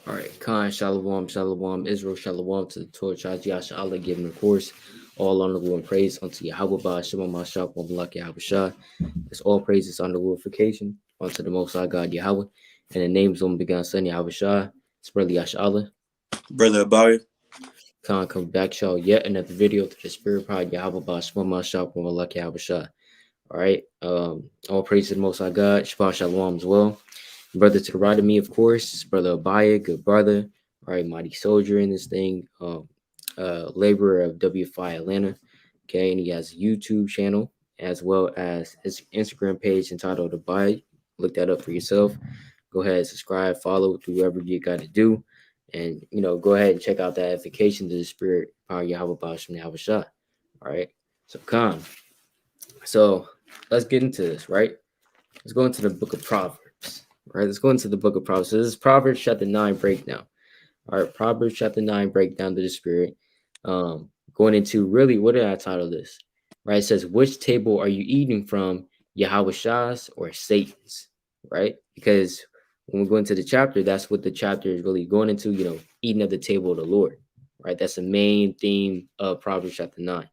All right, Khan, Shalom, Shalom, Israel, Shalom to the Torah, Yasharala, giving, of course, all honor, glory, and praise unto Yahawashi, Shema, Mashak, Wabalak, Yahawashi. It's all praises on the glorification unto the Most High God, Yahweh. In the names of the begotten Son, Yahawashi, it's Brother Yasharala. Brother AHBAYAH. Khan, come back, y'all, yet another video to the Spirit Pod, Yahawashi, Shema, Mashak, Wabalak, Yahawashi. All right, all praise to the Most High God, Shabbat Shalom as well. Brother to the right of me, of course, Brother AHBAYAH, good brother. All right, mighty soldier in this thing. Laborer of WFI Atlanta. Okay, and he has a YouTube channel as well as his Instagram page entitled AHBAYAH. Look that up for yourself. Go ahead, subscribe, follow, do whatever you got to do. And, go ahead and check out that edification to the Spirit, Power Yahweh Basham Yahweh Shah. All right, so Khan. So let's get into this, right? Let's go into the book of Proverbs. Right, let's go into the book of Proverbs. So this is Proverbs chapter 9 breakdown. All right, Proverbs chapter 9 breakdown to the Spirit. Going into really, what did I title this? Right, it says, which table are you eating from, Yahawashah's or Satan's? Right, because when we go into the chapter, that's what the chapter is really going into, eating at the table of the Lord. Right, that's the main theme of Proverbs chapter 9.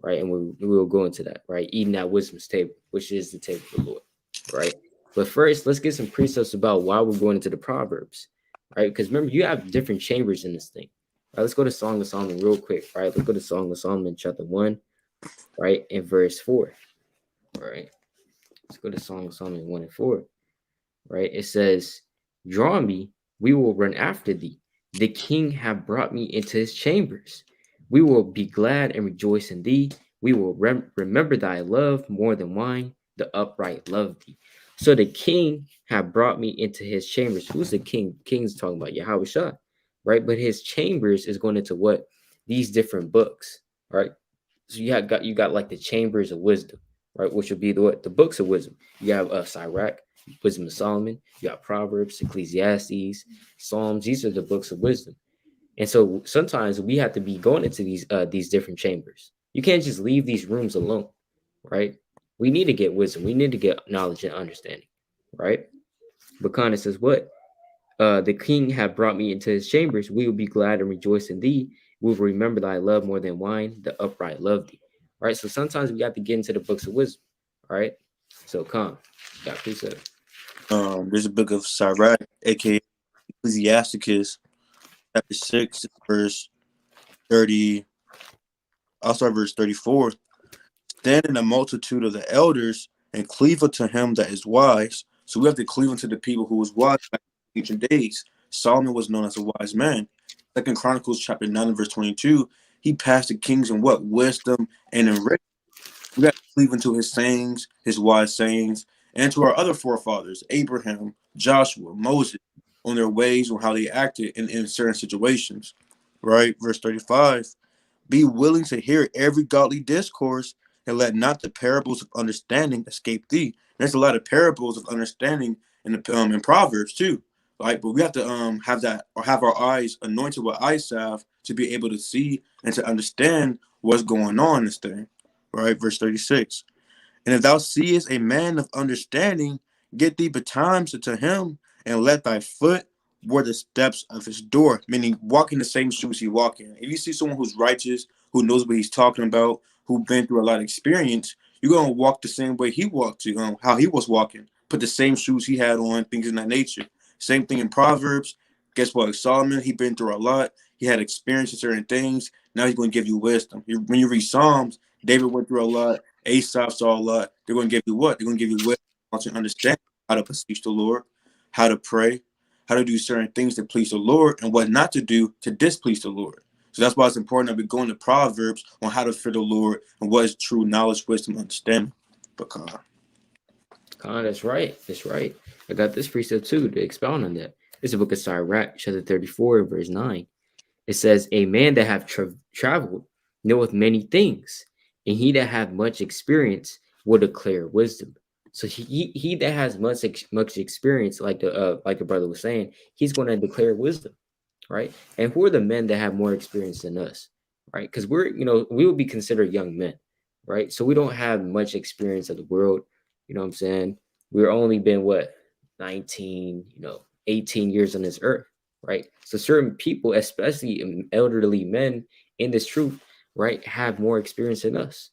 Right, and we will go into that, right? Eating at wisdom's table, which is the table of the Lord, right? But first, let's get some precepts about why we're going into the Proverbs, right? Because remember, you have different chambers in this thing. Right, let's go to Song of Solomon real quick, right? Let's go to Song of Solomon chapter 1, right, and verse 4, right? Let's go to Song of Solomon 1 and 4, right? It says, draw me, we will run after thee. The king have brought me into his chambers. We will be glad and rejoice in thee. We will remember thy love more than wine. The upright love thee. So the king have brought me into his chambers. Who's the king? King's talking about Yahawashi, right? But his chambers is going into what? These different books, right? So you got like the chambers of wisdom, right? Which would be the books of wisdom. You have Sirach, Wisdom of Solomon. You got Proverbs, Ecclesiastes, Psalms. These are the books of wisdom. And so sometimes we have to be going into these different chambers. You can't just leave these rooms alone, right? We need to get wisdom. We need to get knowledge and understanding, right? But Kana says, what? The king have brought me into his chambers. We will be glad and rejoice in thee. We will remember thy love more than wine. The upright love thee. Right? So sometimes we have to get into the books of wisdom. All right? So Khan, got precept. There's a book of Sirach, aka Ecclesiasticus, chapter 6, verse 30. I'll start verse 34. Stand in the multitude of the elders and cleave unto him that is wise. So we have to cleave unto the people who was wise back in ancient days. Solomon was known as a wise man. Second Chronicles chapter 9 verse 22. He passed the kings in what? Wisdom and in riches. We got to cleave into his sayings, his wise sayings, and to our other forefathers, Abraham, Joshua, Moses, on their ways or how they acted in certain situations. Right? Verse 35. Be willing to hear every godly discourse, and let not the parables of understanding escape thee. There's a lot of parables of understanding in Proverbs too. Like, but we have to have that, or have our eyes anointed with eye salve to be able to see and to understand what's going on in this thing. Right, verse 36. And if thou seest a man of understanding, get thee betimes unto him, and let thy foot wear the steps of his door, meaning walk in the same shoes he walk in. If you see someone who's righteous, who knows what he's talking about, who's been through a lot of experience, you're going to walk the same way he walked to, how he was walking, put the same shoes he had on, things in that nature. Same thing in Proverbs. Guess what? Solomon, he been through a lot. He had experience in certain things. Now he's going to give you wisdom. When you read Psalms, David went through a lot. Asaph saw a lot. They're going to give you what? They're going to give you wisdom to understand how to beseech the Lord, how to pray, how to do certain things to please the Lord, and what not to do to displease the Lord. So that's why it's important that we go into Proverbs on how to fear the Lord and what is true knowledge, wisdom, understanding. But Khan, that's right. That's right. I got this precept too to expound on that. It's a book of Sirach, chapter 34, verse 9. It says, a man that have traveled knoweth many things, and he that hath much experience will declare wisdom. So he that has much experience, like the brother was saying, he's going to declare wisdom, right? And who are the men that have more experience than us, right? Because we will be considered young men, right? So we don't have much experience of the world. You know what I'm saying? We're only been 19, 18 years on this earth, right? So certain people, especially elderly men in this truth, right, have more experience than us,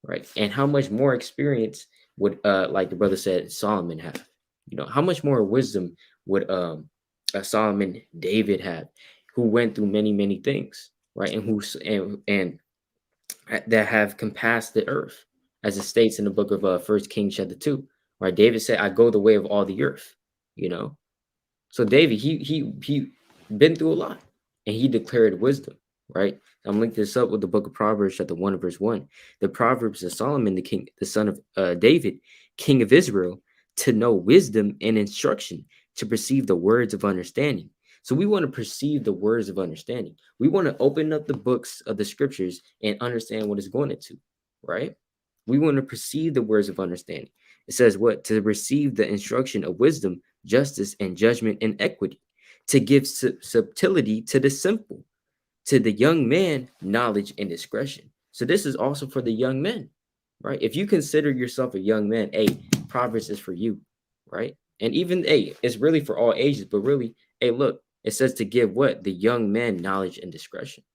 right? And how much more experience would, like the brother said, Solomon have? You know, how much more wisdom would Solomon, David have, who went through many, many things, right? And and that have compassed the earth, as it states in the book of First Kings chapter 2, right? David said, "I go the way of all the earth," you know. So David, he been through a lot, and he declared wisdom, right? I'm linking this up with the book of Proverbs, chapter 1, verse 1. The Proverbs of Solomon, the king, the son of David, king of Israel, to know wisdom and instruction, to perceive the words of understanding. So we want to perceive the words of understanding. We want to open up the books of the scriptures and understand what it's going into, right? We want to perceive the words of understanding. It says what? To receive the instruction of wisdom, justice, and judgment and equity, to give subtlety to the simple, to the young man, knowledge and discretion. So this is also for the young men, right? If you consider yourself a young man, hey, Proverbs is for you, right? And even, hey, it's really for all ages, but really, hey, look, it says to give what? The young men knowledge and discretion,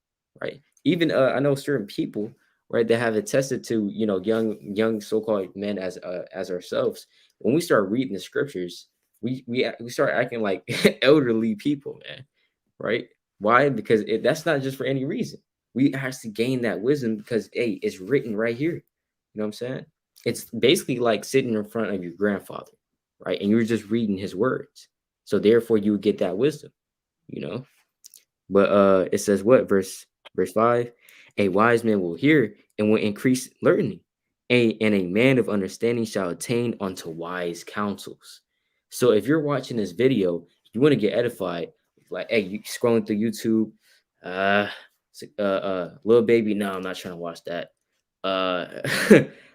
right? Even I know certain people, right, that have attested to, you know, young so-called men as ourselves. When we start reading the scriptures, we start acting like elderly people, man, right? Why? Because that's not just for any reason. We actually gain that wisdom because, hey, it's written right here. You know what I'm saying? It's basically like sitting in front of your grandfather, right? And you're just reading his words. So therefore you would get that wisdom, you know? But it says what? Verse 5. A wise man will hear and will increase learning. And a man of understanding shall attain unto wise counsels. So if you're watching this video, you want to get edified, like, hey, you scrolling through YouTube, uh little baby, no, I'm not trying to watch that. Uh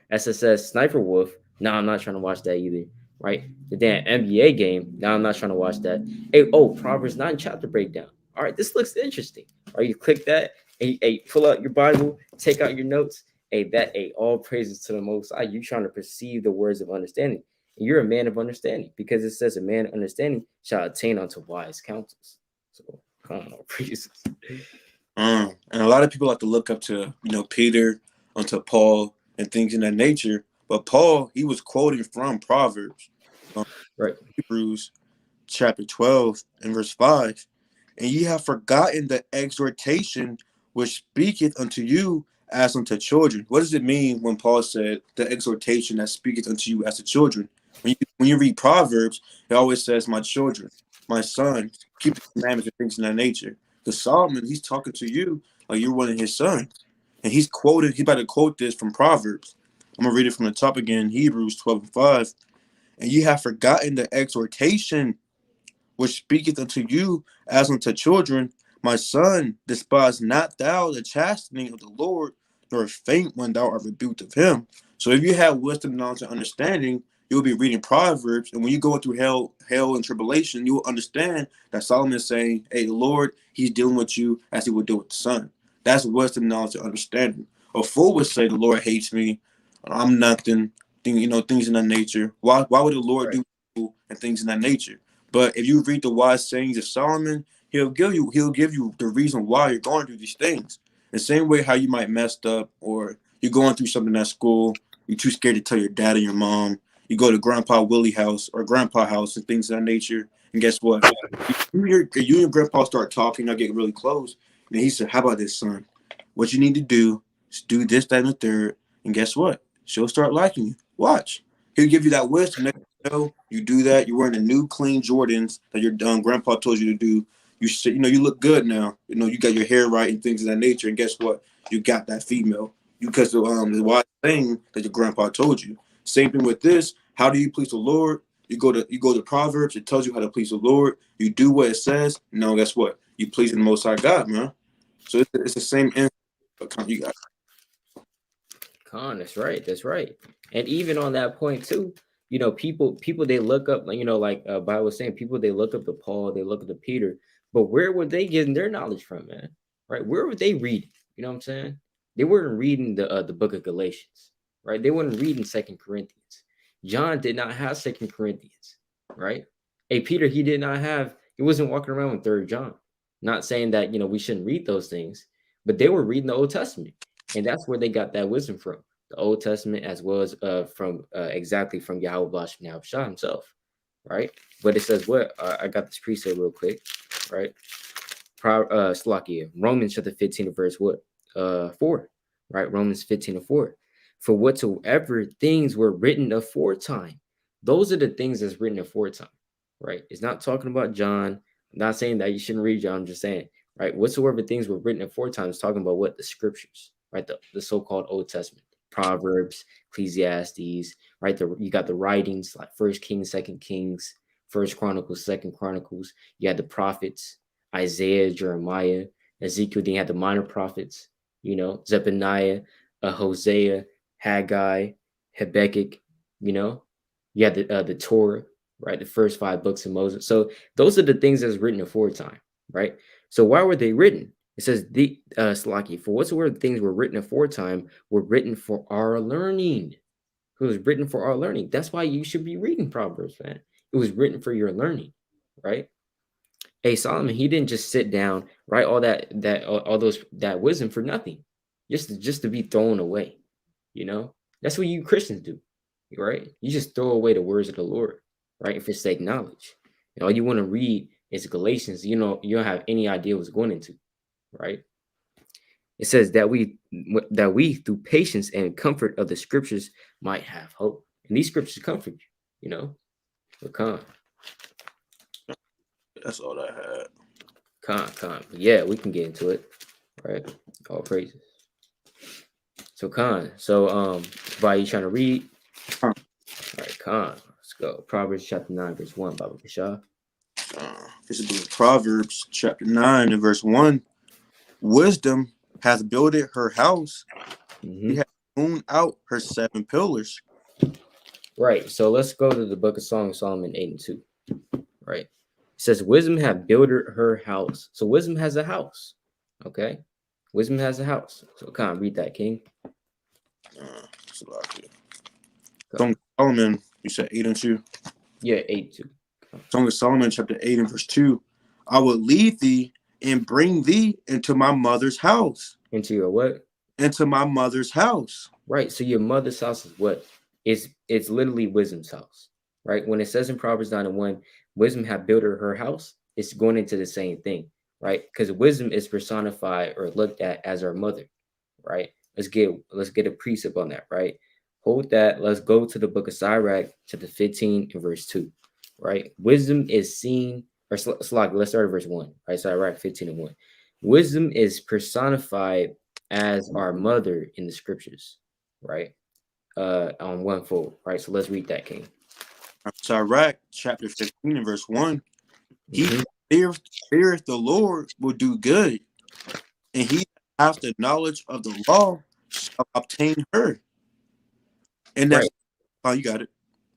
SSS Sniper Wolf, no, I'm not trying to watch that either. Right? The damn NBA game, no, I'm not trying to watch that. Hey, oh, Proverbs 9 chapter breakdown. All right, this looks interesting. All right, you click that, hey, pull out your Bible, take out your notes. Hey, all praises to the Most High. You trying to perceive the words of understanding. And you're a man of understanding because it says a man of understanding shall attain unto wise counsels. So, come on, all praises. And a lot of people like to look up to, Peter, onto Paul, and things in that nature. But Paul, he was quoting from Proverbs, um, Right. Hebrews chapter 12 and verse 5. And ye have forgotten the exhortation which speaketh unto you as unto children. What does it mean when Paul said the exhortation that speaketh unto you as to children? When you read Proverbs, it always says, my children, my sons, keep the commandments and things in that nature. The Solomon, he's talking to you like you're one of his sons. And he's about to quote this from Proverbs. I'm going to read it from the top again, Hebrews 12 and 5. And ye have forgotten the exhortation which speaketh unto you as unto children, my son, despise not thou the chastening of the Lord, nor faint when thou art rebuked of him. So if you have wisdom, knowledge, and understanding, you'll be reading Proverbs, and when you go through hell and tribulation, you will understand that Solomon is saying, hey, the Lord, he's dealing with you as he would deal with the son. That's wisdom, knowledge, and understanding. A fool would say, the Lord hates me, I'm nothing, things in that nature. Why would the Lord Right. do and things in that nature? But if you read the wise sayings of Solomon, he'll give you the reason why you're going through these things. The same way how you might messed up or you're going through something at school, you're too scared to tell your dad or your mom. You go to Grandpa Willie house or Grandpa house and things of that nature. And guess what? You and your grandpa start talking, I get really close. And he said, how about this, son? What you need to do is do this, that, and the third. And guess what? She'll start liking you. Watch. He'll give you that wisdom. You do that. You're wearing the new clean Jordans that your grandpa told you to do. You look good now. You got your hair right and things of that nature. And guess what? You got that female. Because the wise thing that your grandpa told you. Same thing with this. How do you please the Lord? You go to Proverbs. It tells you how to please the Lord. You do what it says. Now, guess what? You please the Most High God, man. So it's the same account you got. Con, that's right. That's right. And even on that point too, you know, people they look up, you know, like Bible was saying, people they look up to Paul, they look up to Peter, but where were they getting their knowledge from, man? Right? Where were they reading? You know what I'm saying? They weren't reading the book of Galatians, right? They weren't reading Second Corinthians. John did not have Second Corinthians, right? Hey, Peter, he did not have, He wasn't walking around with Third John. Not saying that we shouldn't read those things, but they were reading the Old Testament, and that's where they got that wisdom from. The Old Testament, as well as from exactly from Yahawashi himself, right? But it says what? I got this precept real quick, right? Slakia, Romans chapter 15 verse what? 4, right? Romans 15:4. For whatsoever things were written aforetime, those are the things that's written aforetime, right? It's not talking about John. I'm not saying that you shouldn't read John. I'm just saying, right? Whatsoever things were written aforetime is talking about what? The scriptures, right? The so-called Old Testament, Proverbs, Ecclesiastes, right? You got the writings like First Kings, Second Kings, First Chronicles, Second Chronicles. You had the prophets, Isaiah, Jeremiah, Ezekiel. Then you had the minor prophets, Zephaniah, Hosea, Haggai, Habakkuk. You had the Torah, right? The first 5 books of Moses. So those are the things that's written aforetime, right? So why were they written? It says the Slaki, for whatsoever things were written aforetime were written for our learning. It was written for our learning. That's why you should be reading Proverbs, man. It was written for your learning, right? Hey, Solomon, he didn't just sit down, write all that wisdom for nothing, just to be thrown away. That's what you Christians do, right? You just throw away the words of the Lord, right? And forsake knowledge. And all you want to read is Galatians. You don't have any idea what's going into, right? It says that we through patience and comfort of the scriptures might have hope. And these scriptures comfort you. But That's all I had. Con. Yeah, we can get into it, right? All praises. So By you trying to read? All right, let's go. Proverbs chapter 9, verse 1, Baba Kashah. This is Proverbs chapter 9 and verse 1. Wisdom hath builded her house. She hath hewn out her 7 pillars. Right. So let's go to the book of Song of Solomon 8 and 2. Right. It says, wisdom hath builded her house. So wisdom has a house. Okay. Wisdom has a house. So read that, King. Song of Solomon, you said 8 and 2? Yeah, 8 2. Song of Solomon chapter 8 and verse 2. I will lead thee and bring thee into my mother's house. Into your what? Into my mother's house. Right. So your mother's house is what? It's literally wisdom's house. Right. When it says in Proverbs 9 and 1, wisdom have built her house, it's going into the same thing, right? Because wisdom is personified or looked at as our mother, right? Let's get a precept on that, right? Hold that. Let's go to the book of Sirach, chapter 15 and verse 2, right? Wisdom is seen, or let's start at verse 1, right? Sirach 15 and 1. Wisdom is personified as our mother in the scriptures, right? On one fold, right? So let's read that, King. Sirach chapter 15 and verse 1. He that feareth the Lord will do good, and he that hath the knowledge of the law shall obtain her. And that's right. You got it.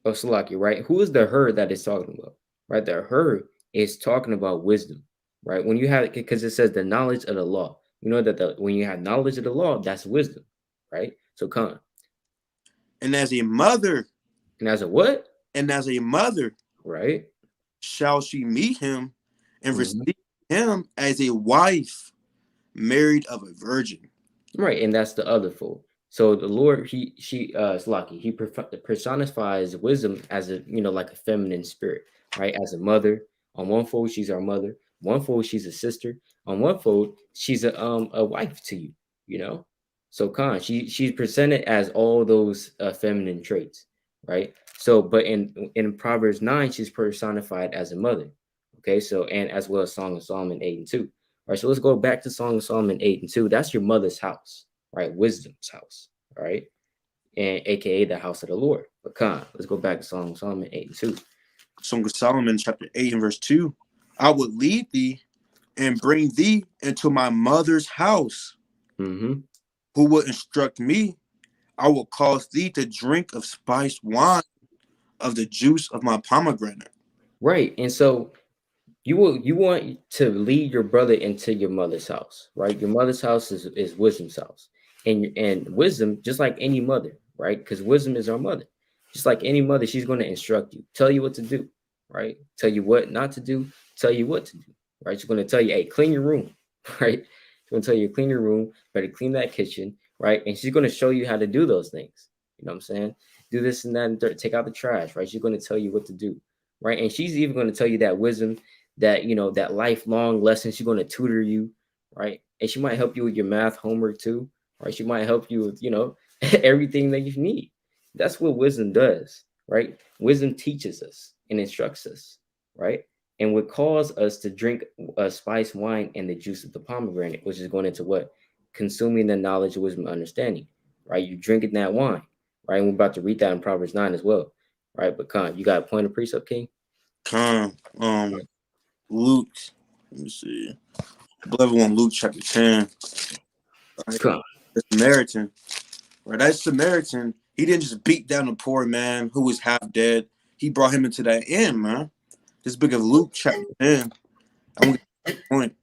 Oh, Salaki, right? Who is the her that is talking about? Right? The her is talking about wisdom, right? When you have, because it says the knowledge of the law. You know that when you have knowledge of the law, that's wisdom, right? So And as a mother. And as a what? And as a mother. Right. Shall she meet him and receive him as a wife married of a virgin. Right. And that's the other fold. So the Lord, Slaki, he personifies wisdom as like a feminine spirit, right? As a mother. On one fold, she's our mother. One fold, she's a sister. On one fold, she's a wife to you. So she's presented as all those feminine traits, right? So, but in Proverbs 9, she's personified as a mother. Okay, so and as well as Song of Solomon 8 and 2. All right, so let's go back to Song of Solomon 8 and 2. That's your mother's house, right? Wisdom's house, all right? And aka the house of the Lord. But let's go back to Song of Solomon 8 and 2. Song of Solomon chapter 8 and verse 2. I would lead thee and bring thee into my mother's house. Who will instruct me? I will cause thee to drink of spiced wine, of the juice of my pomegranate. Right. And so you want to lead your brother into your mother's house, right? Your mother's house is wisdom's house. And wisdom, just like any mother, right? Because wisdom is our mother. Just like any mother, she's going to instruct you, tell you what to do, right? Tell you what not to do, tell you what to do, right? She's going to tell you, hey, clean your room, right? She's going to tell you, clean your room, better clean that kitchen, right? And she's going to show you how to do those things. You know what I'm saying? Do this and that, and take out the trash, right? She's going to tell you what to do, right? And she's even going to tell you that wisdom, that, that lifelong lesson. She's going to tutor you, right? And she might help you with your math homework too, right? She might help you with, everything that you need. That's what wisdom does, right? Wisdom teaches us and instructs us, right? And would cause us to drink spiced wine and the juice of the pomegranate, which is going into what? Consuming the knowledge of wisdom and understanding, right? You're drinking that wine, right? And we're about to read that in Proverbs 9 as well, right? But Khan, you got a point of precept, King? Con, Luke, let me see. Beloved one, Luke chapter 10. Right? Khan. The Samaritan, right? That Samaritan, he didn't just beat down a poor man who was half dead. He brought him into that inn, man. This book of Luke chapter 10. I'm going to get to the point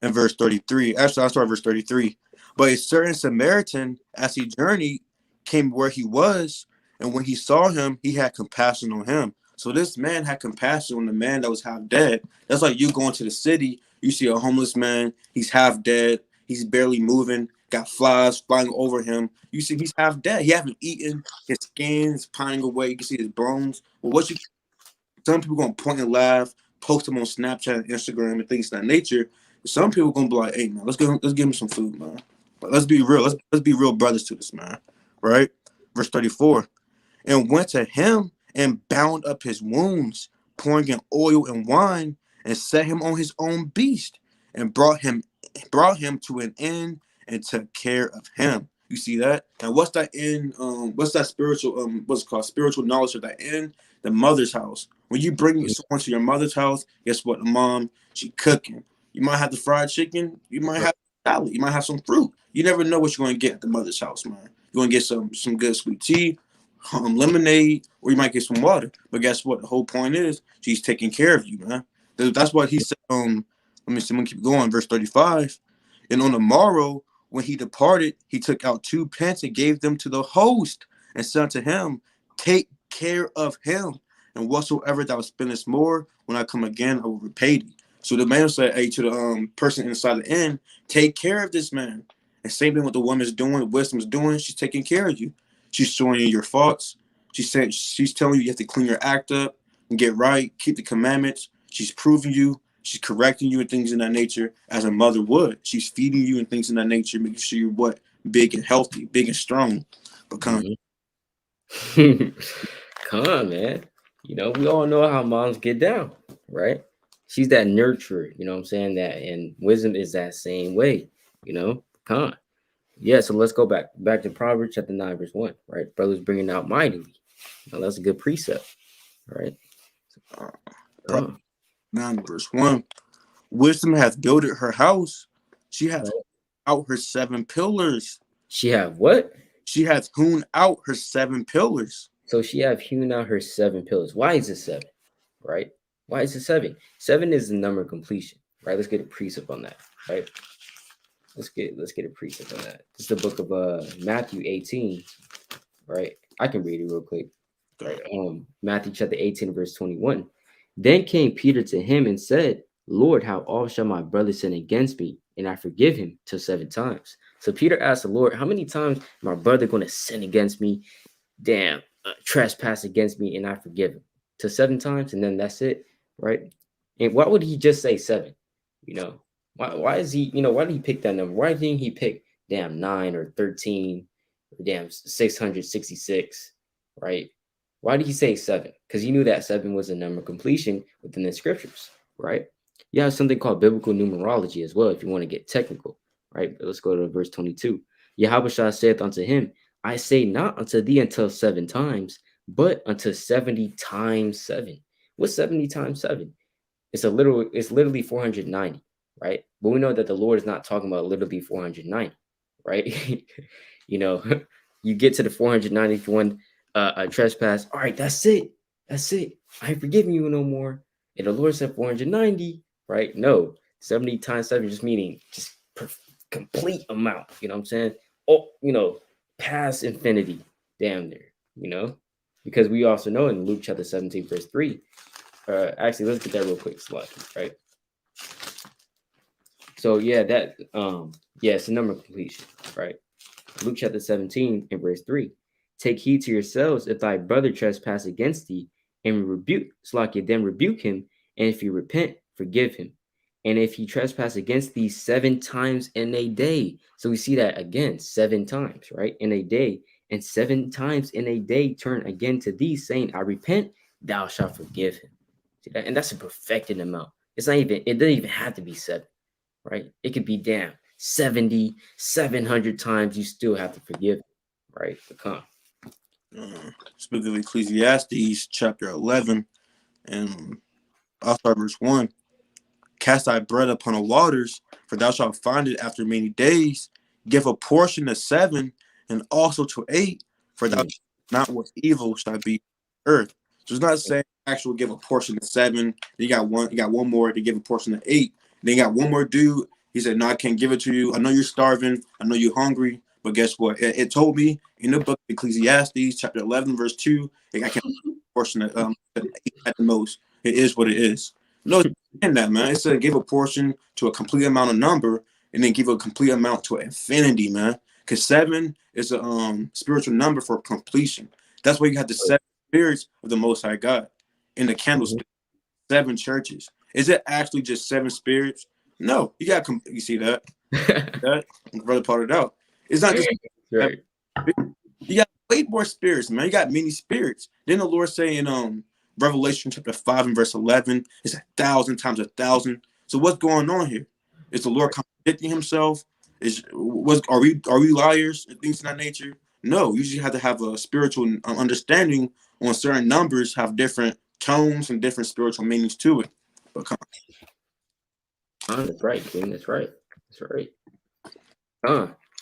in verse 33. Actually, I'll start verse 33. But a certain Samaritan, as he journeyed, came where he was, and when he saw him, he had compassion on him. So this man had compassion on the man that was half dead. That's like you going to the city, you see a homeless man, he's half dead, he's barely moving, got flies flying over him. You see he's half dead. He haven't eaten, his skin's pining away, you can see his bones. Well, some people gonna point and laugh, post them on Snapchat and Instagram and things of that nature. Some people gonna be like, "Hey man, let's give him some food, man. But let's be real. Let's be real brothers to this man, right?" Verse 34, and went to him and bound up his wounds, pouring in oil and wine, and set him on his own beast, and brought him to an inn and took care of him. You see that? And what's that inn? What's that spiritual? What's it called? Spiritual knowledge of that inn? The mother's house. When you bring someone to your mother's house, guess what? The mom, she cooking. You might have the fried chicken. You might have salad. You might have some fruit. You never know what you're going to get at the mother's house, man. You're going to get some good sweet tea, lemonade, or you might get some water. But guess what? The whole point is she's taking care of you, man. That's what he said. Let me see. I'm going to keep going. Verse 35. And on the morrow, when he departed, he took out 2 pence and gave them to the host and said unto him, take care of him, and whatsoever thou spendest more, when I come again, I will repay thee. So the man said, hey, to the person inside the inn, take care of this man. And same thing what the woman's doing, wisdom's doing, she's taking care of you. She's showing you your faults. She's telling you have to clean your act up and get right, keep the commandments. She's proving you. She's correcting you and things in that nature as a mother would. She's feeding you and things in that nature, making sure you're what? Big and healthy, big and strong. But come Come on, man. We all know how moms get down, right? She's that nurturer, you know what I'm saying? That, and wisdom is that same way, Come on. Yeah, so let's go back to Proverbs chapter 9, verse 1, right? Brothers bringing out mightily. Now, that's a good precept, right? Proverbs 9, verse 1. Wisdom hath builded her house. She hath out her 7 pillars. She have what? She hath hewn out her 7 pillars. So she have hewn out her 7 pillars. Why is it 7? Right? Why is it 7? 7 is the number of completion, right? Let's get a precept on that, right? Let's get a precept on that. This is the book of Matthew 18, right? I can read it real quick. Right. Matthew chapter 18, verse 21. Then came Peter to him and said, Lord, how oft shall my brother sin against me, and I forgive him till 7 times? So Peter asked the Lord, how many times my brother going to sin against me, trespass against me, and I forgive him? To 7 times, and then that's it, right? And why would he just say 7? Why is he, why did he pick that number? Why didn't he pick 9 or 13 or 666, right? Why did he say 7? Because he knew that 7 was a number of completion within the scriptures, right? You have something called biblical numerology as well, if you want to get technical, right? But let's go to verse 22. Yahawashi saith unto him, I say not unto thee until 7 times, but unto 70 times 7. What's 70 times 7? It's literally 490, right? But we know that the Lord is not talking about literally 490, right? You get to the 491 a trespass. All right, that's it. I ain't forgiving you no more. And the Lord said 490, right? No, 70 times 7 just meaning just complete amount. You know what I'm saying? Oh, past infinity, damn near. Because we also know in Luke chapter 17, verse 3, Actually, let's get that real quick, Slocky, right? So yeah, that it's the number of completion, right? Luke chapter 17 and verse 3. Take heed to yourselves if thy brother trespass against thee, and then rebuke him, and if he repent, forgive him. And if he trespass against thee 7 times in a day. So we see that again, 7 times, right? In a day. And 7 times in a day turn again to thee, saying, I repent, thou shalt forgive him. See that? And that's a perfected amount. It doesn't even have to be 7, right? It could be 70, 700 times, you still have to forgive, right? Book of Ecclesiastes, chapter 11, and I'll start verse 1. Cast thy bread upon the waters, for thou shalt find it after many days. Give a portion to 7, and also to 8, for thou not what evil shall be earth. So it's not saying actually give a portion to 7. Then you got one more to give a portion to 8. Then you got one more dude. He said, "No, I can't give it to you. I know you're starving. I know you're hungry. But guess what? It told me in the book of Ecclesiastes, chapter 11, verse 2, I can't portion of 8 at the most. It is what it is. No, and that, man. It said give a portion to a complete amount of number, and then give a complete amount to infinity, man. Because 7 is a spiritual number for completion. That's why you have the 7 spirits of the Most High God in the candlestick. 7 churches. Is it actually just 7 spirits? No, you got. You see that? That brother pointed out. It's not just. Right. You got way more spirits, man. You got many spirits. Then the Lord say in Revelation chapter 5 and verse 11, it's 1,000 times 1,000. So what's going on here? Is the Lord contradicting himself? Are we liars and things of that nature? No, you just have to have a spiritual understanding on certain numbers, have different tones and different spiritual meanings to it. But that's right, King. That's right.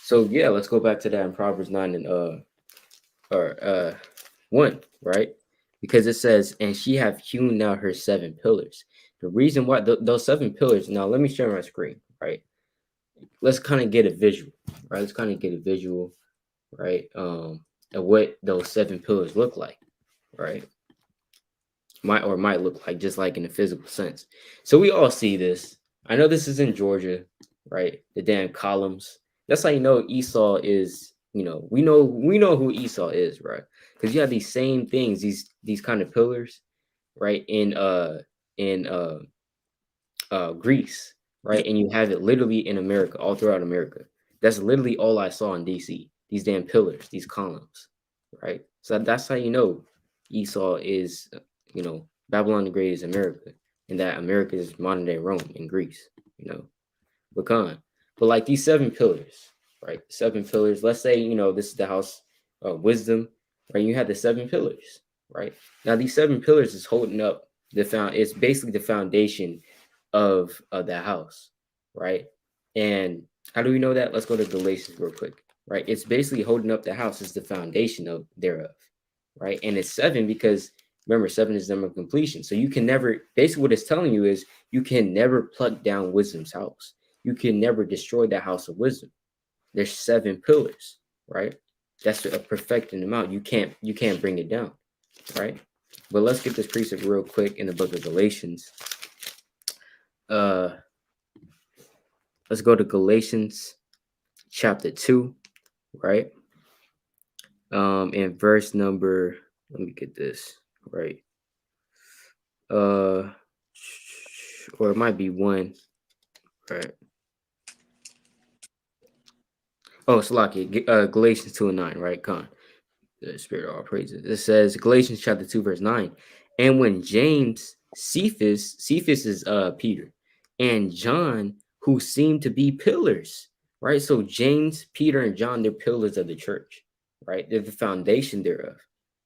So yeah, let's go back to that in Proverbs 9 and 1, right? Because it says, and she have hewn out her 7 pillars. The reason why those 7 pillars, now let me share my screen, right? Let's kind of get a visual, right? Of what those 7 pillars look like, right? Might look like, just like in a physical sense. So we all see this. I know this is in Georgia, right? The damn columns. That's how you know Esau is, we know who Esau is, right? Because you have these same things, these kind of pillars, right? In Greece, right? And you have it literally in America, all throughout America. That's literally all I saw in DC. These damn pillars, these columns, right? So that's how you know Esau is, Babylon the Great is America, and that America is modern day Rome and Greece, But like these 7 pillars, right? 7 pillars. Let's say, this is the house of wisdom, right? You have the 7 pillars, right? Now these 7 pillars is holding up it's basically the foundation of the house, right? And how do we know that? Let's go to Galatians real quick, right? It's basically holding up the house is the foundation of thereof, right? And it's 7 because remember, 7 is the number of completion. So you can never, basically what it's telling you is you can never pluck down wisdom's house. You can never destroy the house of wisdom. There's 7 pillars, right? That's a perfecting amount. You can't bring it down, right? But let's get this precept real quick in the book of Galatians. Let's go to Galatians chapter 2, right? And verse number, let me get this right. Or it might be 1, right? Oh, it's lucky. Galatians 2 and 9, right? The Spirit of all praises. It says Galatians chapter 2, verse 9. And when James, Cephas is Peter, and John, who seemed to be pillars, right? So James, Peter, and John, they're pillars of the church, right? They're the foundation thereof,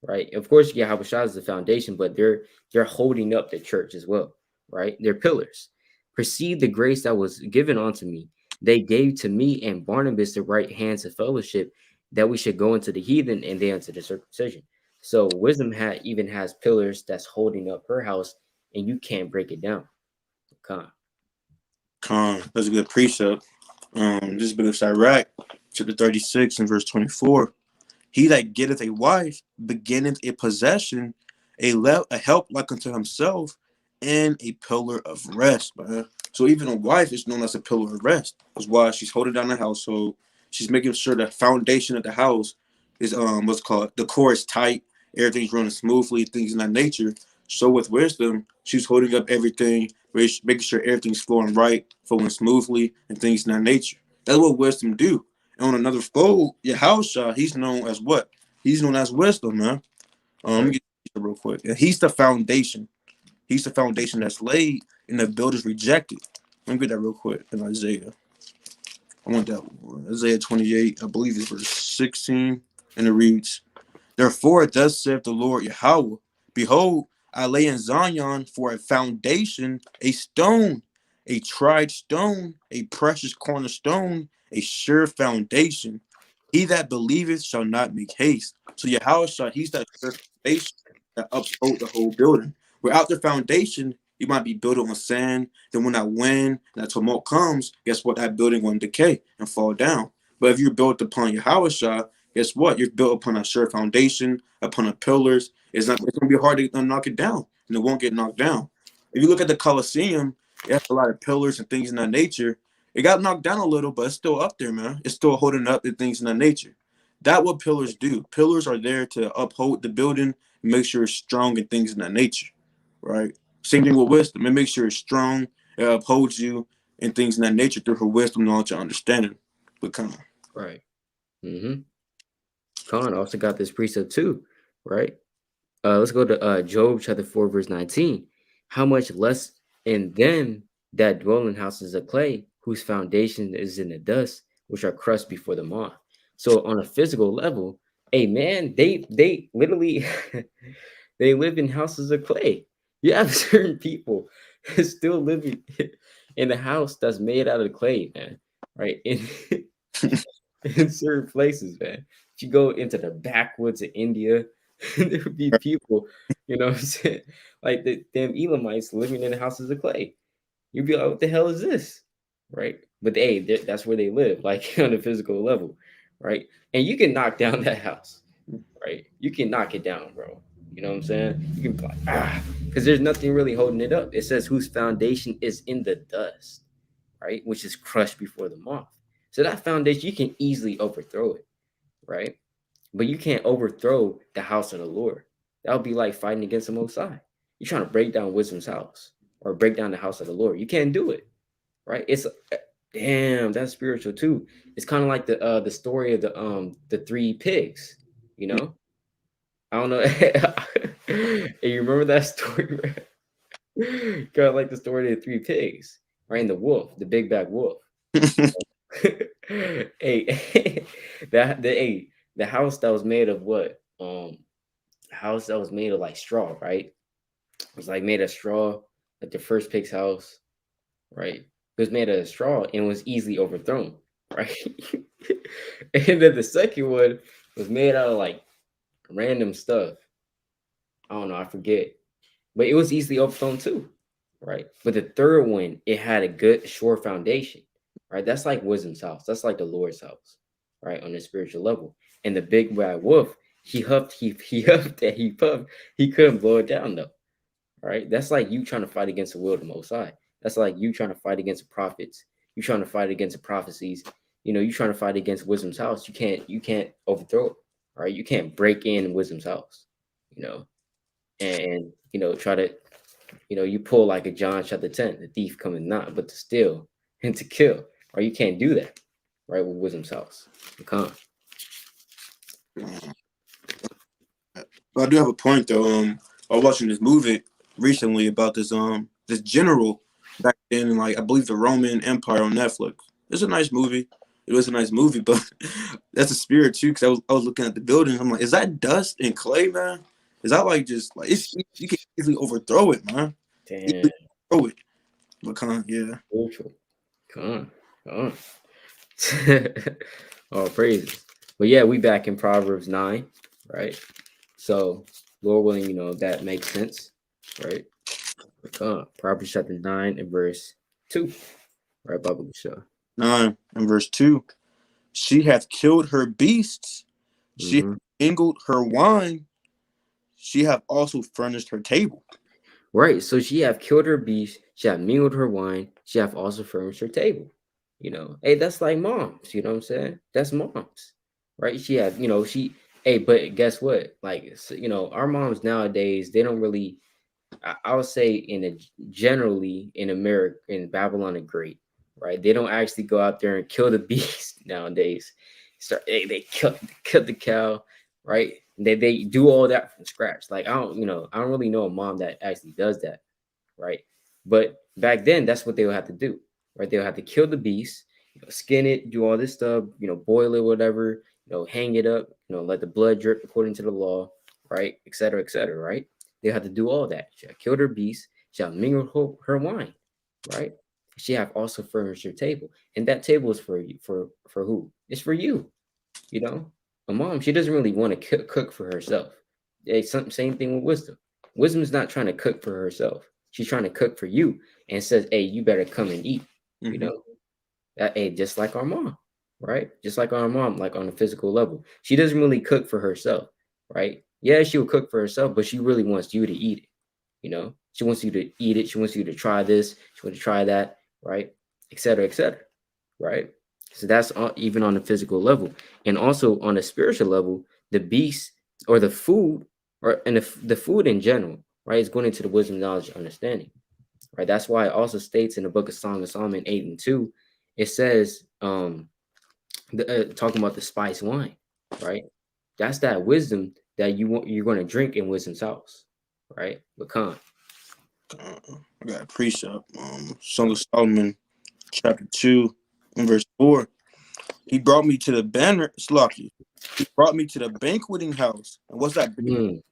right? Of course, Yahawashi is the foundation, but they're holding up the church as well, right? They're pillars. Perceive the grace that was given unto me. They gave to me and Barnabas the right hands of fellowship, that we should go into the heathen and they into the circumcision. So wisdom has pillars that's holding up her house, and you can't break it down. That's a good precept. This is book of Sirach, chapter 36 and verse 24. He that getteth a wife beginneth a possession, a help like unto himself, and a pillar of rest, man. So even a wife is known as a pillar of rest. That's why she's holding down the household. She's making sure the foundation of the house is what's called the core is tight. Everything's running smoothly, things in that nature. So with wisdom, she's holding up everything, making sure everything's flowing right, flowing smoothly, and things in that nature. That's what wisdom do. And on another fold, Yahawashi, he's known as what? He's known as wisdom, man. Let me Right. get this real quick. And he's the foundation. He's the foundation that's laid and the builders rejected. Let me get that real quick in Isaiah. I want that one. Isaiah 28, I believe it's verse 16. And it reads, Therefore, thus saith the Lord Yahweh, Behold, I lay in Zion for a foundation, a stone, a tried stone, a precious cornerstone, a sure foundation. He that believeth shall not make haste. So Yahweh, he's that sure foundation that uphold the whole building. Without the foundation, you might be built on sand. Then when that wind, that tumult comes, guess what? That building will decay and fall down. But if you're built upon Yahweh, guess what? You're built upon a sure foundation, upon the pillars. It's gonna be hard to knock it down, and it won't get knocked down. If you look at the Colosseum, it has a lot of pillars and things in that nature. It got knocked down a little, but it's still up there, man. It's still holding up the things in that nature. That's what pillars do. Pillars are there to uphold the building, and make sure it's strong and things in that nature, right? Same thing with wisdom. It makes sure it's strong, it upholds you and things in that nature through her wisdom, knowledge, and understanding. But come on. Right. Mm-hmm. Khan also got this precept too, right? Let's go to Job chapter 4, verse 19. How much less in them that dwell in houses of clay, whose foundation is in the dust, which are crushed before the moth. So on a physical level, hey man, they literally they live in houses of clay. You have certain people still living in a house that's made out of clay, man. Right? In certain places, man. If you go into the backwoods of India, there would be people, you know what I'm saying? Like the damn Elamites living in houses of clay. You'd be like, what the hell is this? Right? But hey, that's where they live, like on a physical level, right? And you can knock down that house, right? You can knock it down, bro. You know what I'm saying? You can be like, because there's nothing really holding it up. It says whose foundation is in the dust, right? Which is crushed before the moth. So that foundation, you can easily overthrow it, right? But you can't overthrow the house of the Lord. That would be like fighting against the Most High. You're trying to break down wisdom's house or break down the house of the Lord. You can't do it, right? It's damn, that's spiritual too. It's kind of like the story of the three pigs. You know, I don't know. Hey, you remember that story? Kind of like the story of the three pigs, right? And the wolf, the big bad wolf. Hey, the house that was made of what? House that was made of like straw, right? It was like made of straw, like the first pig's house, right? It was made of straw and was easily overthrown, right? And then the second one was made out of like random stuff. I don't know, I forget, but it was easily overthrown too, right? But the third one, it had a good sure foundation, right? That's like wisdom's house. That's like the Lord's house, right? On the spiritual level. And the big bad wolf, he huffed, he huffed, and he puffed. He couldn't blow it down though, right? That's like you trying to fight against the will of the Most High. That's like you trying to fight against the prophets. You trying to fight against the prophecies. You know, you trying to fight against wisdom's house. You can't overthrow it, right? You can't break in wisdom's house, you know, and you know try to you pull like a John chapter 10, the thief coming not but to steal and to kill. Or you can't do that, right? With wisdom's house. You can't. But I do have a point though. I was watching this movie recently about this general back then in like I believe the Roman Empire on Netflix. It's a nice movie. It was a nice movie, but that's a spirit too. Because I was looking at the building. I'm like, is that dust and clay, man? Is that like just like it's you can easily overthrow it, man? Damn. Easily overthrow it. But yeah. Spiritual. Come on. Oh, praises. But yeah, we back in Proverbs 9, right? So, Lord willing, that makes sense, right? Proverbs chapter 9 and verse 2, right, Baba Show. 9 and verse 2. She hath killed her beasts. She hath mingled her wine. She hath also furnished her table. Right. So she have killed her beast, she have mingled her wine, she have also furnished her table. Hey, that's like moms, you know what I'm saying? That's moms. Right? She have, hey, but guess what? Like our moms nowadays, they don't really I would say generally in America, in Babylon the Great, right? They don't actually go out there and kill the beast nowadays. They cut the cow, right? They do all that from scratch. Like I don't really know a mom that actually does that, right? But back then, that's what they would have to do, right? They would have to kill the beast, skin it, do all this stuff, boil it, whatever, hang it up, let the blood drip according to the law, right, et cetera, right? They have to do all that. She had killed her beast. She had mingled her wine, right? She have also furnished her table, and that table is for you, for who? It's for you. You know, a mom, she doesn't really want to cook for herself. Same thing with wisdom. Wisdom is not trying to cook for herself. She's trying to cook for you, and says, "Hey, you better come and eat." You Mm-hmm. know, hey, just like our mom, right? Just like our mom, like on a physical level, she doesn't really cook for herself, right? Yeah, she will cook for herself, but she really wants you to eat it. She wants you to eat it. She wants you to try this. She wants to try that, right? Et cetera, right? So that's even on the physical level, and also on the spiritual level, the beast or the food, and the food in general, right, is going into the wisdom, knowledge, understanding, right? That's why it also states in the book of Song of Solomon 8:2, it says, talking about the spice wine, right? That's that wisdom that you're going to drink in wisdom's house, right? Lacan. I got a precept. Song of Solomon, chapter 2, and verse 4. He brought me to the banner, Slocky. He brought me to the banqueting house. And what's that Mm.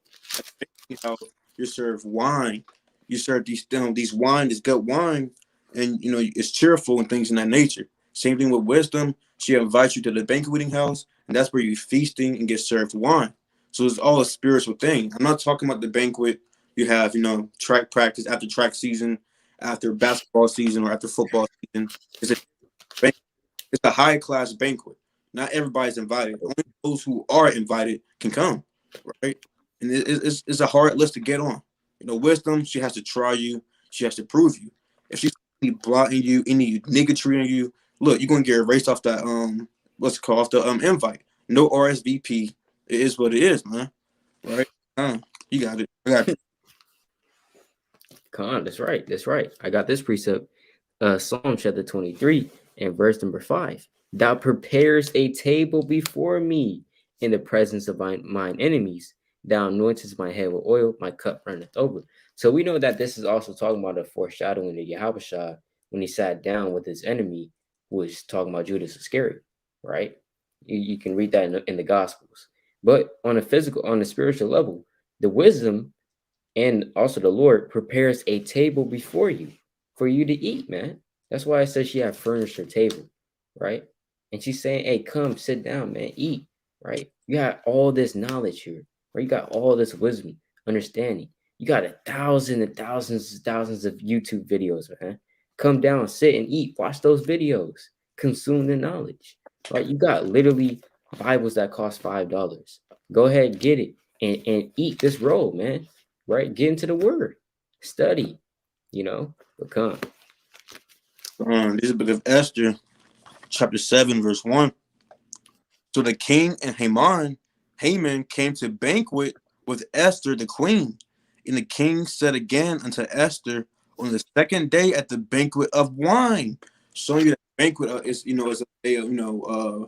banqueting house? You serve wine. You serve these wine, this good wine, and it's cheerful and things in that nature. Same thing with wisdom. She invites you to the banqueting house, and that's where you're feasting and get served wine. So it's all a spiritual thing. I'm not talking about the banquet you have, track practice after track season, after basketball season, or after football season. It's a it's a high class banquet. Not everybody's invited. Only those who are invited can come, right? And it's a hard list to get on. Wisdom, she has to try you. She has to prove you. If she's blotting you, any niggatry on you, look, you're gonna get erased off that what's it called, off the invite. No RSVP. It is what it is, man. Right? You got it. I got Con, that's right. That's right. I got this precept. Psalm chapter 23 and verse number 5. Thou preparest a table before me in the presence of mine enemies. Thou anointest my head with oil, my cup runneth over. So we know that this is also talking about a foreshadowing of Yahawashi when he sat down with his enemy, who was talking about Judas Iscariot, right? You can read that in the Gospels. But on on a spiritual level, the wisdom and also the Lord prepares a table before you for you to eat, man. That's why I said she had furnished her table, right? And she's saying, hey, come sit down, man, eat, right? You got all this knowledge here, right? You got all this wisdom, understanding. You got thousands of YouTube videos, man. Come down, sit and eat, watch those videos, consume the knowledge, right? You got literally Bibles that cost $5. Go ahead, get it and eat this roll, man, right? Get into the word, study, become. this is the book of Esther, chapter 7, verse 1. So the king and Haman came to banquet with Esther the queen. And the king said again unto Esther on the second day at the banquet of wine. Showing you that banquet is a day of,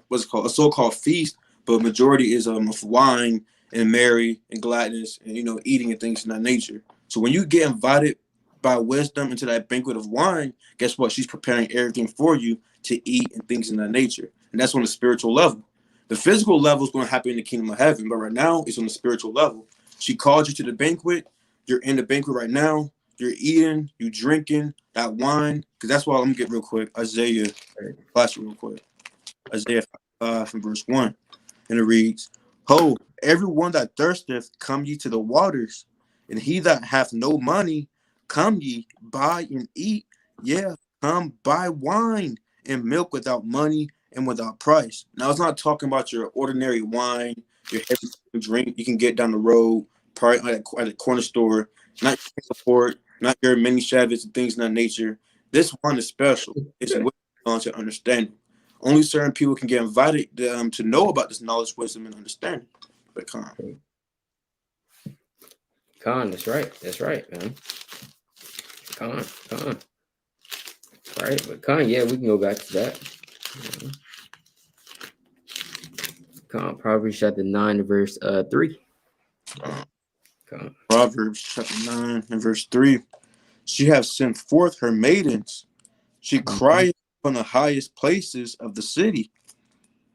what's it called? A so-called feast, but majority is of wine and merry and gladness and eating and things in that nature. So when you get invited by wisdom into that banquet of wine, guess what? She's preparing everything for you to eat and things in that nature. And that's on the spiritual level. The physical level is going to happen in the kingdom of heaven, but right now it's on the spiritual level. She called you to the banquet. You're in the banquet right now. You're eating, you drinking that wine. Because that's why, let me get real quick. Isaiah, flash real quick. Isaiah 5 from verse 1. And it reads, Ho, everyone that thirsteth, come ye to the waters. And he that hath no money, come ye, buy and eat. Yeah, come buy wine and milk without money and without price. Now, it's not talking about your ordinary wine, your heavy drink you can get down the road, probably at a corner store, not your port. not your many Shabbats and things of that nature. This one is special. It's wisdom, knowledge, and understanding. Only certain people can get invited to know about this knowledge, wisdom, and understanding. But Khan, that's right. That's right, man. Khan. Right, but Khan, yeah, we can go back to that. Khan, Proverbs chapter 9, verse 3. Khan. Proverbs chapter 9 and verse 3. She has sent forth her maidens. She cried from the highest places of the city.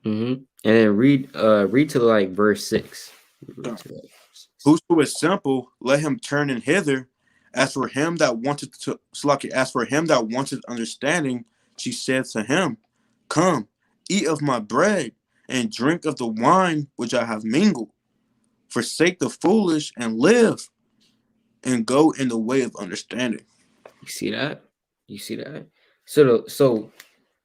And then read to like verse 6. Whoso is simple, let him turn in hither. As for him that wanted understanding, she said to him, Come, eat of my bread, and drink of the wine which I have mingled. Forsake the foolish and live, and go in the way of understanding. You see that? So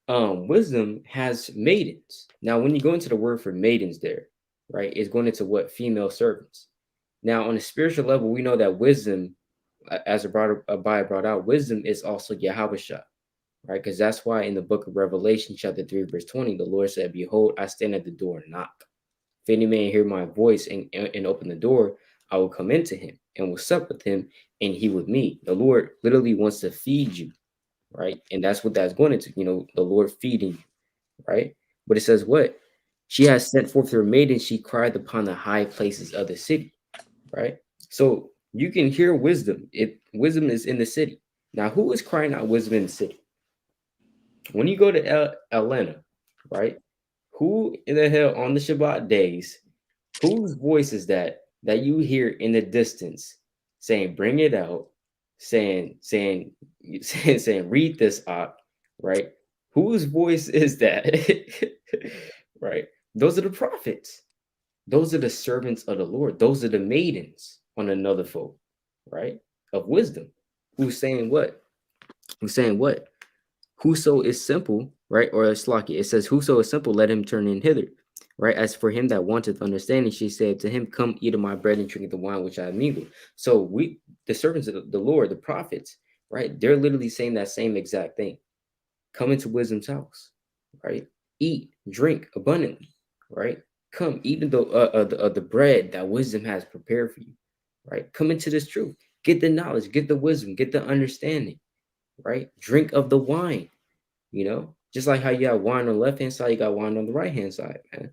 wisdom has maidens. Now, when you go into the word for maidens there, right, it's going into what? Female servants. Now, on a spiritual level, we know that wisdom, as Abaya brought out, wisdom is also Yahawashi, right? Because that's why in the book of Revelation, chapter 3, verse 20, the Lord said, Behold, I stand at the door and knock. If any man hear my voice and open the door, I will come into him and will sup with him and he with me. The Lord literally wants to feed you, right? And that's what that's going into, the Lord feeding you, right? But it says what? She has sent forth her maiden, she cried upon the high places of the city, right? So you can hear wisdom. Wisdom is in the city. Now, who is crying out wisdom in the city? When you go to Atlanta, right? Who in the hell on the Shabbat days, whose voice is that you hear in the distance saying, bring it out, saying, read this up, right? Whose voice is that? Right? Those are the prophets. Those are the servants of the Lord. Those are the maidens on another fold, right? Of wisdom. Who's saying what? Whoso is simple, right? Or Slaki, it says, Whoso is simple, let him turn in hither. Right? As for him that wanteth understanding, she said to him, Come eat of my bread and drink of the wine which I have mingled. So the servants of the Lord, the prophets, right? They're literally saying that same exact thing. Come into wisdom's house, right? Eat, drink abundantly, right? Come eat of the bread that wisdom has prepared for you, right? Come into this truth. Get the knowledge, get the wisdom, get the understanding, right? Drink of the wine, just like how you got wine on the left-hand side, you got wine on the right-hand side, man,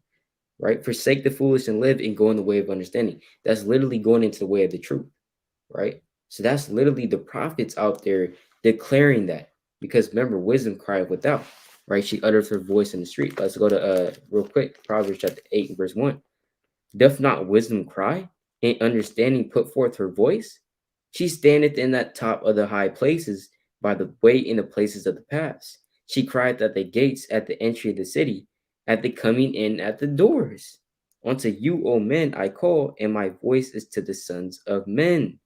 right? Forsake the foolish and live and go in the way of understanding. That's literally going into the way of the truth, right? So that's literally the prophets out there declaring that, because remember, wisdom cried without, right? She uttered her voice in the street. Let's go to real quick, Proverbs chapter 8 verse 1. Doth not wisdom cry, and understanding put forth her voice? She standeth in that top of the high places, by the way in the places of the paths. She cried at the gates, at the entry of the city, at the coming in at the doors. Unto you, O men, I call, and my voice is to the sons of men.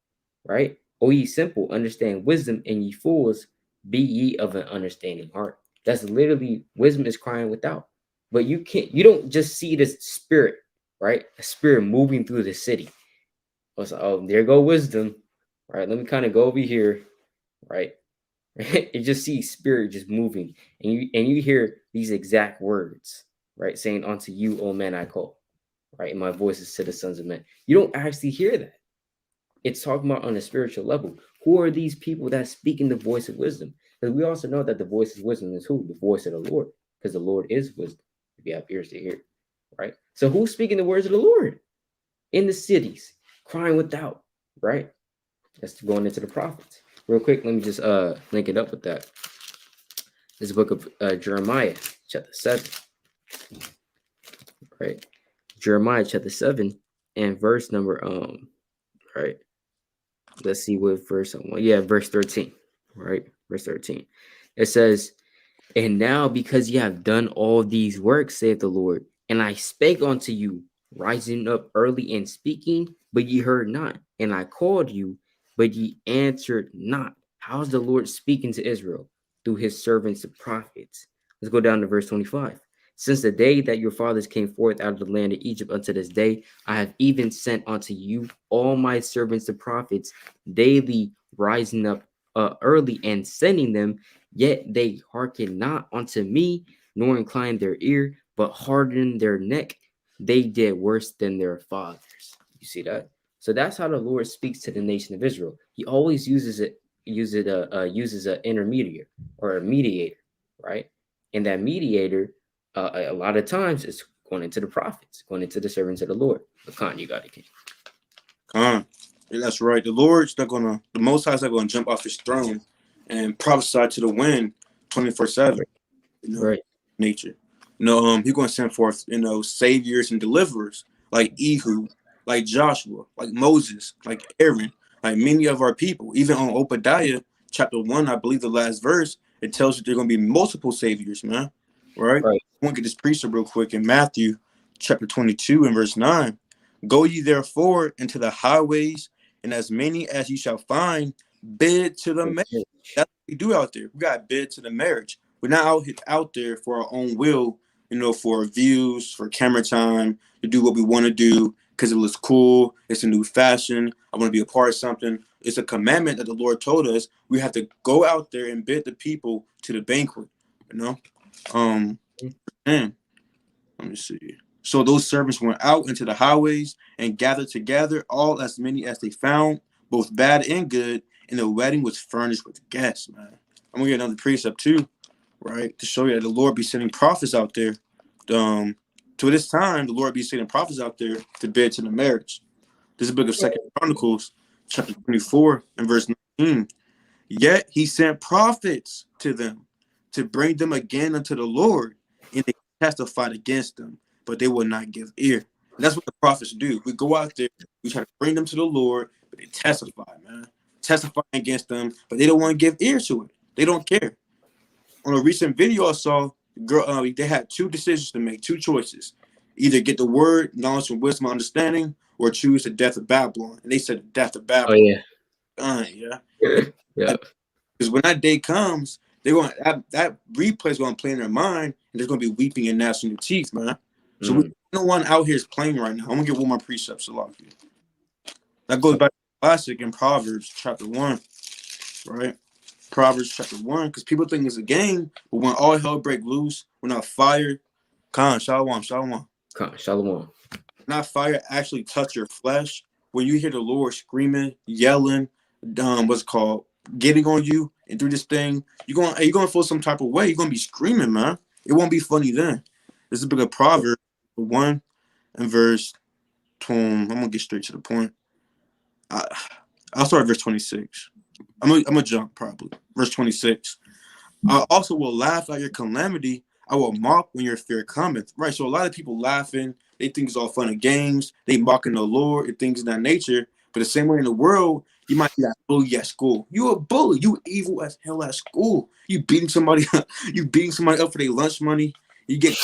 Right? O ye simple, understand wisdom, and ye fools, be ye of an understanding heart. That's literally wisdom is crying without. But you don't just see this spirit, right? A spirit moving through the city. Oh, there go wisdom. Right? Let me kind of go over here, right? You just see spirit just moving, and you hear these exact words, right? Saying, Unto you, O men, I call. Right? And my voice is to the sons of men. You don't actually hear that. It's talking about on a spiritual level. Who are these people that speaking the voice of wisdom? Because we also know that the voice of wisdom is who? The voice of the Lord. Because the Lord is wisdom. If you have ears to hear, right? So who's speaking the words of the Lord? In the cities, crying without, right? That's going into the prophets. Real quick, let me just link it up with that. This book of Jeremiah, chapter 7. Right? Jeremiah chapter 7 and verse number right. Let's see what verse I want. Yeah, verse 13. Right? Verse 13. It says, And now because ye have done all these works, saith the Lord, and I spake unto you, rising up early and speaking, but ye heard not, and I called you, but ye answered not. How's the Lord speaking to Israel? Through his servants, the prophets. Let's go down to verse 25. Since the day that your fathers came forth out of the land of Egypt unto this day, I have even sent unto you all my servants, the prophets, daily rising up early and sending them, yet they hearken not unto me, nor incline their ear, but harden their neck. They did worse than their fathers. You see that? So that's how the Lord speaks to the nation of Israel. He always uses a intermediate or a mediator, right? And that mediator, a lot of times, is going into the prophets, going into the servants of the Lord. But Khan, you got it, King. Yeah, that's right. The Most High is not gonna jump off his throne and prophesy to the wind 24/7. Right. Nature. He's gonna send forth, saviors and deliverers like Ehud, like Joshua, like Moses, like Aaron, like many of our people. Even on Obadiah chapter 1, I believe the last verse, it tells you there are gonna be multiple saviors, man. Right? Right. I want to get this precept real quick in Matthew chapter 22 and verse 9. Go ye therefore into the highways, and as many as ye shall find, bid to the marriage. That's what we do out there. We got bid to the marriage. We're not out there for our own will, for views, for camera time, to do what we want to do because it looks cool. It's a new fashion. I want to be a part of something. It's a commandment that the Lord told us. We have to go out there and bid the people to the banquet. And let me see. So those servants went out into the highways and gathered together all as many as they found, both bad and good, and the wedding was furnished with guests, man. I'm gonna get another precept too, right? To show you that the Lord be sending prophets out there. To this time, the Lord be sending prophets out there to bid to the marriage. This is the book of 2 Chronicles, chapter 24 and verse 19. Yet he sent prophets to them to bring them again unto the Lord, and they testified against them, but they would not give ear. And that's what the prophets do. We go out there, we try to bring them to the Lord, but they testify, man. Testifying against them, but they don't want to give ear to it. They don't care. On a recent video I saw, they had two decisions to make, two choices. Either get the word, knowledge and wisdom, understanding, or choose the death of Babylon. And they said the death of Babylon. Oh yeah. Yeah. Yeah. Because when that day comes, they're going that replay is going to play in their mind, and they're going to be weeping and gnashing their teeth, man. So no one out here is playing right now. I'm gonna get one more precept, Salaki. That goes back to the classic in Proverbs chapter 1, right? Proverbs chapter 1, because people think it's a game, but when all hell break loose, when that fire, shalom. Shalom. Not fire actually touch your flesh. When you hear the Lord screaming, yelling, what's it called, getting on you and through this thing, you're gonna feel some type of way. You're gonna be screaming, man. It won't be funny then. This is a bit of Proverbs 1 and verse 20. I'm gonna get straight to the point. I'll start at verse 26. I'm gonna jump probably. Verse 26. I also will laugh at your calamity. I will mock when your fear cometh. Right. So a lot of people laughing, they think it's all fun and games. They mocking the Lord and things of that nature. But the same way in the world, you might be that bully at school. You a bully. You evil as hell at school. You beating somebody up. You beating somebody up for their lunch money. You get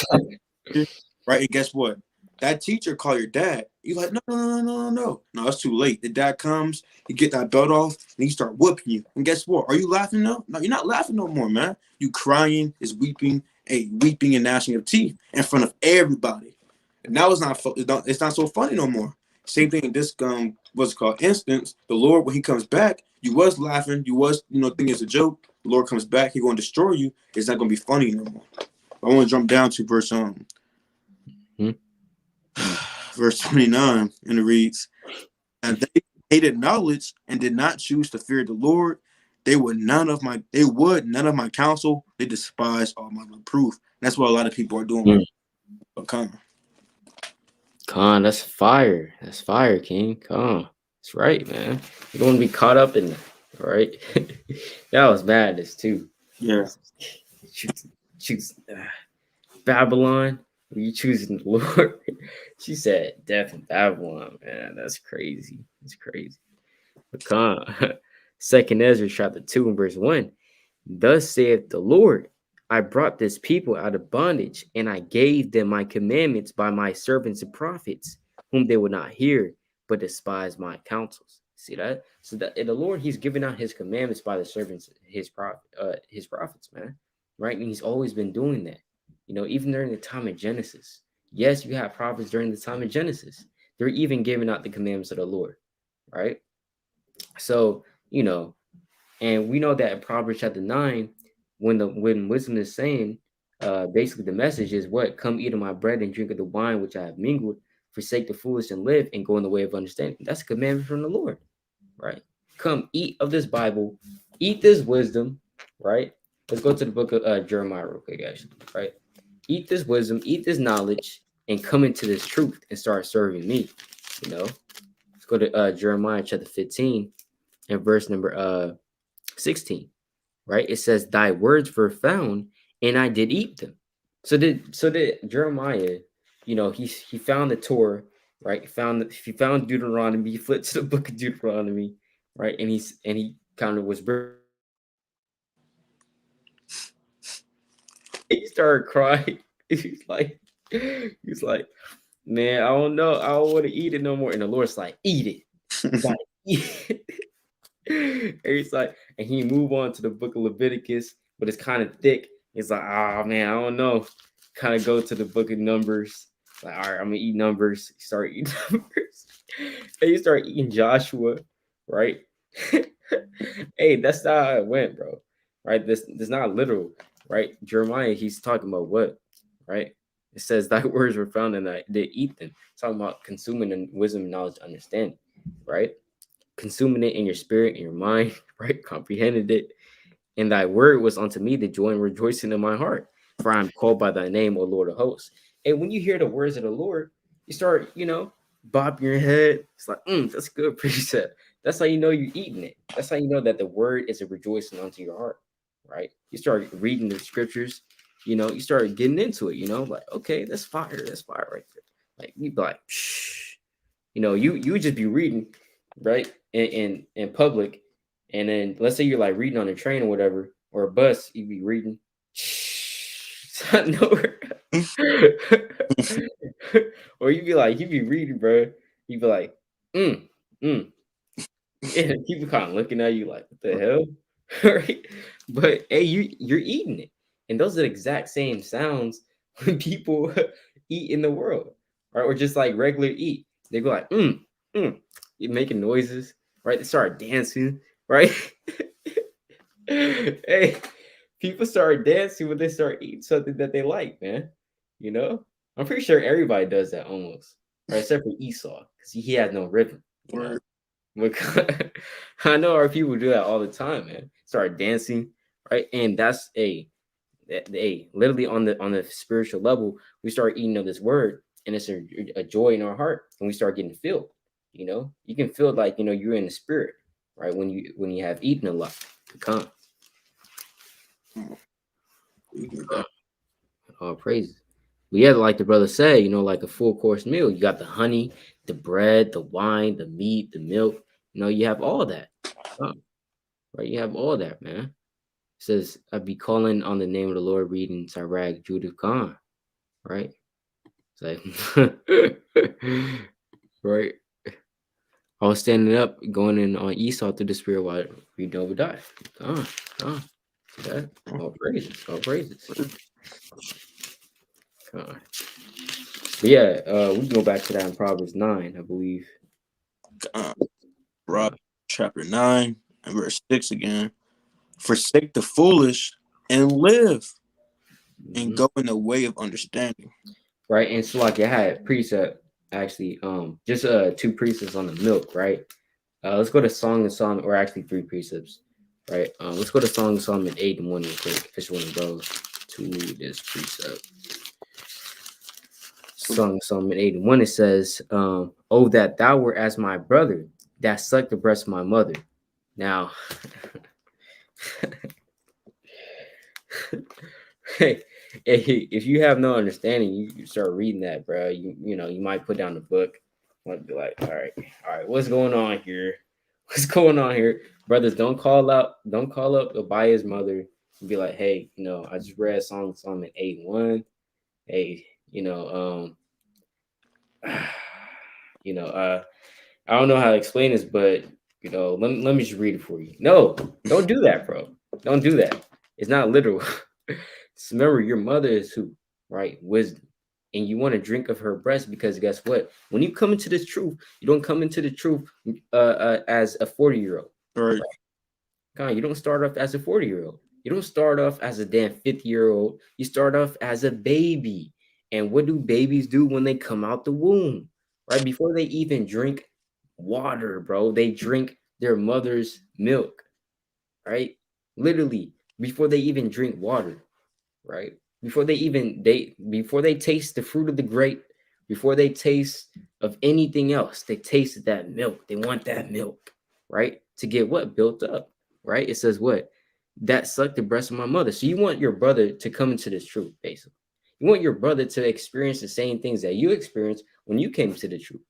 right. And guess what? That teacher call your dad. You're like, no. No, it's too late. The dad comes, he get that belt off, and he start whooping you. And guess what? Are you laughing now? No, you're not laughing no more, man. You crying, is weeping, weeping and gnashing of teeth in front of everybody. And now it's not so funny no more. Same thing in this what's called instance. The Lord, when he comes back, you was laughing, you was thinking it's a joke. The Lord comes back, he's gonna destroy you. It's not gonna be funny no more. I want to jump down to verse verse 29, and it reads, and they hated knowledge and did not choose to fear the Lord. They would none of my counsel. They despised all my reproof. That's what a lot of people are doing. Khan, that's fire. That's fire, King. Khan. That's right, man. You don't want to be caught up in that, right? That was madness too. Yeah. Choose Babylon. Are you choosing the Lord? She said, death in Babylon, man. That's crazy. That's crazy. But Khan, 2 Ezra chapter 2 and verse 1. Thus saith the Lord, I brought this people out of bondage, and I gave them my commandments by my servants and prophets, whom they would not hear, but despise my counsels. See that? So that the Lord, he's giving out his commandments by the servants, his prophets, man. Right? And he's always been doing that. Even during the time of Genesis. Yes, you have prophets during the time of Genesis. They're even giving out the commandments of the Lord. Right? So, And we know that in Proverbs chapter 9, when wisdom is saying, basically the message is what? Come eat of my bread and drink of the wine which I have mingled, forsake the foolish and live and go in the way of understanding. That's a commandment from the Lord, right? Come eat of this Bible, eat this wisdom, right? Let's go to the book of Jeremiah real quick, actually, right? Eat this wisdom, eat this knowledge, and come into this truth and start serving me, you know? Let's go to Jeremiah chapter 15 and verse number 16, right? It says, "Thy words were found, and I did eat them." So did Jeremiah, he found the Torah, right? He found Deuteronomy, he flipped to the book of Deuteronomy, right? And he kind of was he started crying. He's like, man, I don't know. I don't want to eat it no more. And the Lord's like, eat it. You gotta eat it. And he's like, and he move on to the book of Leviticus, but it's kind of thick. He's like, oh man, I don't know. Kind of go to the book of Numbers. Like, all right, I'm gonna eat Numbers. Start eating Numbers. And you start eating Joshua, right? Hey, that's not how it went, bro. Right? This not literal, right? Jeremiah, he's talking about what, right? It says thy words were found and I did eat them. It's talking about consuming and wisdom, knowledge, understanding, right? Consuming it in your spirit, in your mind, right? Comprehended it. And thy word was unto me the joy and rejoicing in my heart. For I am called by thy name, O Lord of hosts. And when you hear the words of the Lord, you start, bobbing your head. It's like, that's good precept. That's how you know you're eating it. That's how you know that the word is a rejoicing unto your heart, right? You start reading the scriptures, you start getting into it, like, okay, that's fire right there. Like, you be like, shh. You would just be reading, right, in public, and then let's say you're like reading on a train or whatever, or a bus, you'd be reading, shh, it's not nowhere. Or you'd be reading, bro. You'd be like, mm, mm. And people kind of looking at you like, what the hell? Right? But hey, you're eating it. And those are the exact same sounds when people eat in the world, right? Or just like regular eat. They go like, you're making noises, right? They start dancing, right? Hey, people start dancing when they start eating something that they like, man. You know? I'm pretty sure everybody does that almost, right? Except for Esau, because he had no rhythm, you know? Because I know our people do that all the time, man. Start dancing, right? And that's literally on the spiritual level, we start eating of this word, and it's a joy in our heart, and we start getting filled. You can feel like you're in the spirit, right? When you have eaten a lot. Come, all praises. But yeah, like the brother said, like a full course meal. You got the honey, the bread, the wine, the meat, the milk. You have all that. Right? You have all that, man. It says, I'd be calling on the name of the Lord, reading Sirach, Judith Khan, right? It's like, right? I was standing up, going in on Esau through the spirit while reading Obadiah. Khan, Khan. See that? All praises, all praises. Khan. But yeah, we can go back to that in Proverbs 9, I believe. Proverbs chapter 9 and verse 6 again. Forsake the foolish and live, and go in the way of understanding. Right, and so like I had precept actually, just two precepts on the milk, right? Let's go to Song of Solomon, or actually three precepts, right? Let's go to Song of Solomon 8 and 1 real quick. I just want to go to this precept. Song of Solomon 8 and 1, it says, oh, that thou were as my brother, that sucked the breast of my mother. Now, hey, if you have no understanding, you start reading that, bro. You might put down the book. You might be like, all right, what's going on here? What's going on here, brothers? Don't call up Abaya's mother and be like, hey, I just read Song of Solomon 8:1. Hey, I don't know how to explain this, but let me just read it for you. No, don't do that, bro. Don't do that. It's not literal. Just remember, your mother is who, right? Wisdom. And you want to drink of her breast, because guess what? When you come into this truth, you don't come into the truth as a 40-year-old. Right. God, you don't start off as a 40-year-old. You don't start off as a damn 50-year-old. You start off as a baby. And what do babies do when they come out the womb? Right? Before they even drink water, bro, they drink their mother's milk, right? Literally, before they even drink water, right? Before they taste the fruit of the grape, before they taste of anything else, they taste that milk. They want that milk, right? To get what? Built up, right? It says what? That sucked the breast of my mother. So you want your brother to come into this truth, basically. You want your brother to experience the same things that you experienced when you came to the truth.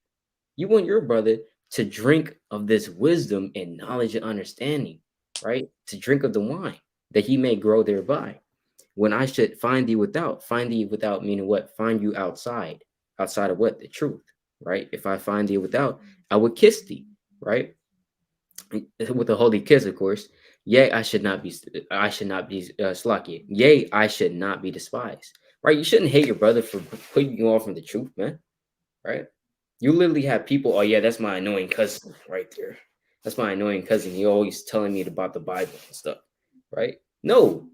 You want your brother to drink of this wisdom and knowledge and understanding, right? To drink of the wine that he may grow thereby. When I should find thee without meaning what? Find you outside. Outside of what? The truth, right? If I find thee without, I would kiss thee, right? With a holy kiss, of course. Yea, I should not be slocky. Yea, I should not be despised, right? You shouldn't hate your brother for putting you off from the truth, man, right? You literally have people, oh yeah, that's my annoying cousin right there. That's my annoying cousin. He always telling me about the Bible and stuff, right? No,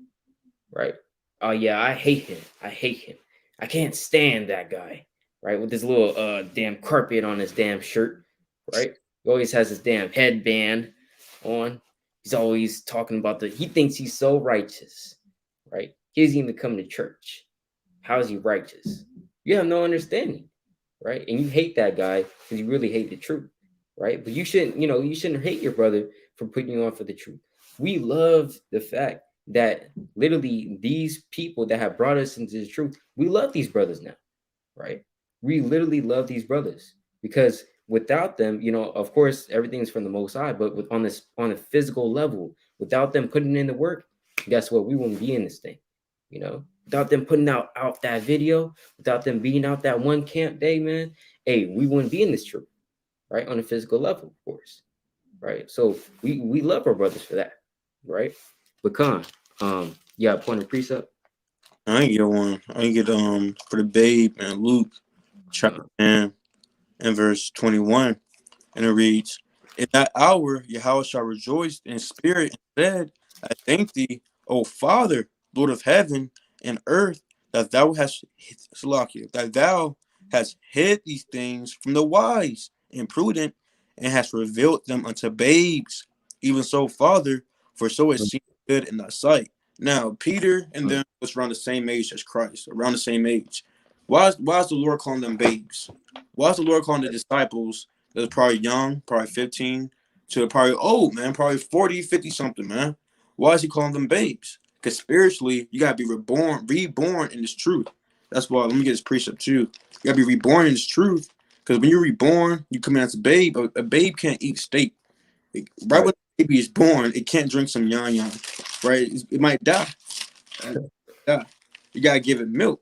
right? Oh yeah, I hate him. I hate him. I can't stand that guy, right? With this little damn carpet on his damn shirt, right? He always has his damn headband on. He's always talking about he thinks he's so righteous, right? He doesn't even come to church. How is he righteous? You have no understanding, right? And you hate that guy because you really hate the truth, right? But you shouldn't hate your brother for putting you on for the truth. We love the fact that literally these people that have brought us into the truth, we love these brothers now, right? We literally love these brothers because without them, of course, everything's from the Most High, but on a physical level, without them putting in the work, guess what? We wouldn't be in this thing, without them putting out that video, without them being out that one camp day, man. Hey, we wouldn't be in this truth, right? On a physical level, of course, right? So we love our brothers for that, right? But you got a point of precept? I ain't get one. I ain't get for the babe and Luke chapter Con, 10 and verse 21. And it reads, in that hour Yahawashi shall rejoice in spirit and said, I thank thee, O Father, Lord of heaven and earth, that thou hast that thou hast hid these things from the wise and prudent, and hast revealed them unto babes. Even so, Father, for so it seems good in thy sight. Now, Peter and them was around the same age as Christ, around the same age. Why is the Lord calling them babes? Why is the Lord calling the disciples that was probably young, probably 15, to probably old, man, probably 40, 50 something, man? Why is he calling them babes? Because spiritually, you gotta be reborn in this truth. That's why, let me get this precept too. You gotta be reborn in this truth. Because when you're reborn, you come out as a babe. A babe can't eat steak. Right right. when the baby is born, it can't drink some yan. Right? It might die. Yeah. You gotta give it milk.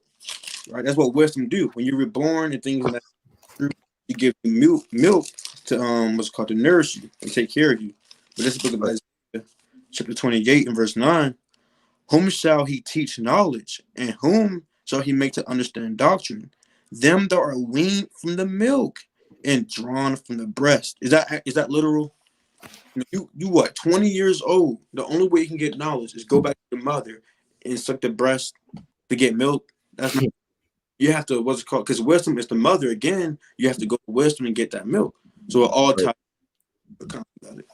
Right? That's what wisdom do. When you're reborn and things like that, you give milk to what's called to nourish you and take care of you. But this book of Isaiah, chapter 28 and verse 9, whom shall he teach knowledge, and whom shall he make to understand doctrine? Them that are weaned from the milk and drawn from the breast. Is that literal? You what, 20 years old? The only way you can get knowledge is go back to the mother and suck the breast to get milk. That's not. You have to, what's it called? Because wisdom is the mother. Again, you have to go to wisdom and get that milk. So it all Right. ties. About it.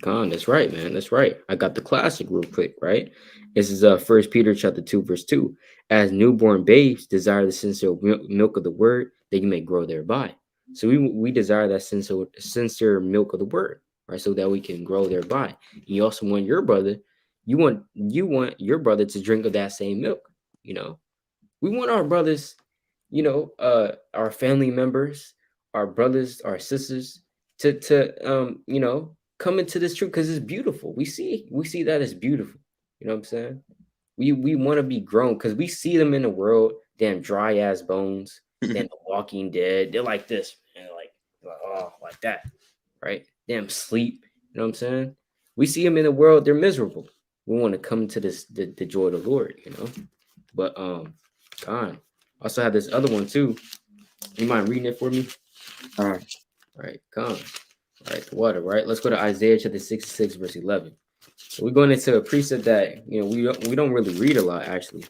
That's right, man. That's right. I got the classic real quick, right? This is First Peter chapter 2, verse 2. As newborn babes desire the sincere milk of the word, that you may grow thereby. So we desire that sincere milk of the word, right? So that we can grow thereby. You also want your brother, you want your brother to drink of that same milk, you know. We want our brothers, our family members, our brothers, our sisters to come into this truth because it's beautiful. We see that as beautiful. You know what I'm saying? We want to be grown because we see them in the world, damn dry ass bones, damn the Walking Dead. They're like this, and like oh, like that, right? Damn sleep. You know what I'm saying? We see them in the world, they're miserable. We want to come to the joy of the Lord, But God, also have this other one too. You mind reading it for me? All right. All right, come. right? The water, right? Let's go to Isaiah chapter 66, verse 11. We're going into a precept that we don't really read a lot actually.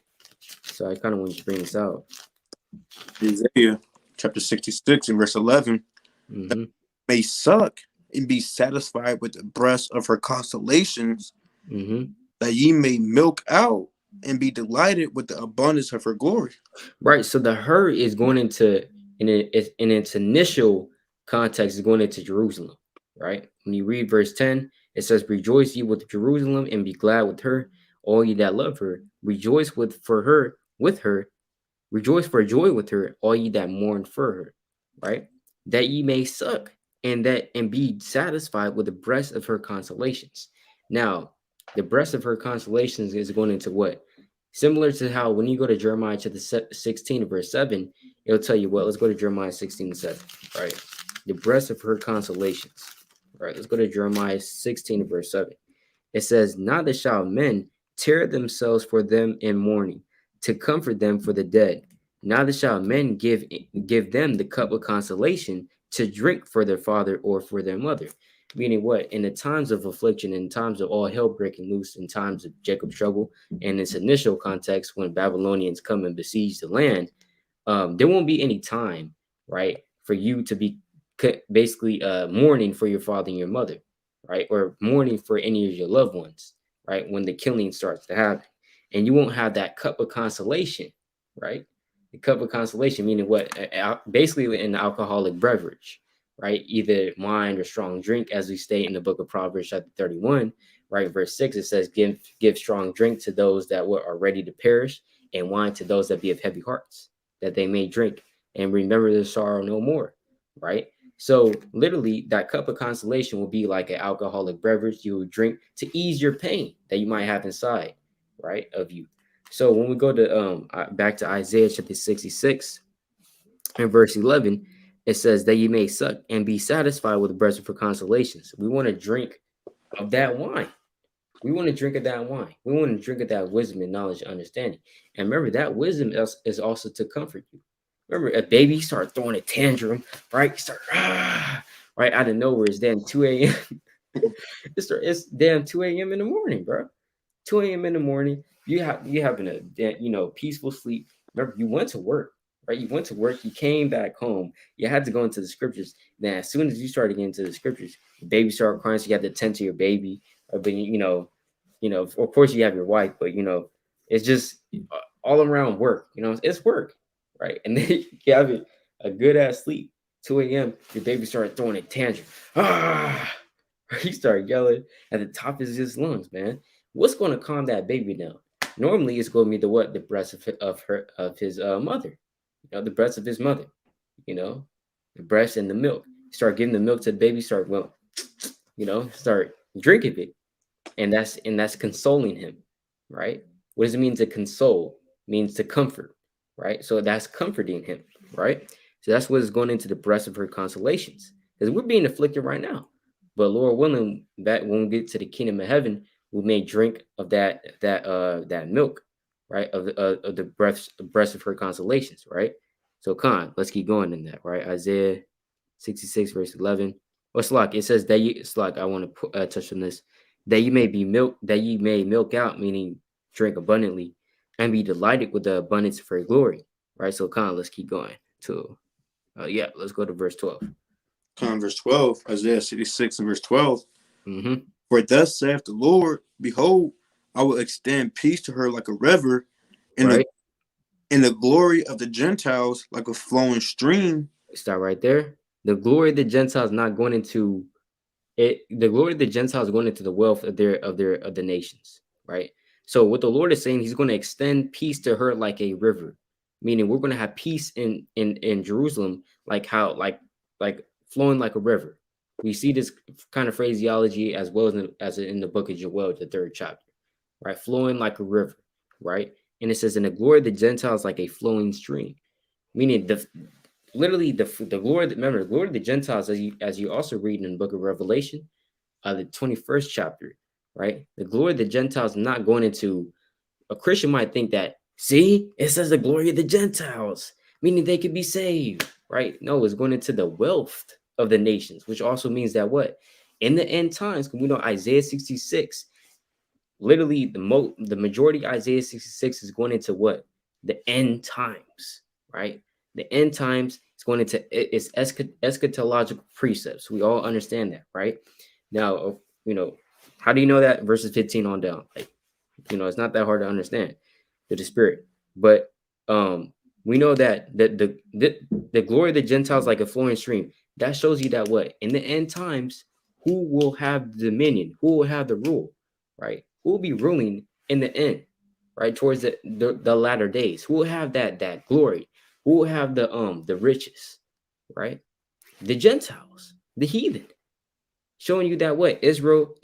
So I kind of want to bring this out. Isaiah chapter 66 and verse 11. That Mm-hmm. may suck and be satisfied with the breast of her consolations, Mm-hmm. that ye may milk out and be delighted with the abundance of her glory. Right. So the her is going into in its initial context is going into Jerusalem. Right. When you read verse 10, it says, "Rejoice ye with Jerusalem and be glad with her, all ye that love her. Rejoice with her. Rejoice for joy with her, all ye that mourn for her." Right. That ye may suck and be satisfied with the breast of her consolations. Now, the breast of her consolations is going into what? Similar to how when you go to Jeremiah chapter 16 verse 7, it'll tell you what. Let's go to Jeremiah 16 and 7, right? The breast of her consolations. Right, let's go to Jeremiah 16 verse 7. It says, "Neither shall men tear themselves for them in mourning, to comfort them for the dead. Neither shall men give them the cup of consolation to drink for their father or for their mother." Meaning what? In the times of affliction, in times of all hell breaking loose, in times of Jacob's trouble, in its initial context, when Babylonians come and besiege the land, there won't be any time, right, for you to be basically mourning for your father and your mother, right, or mourning for any of your loved ones, right, when the killing starts to happen, and you won't have that cup of consolation, right? The cup of consolation, meaning what? Basically, an alcoholic beverage, right? Either wine or strong drink, as we state in the book of Proverbs, chapter 31, right, verse 6. It says, "Give strong drink to those that are ready to perish, and wine to those that be of heavy hearts, that they may drink and remember their sorrow no more," right? So literally that cup of consolation will be like an alcoholic beverage you would drink to ease your pain that you might have inside, right, of you. So when we go to back to Isaiah chapter 66 and verse 11, it says that you may suck and be satisfied with the breast of her consolations. We want to drink of that wine. We want to drink of that wine. We want to drink of that wisdom and knowledge and understanding. And remember, that wisdom is also to comfort you. Remember, a baby start throwing a tantrum, right? Start right out of nowhere. It's damn 2 a.m. It's damn 2 a.m. in the morning, bro. 2 a.m. in the morning. You having a peaceful sleep. Remember, you went to work, right? You went to work. You came back home. You had to go into the scriptures. Then as soon as you started getting into the scriptures, the baby started crying. So you had to tend to your baby. But of course you have your wife, but it's just all around work. It's work, right? And then you have a good ass sleep. 2 a.m. Your baby started throwing a tantrum. He started yelling at the top of his lungs, man. What's going to calm that baby down? Normally, it's going to be the breast of his mother, the breast of his mother, the breast and the milk. Start giving the milk to the baby. Start start drinking it, and that's consoling him, right? What does it mean to console? It means to comfort, right? So that's comforting him, right? So that's what is going into the breast of her consolations, because we're being afflicted right now, but Lord willing, that when we get to the kingdom of heaven, we may drink of that milk, right? Of the breast of her consolations, right? So let's keep going in that, right? Isaiah 66 verse 11. What's like? It says that it's like, I want to touch on this, that you may milk out, meaning drink abundantly, and be delighted with the abundance of her glory, right? So let's keep going to let's go to verse 12. Verse 12, Isaiah 66 and verse 12. Mm-hmm. For thus saith the Lord, behold, I will extend peace to her like a river, and Right. the glory of the Gentiles like a flowing stream. Start right there. The glory of the Gentiles not going into it. The glory of the Gentiles going into the wealth of the nations, right? So what the Lord is saying, He's going to extend peace to her like a river, meaning we're going to have peace in Jerusalem, like flowing like a river. We see this kind of phraseology as well as in the book of Joel, the 3rd chapter, right? Flowing like a river, right? And it says, "In the glory of the Gentiles like a flowing stream," meaning literally the glory. Remember, the glory of the Gentiles, as you also read in the book of Revelation, the 21st chapter, right? The glory of the Gentiles not going into. A Christian might think that, see, it says the glory of the Gentiles, meaning they could be saved, right? No, it's going into the wealth, of the nations, which also means that what? In the end times, we know Isaiah 66, literally the majority of Isaiah 66 is going into what? The end times, right? The end times is going into it's eschatological precepts. We all understand that, right? Now, how do you know that? Verses 15 on down. Like, it's not that hard to understand the spirit. But we know that the glory of the Gentiles like a flowing stream. That shows you that what? In the end times, who will have dominion? Who will have the rule? Right? Who will be ruling in the end? Right? Towards the latter days. Who will have that glory? Who will have the riches? Right? The Gentiles, the heathen, showing you that what Israel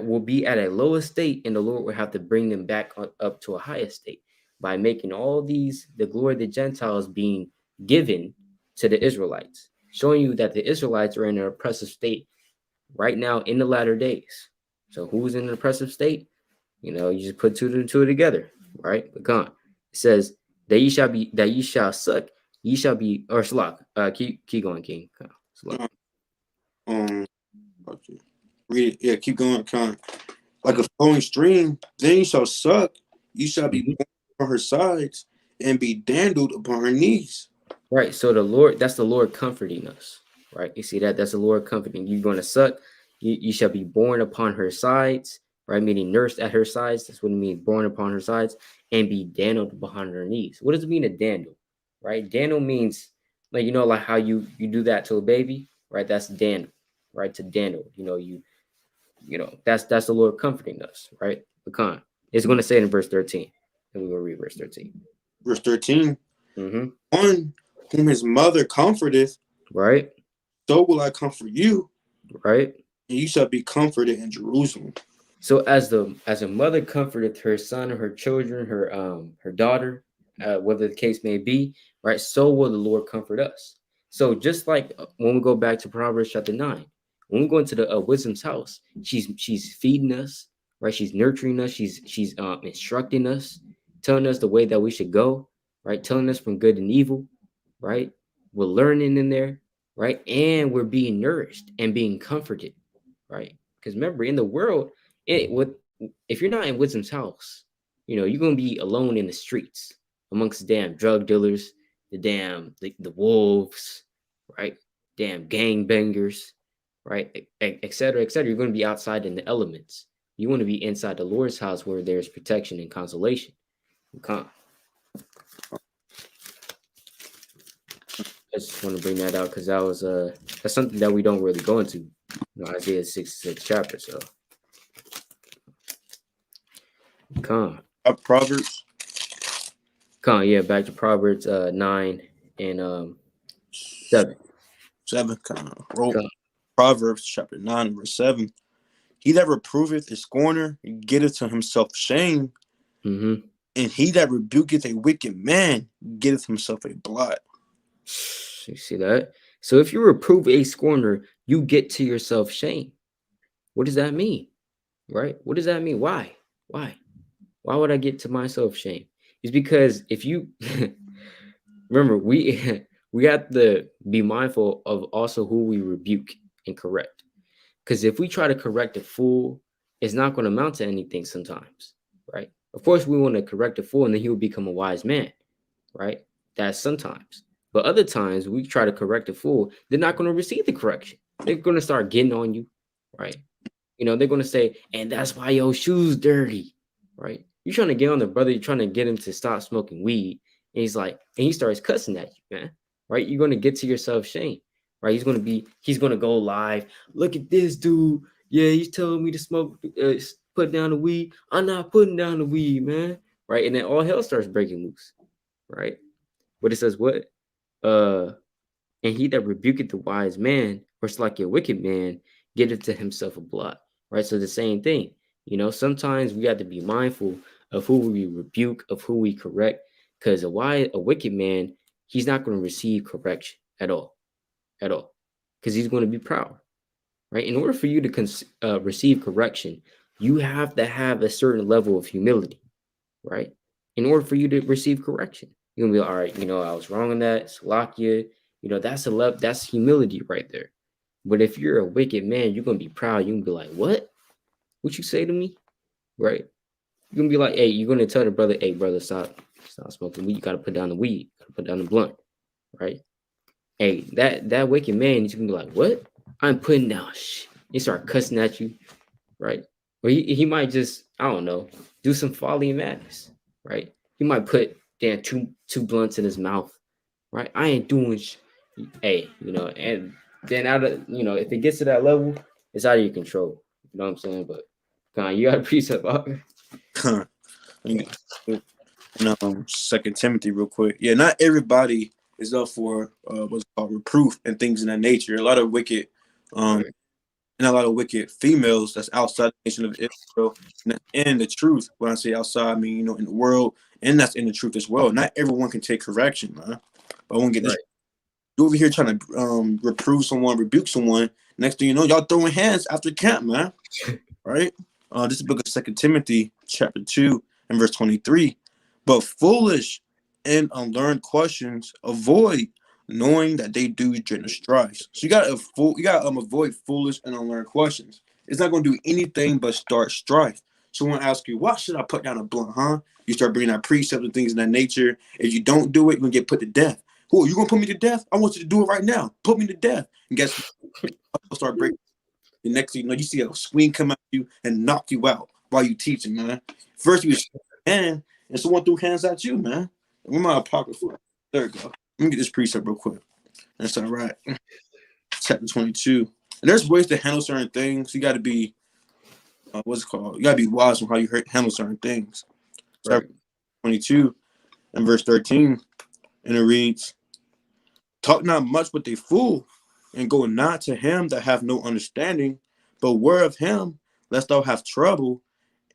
will be at a lower state, and the Lord will have to bring them back up to a higher state by making all the glory of the Gentiles being given to the Israelites, showing you that the Israelites are in an oppressive state right now in the latter days. So who's in an oppressive state? You just put two and two together, right? But come on. It says that ye shall suck, ye shall be, or Shalak. Keep going, King. Shalak. Okay. Read it. Yeah, keep going. Like a flowing stream, then you shall suck. You shall be born on her sides and be dandled upon her knees. Right. So that's the Lord comforting us. Right. You see that? That's the Lord comforting. You're going to suck. You shall be born upon her sides. Right. Meaning nursed at her sides. That's what it means. Born upon her sides and be dandled behind her knees. What does it mean to dandle? Right. Dandle means like how you do that to a baby. Right. That's dandle. Right. To dandle. That's the Lord comforting us. Right. Pecan. It's going to say it in verse 13. And we will read verse 13. Verse 13. Mm-hmm. One whom his mother comforteth, right? So will I comfort you, right? And you shall be comforted in Jerusalem. So as a mother comforted her son or her children, her daughter, whether the case may be, right? So will the Lord comfort us. So just like when we go back to Proverbs chapter 9, when we go into the wisdom's house, she's feeding us, right? She's nurturing us. She's instructing us, telling us the way that we should go, right? Telling us from good and evil, right? We're learning in there, right? And we're being nourished and being comforted, right? Because remember, in the world, if you're not in wisdom's house, you're gonna be alone in the streets amongst the damn drug dealers, the wolves, right? Damn gangbangers, right? Et cetera, et cetera. You're gonna be outside in the elements. You want to be inside the Lord's house where there's protection and consolation. I just want to bring that out because that's something that we don't really go into, Isaiah 66 chapter. So Proverbs. Yeah, back to Proverbs 9 and 7. 7. Proverbs chapter 9 verse 7. He that reproveth a scorner getteth to himself shame, mm-hmm. and he that rebuketh a wicked man getteth himself a blot. You see that? So if you reprove a scorner, you get to yourself shame. What does that mean? Right? What does that mean? Why would I get to myself shame? It's because if you remember, we have to be mindful of also who we rebuke and correct. Because if we try to correct a fool, it's not going to amount to anything sometimes, right? Of course, we want to correct a fool and then he will become a wise man, right? That's sometimes. But other times we try to correct a fool, they're not going to receive the correction. They're going to start getting on you, right? They're going to say, and that's why your shoes dirty, right? You're trying to get on the brother, you're trying to get him to stop smoking weed. And and he starts cussing at you, man, right? You're going to get to yourself shame, right? He's going to go live. Look at this dude. Yeah, he's telling me to smoke, put down the weed. I'm not putting down the weed, man. Right. And then all hell starts breaking loose. Right. But it says what? And he that rebuketh the wise man, or it's like a wicked man, getteth to himself a blot. Right. So the same thing. Sometimes we have to be mindful of who we rebuke, of who we correct, because a wicked man, he's not going to receive correction at all, because he's going to be proud, right? In order for you to receive correction, you have to have a certain level of humility, right? In order for you to receive correction, you're gonna be all right. I was wrong on that. Salakia. That's humility right there. But if you're a wicked man, you're gonna be proud. You're gonna be like, what? What you say to me? Right? You're gonna be like, hey, you're gonna tell the brother, hey, brother, stop smoking weed. You gotta put down the weed. You gotta put down the blunt. Right? Hey, that wicked man, he's gonna be like, what? I'm putting down shh. He start cussing at you, right? Or he might just, I don't know, do some folly and madness, right? He might put damn two blunts in his mouth, right? I ain't doing hey, and then out of if it gets to that level, it's out of your control. You know what I'm saying? But you got a precept up. And Second Timothy, real quick. Yeah, not everybody is up for what's called reproof and things in that nature. A lot of wicked, um, Right, and a lot of wicked females that's outside the nation of Israel, and that's in the truth. When I say outside, I mean in the world, and that's in the truth as well. Not everyone can take correction, man. But I won't get this. right, You over here trying to reprove someone, rebuke someone. Next thing you know, y'all throwing hands after camp, man. Right? This is the book of Second Timothy, chapter 2, and verse 23. But foolish and unlearned questions avoid, knowing that they do during the strife. So you gotta avoid foolish and unlearned questions. It's not gonna do anything but start strife. Someone asks you, why should I put down a blunt, huh? You start bringing out precepts and things of that nature. If you don't do it, you're gonna get put to death. Who, you gonna put me to death? I want you to do it right now. Put me to death. And guess what? I'll start breaking. The next thing you know, you see a swing come at you and knock you out while you teaching, man. First you was hand and someone threw hands at you, man. Where my apocrypha? There we go. Let me get this precept real quick. That's all right. Chapter 22. And there's ways to handle certain things. You got to be, what's it called? You got to be wise on how you handle certain things. Chapter right. 22 and verse 13. And it reads, talk not much with a fool, and go not to him that have no understanding, but word of him, lest thou have trouble,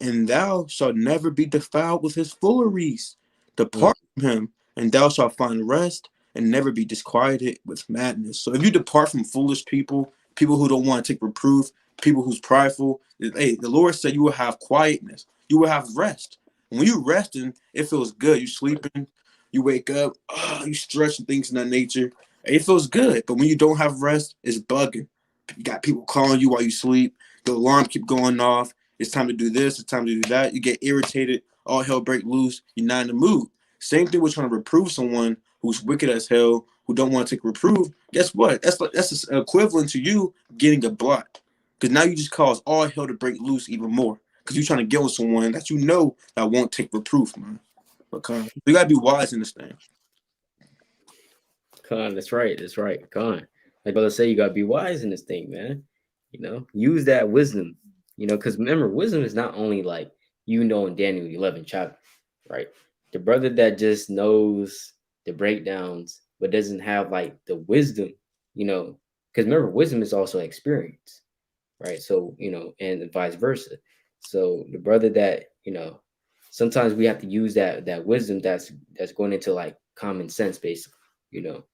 and thou shalt never be defiled with his fooleries. Mm, Depart from him, and thou shalt find rest, and never be disquieted with madness. So if you depart from foolish people, people who don't want to take reproof, people who's prideful, hey, the Lord said you will have quietness, you will have rest. When you resting, it feels good. You sleeping, you wake up, you stretch and things in that nature. It feels good. But when you don't have rest, it's bugging. You got people calling you while you sleep. The alarm keep going off. It's time to do this. It's time to do that. You get irritated. All hell break loose. You're not in the mood. Same thing with trying to reprove someone who's wicked as hell, who don't want to take reproof. Guess what? That's equivalent to you getting a block. Because now you just cause all hell to break loose even more. Because you're trying to get with someone that you know that won't take reproof, man. But you gotta be wise in this thing. That's right. That's right. Like brother say, you gotta be wise in this thing, man. Use that wisdom. Because remember, wisdom is not only like in Daniel 11 chapter, right? The brother that just knows the breakdowns but doesn't have like the wisdom, because remember, wisdom is also experience, right? So and vice versa. So the brother that sometimes we have to use that wisdom that's going into like common sense, basically, you know.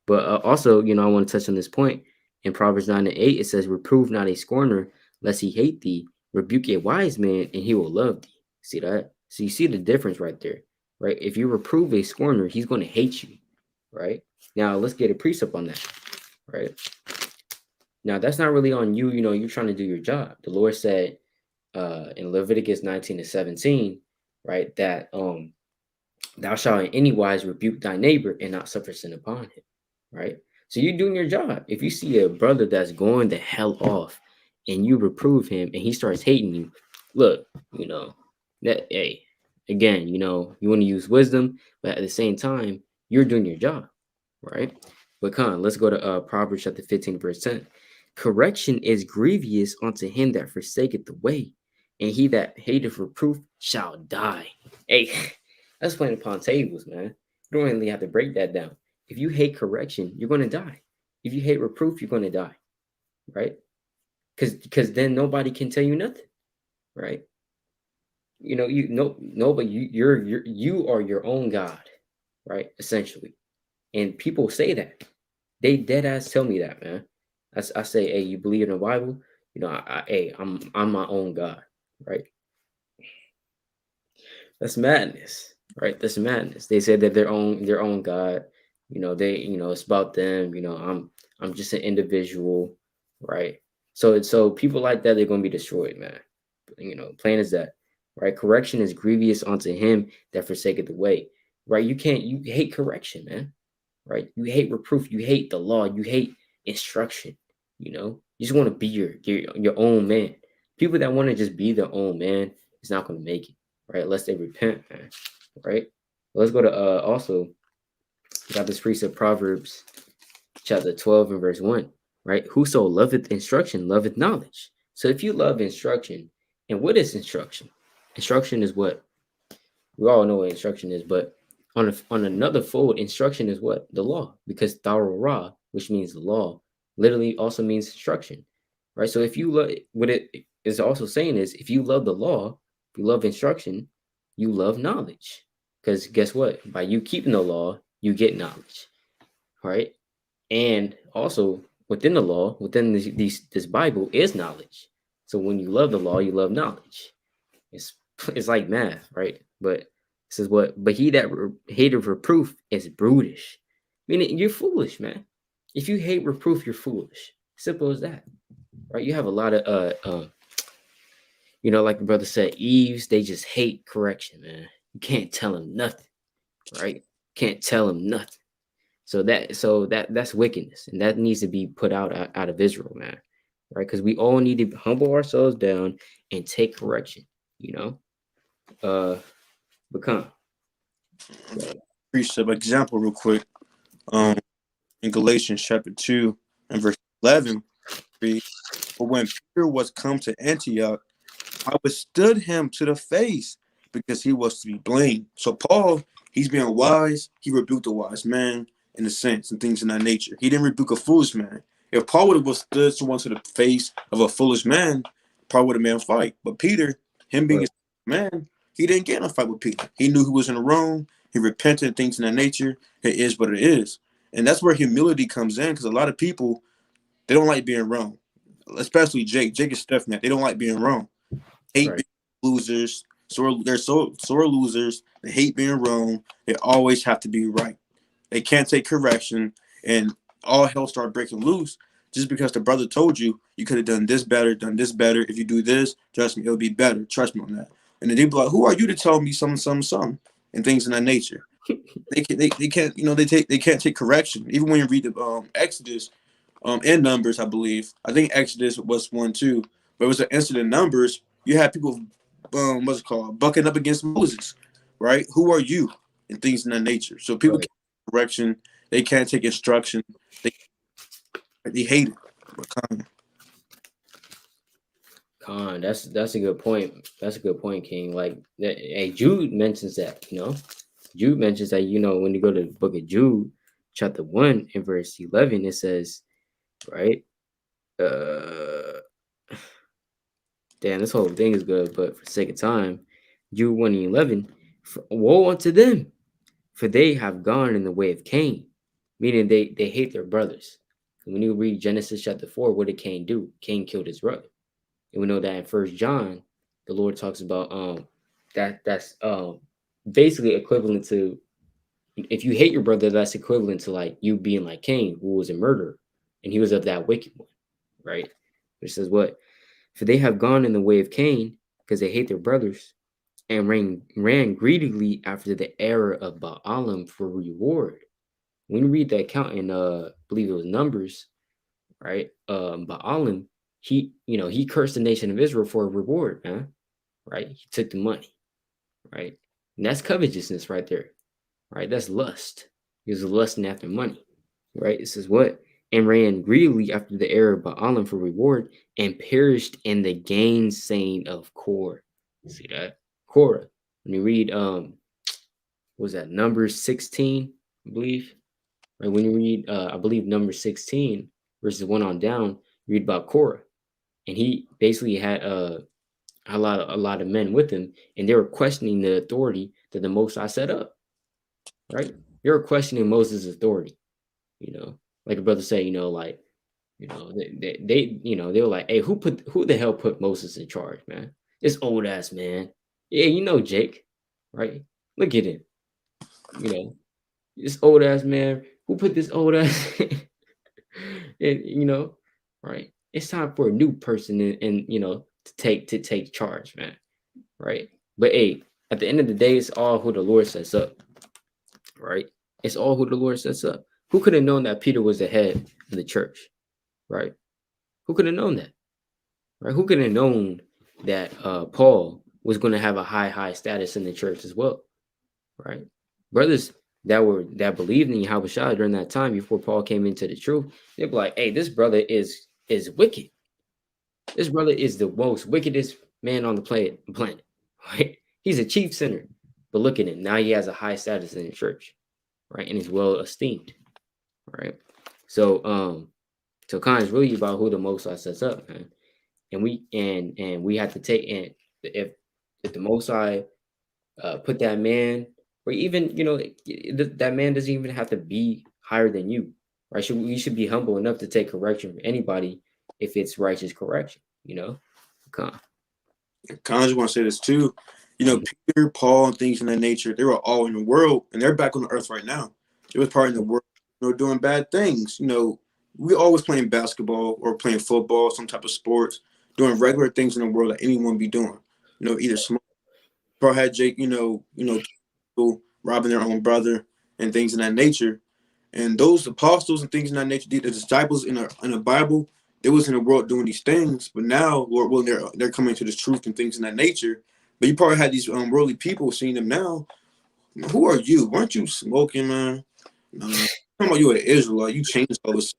But also, I want to touch on this point in Proverbs 9:8. It says, "Reprove not a scorner, lest he hate thee. Rebuke a wise man, and he will love thee." See that? So you see the difference right there, right? If you reprove a scorner, he's going to hate you, right? Now let's get a precept on that, right? Now that's not really on you. You're trying to do your job. The Lord said in Leviticus 19:17, right, that thou shalt in any wise rebuke thy neighbor and not suffer sin upon him, right? So you're doing your job. If you see a brother that's going the hell off and you reprove him and he starts hating you, look, that hey, again, you want to use wisdom, but at the same time, you're doing your job, right? But let's go to Proverbs chapter 15, verse 10. Correction is grievous unto him that forsaketh the way, and he that hateth reproof shall die. Hey, that's playing upon tables, man. You don't really have to break that down. If you hate correction, you're going to die. If you hate reproof, you're going to die, right? Because then nobody can tell you nothing, right? But you are your own God, right? Essentially, and people say that. They dead ass tell me that, man. I say, hey, you believe in the Bible? Hey, I'm my own God, right? That's madness, right? That's madness. They said that their own God. It's about them. I'm just an individual, right? So people like that, they're gonna be destroyed, man. Plain as that, right? Correction is grievous unto him that forsaketh the way, right? You hate correction, man, right? You hate reproof, you hate the law, you hate instruction. You just want to be your own man. People that want to just be their own man is not going to make it, right? Unless they repent, man, right? Let's go to also got this precept Proverbs chapter 12 and verse 1, right? Whoso loveth instruction loveth knowledge. So if you love instruction, and what is instruction? Instruction is what? We all know what instruction is, but on another fold, instruction is what? The law, because Ra, which means the law, literally also means instruction, right? So if you love, what it is also saying is, if you love the law, if you love instruction, you love knowledge, because guess what? By you keeping the law, you get knowledge, right? And also within the law, within this Bible is knowledge. So when you love the law, you love knowledge. It's it's like math, right? But this is what. But he that hateth reproof is brutish. Meaning you're foolish, man. If you hate reproof, you're foolish. Simple as that, right? You have a lot of like the brother said, Eves. They just hate correction, man. You can't tell them nothing, right? Can't tell them nothing. So that's wickedness, and that needs to be put out of Israel, man. Right? Because we all need to humble ourselves down and take correction. You know, become. Precept example real quick. Um, in Galatians chapter 2 and verse 11, read, but when Peter was come to Antioch, I withstood him to the face because he was to be blamed. So Paul, he's being wise. He rebuked a wise man in a sense and things in that nature. He didn't rebuke a foolish man. If Paul would have withstood someone to the face of a foolish man, Paul would have been a fight. But Peter, him being Right. a man, he didn't get in a fight with Peter. He knew he was in the wrong. He repented and things in that nature. It is what it is. And that's where humility comes in, because a lot of people, they don't like being wrong. Especially Jake. Jake is Steph, they don't like being wrong. Hate Right. being losers. They're so sore losers. They hate being wrong. They always have to be right. They can't take correction, and all hell start breaking loose just because the brother told you you could have done this better, done this better. If you do this, trust me, it'll be better. Trust me on that. And then they be like, "Who are you to tell me something," and things in that nature. They can't they can't take correction. Even when you read the Exodus, and Numbers, I believe. I think Exodus was one too, but it was an incident in Numbers. You had people, what's it called, bucking up against Moses, right? Who are you, and things in that nature. So people Right. can't take correction, they can't take instruction, they hate it. But That's a good point. That's a good point, King. Like, hey, Jude mentions that. Jude mentions that. When you go to the book of Jude, chapter 1 and verse 11, it says, right. Uh, Damn, this whole thing is good, but for the sake of time, Jude 1 and 11, woe unto them, for they have gone in the way of Cain, meaning they hate their brothers. When you read Genesis chapter 4, what did Cain do? Cain killed his brother. And we know that in First John, the Lord talks about that's basically equivalent to, if you hate your brother, that's equivalent to like you being like Cain, who was a murderer, and he was of that wicked one, right? Which says what? For they have gone in the way of Cain, because they hate their brothers, and ran greedily after the error of Baalim for reward. When you read the account in I believe it was Numbers, right? Baalim, he cursed the nation of Israel for a reward, man. Right? He took the money, right? And that's covetousness right there, right? That's lust. He was lusting after money, right? It says what? And ran greedily after the error of Baalim for reward, and perished in the gainsaying of Korah. See that? Korah. When you read what was that, Numbers 16, I believe? Right? When you read I believe Numbers 16, verses 1 on down, you read about Korah. And he basically had a lot of men with him, and they were questioning the authority that the Most High set up. Right? They were questioning Moses' authority. Like a brother said, like, they were like, hey, who the hell put Moses in charge, man? This old ass man. Yeah, Jake, right? Look at him. This old ass man. Who put this old ass? And right? It's time for a new person and to take charge, man. Right? But hey, at the end of the day, it's all who the Lord sets up, right? It's all who the Lord sets up. Who could have known that Peter was the head of the church, right? Who could have known that, right? Who could have known that Paul was going to have a high status in the church as well, right? Brothers that believed in Yahawashi during that time before Paul came into the truth, they'd be like, "Hey, this brother is wicked. This brother is the most wickedest man on the planet, right? He's a chief sinner, but look at him now. He has a high status in the church, right, and is well esteemed, right? So Khan is really about who the Most High sets up, man. And we have to take and if the Most High put that man, or even that man doesn't even have to be higher than you, right? We should be humble enough to take correction from anybody if it's righteous correction, Khan. I just want to say this too. Peter, Paul, and things in that nature, they were all in the world, and they're back on the earth right now. They was part of the world, doing bad things. We always playing basketball or playing football, some type of sports, doing regular things in the world that anyone be doing. Either smoke. Paul had Jake, people robbing their own brother and things in that nature. And those apostles and things in that nature, the disciples in the Bible, they was in the world doing these things. But now, Lord willing, they're coming to this truth and things in that nature. But you probably had these worldly people seeing them now. Who are you? Weren't you smoking, man? No, talking about you an Israelite. You changed all this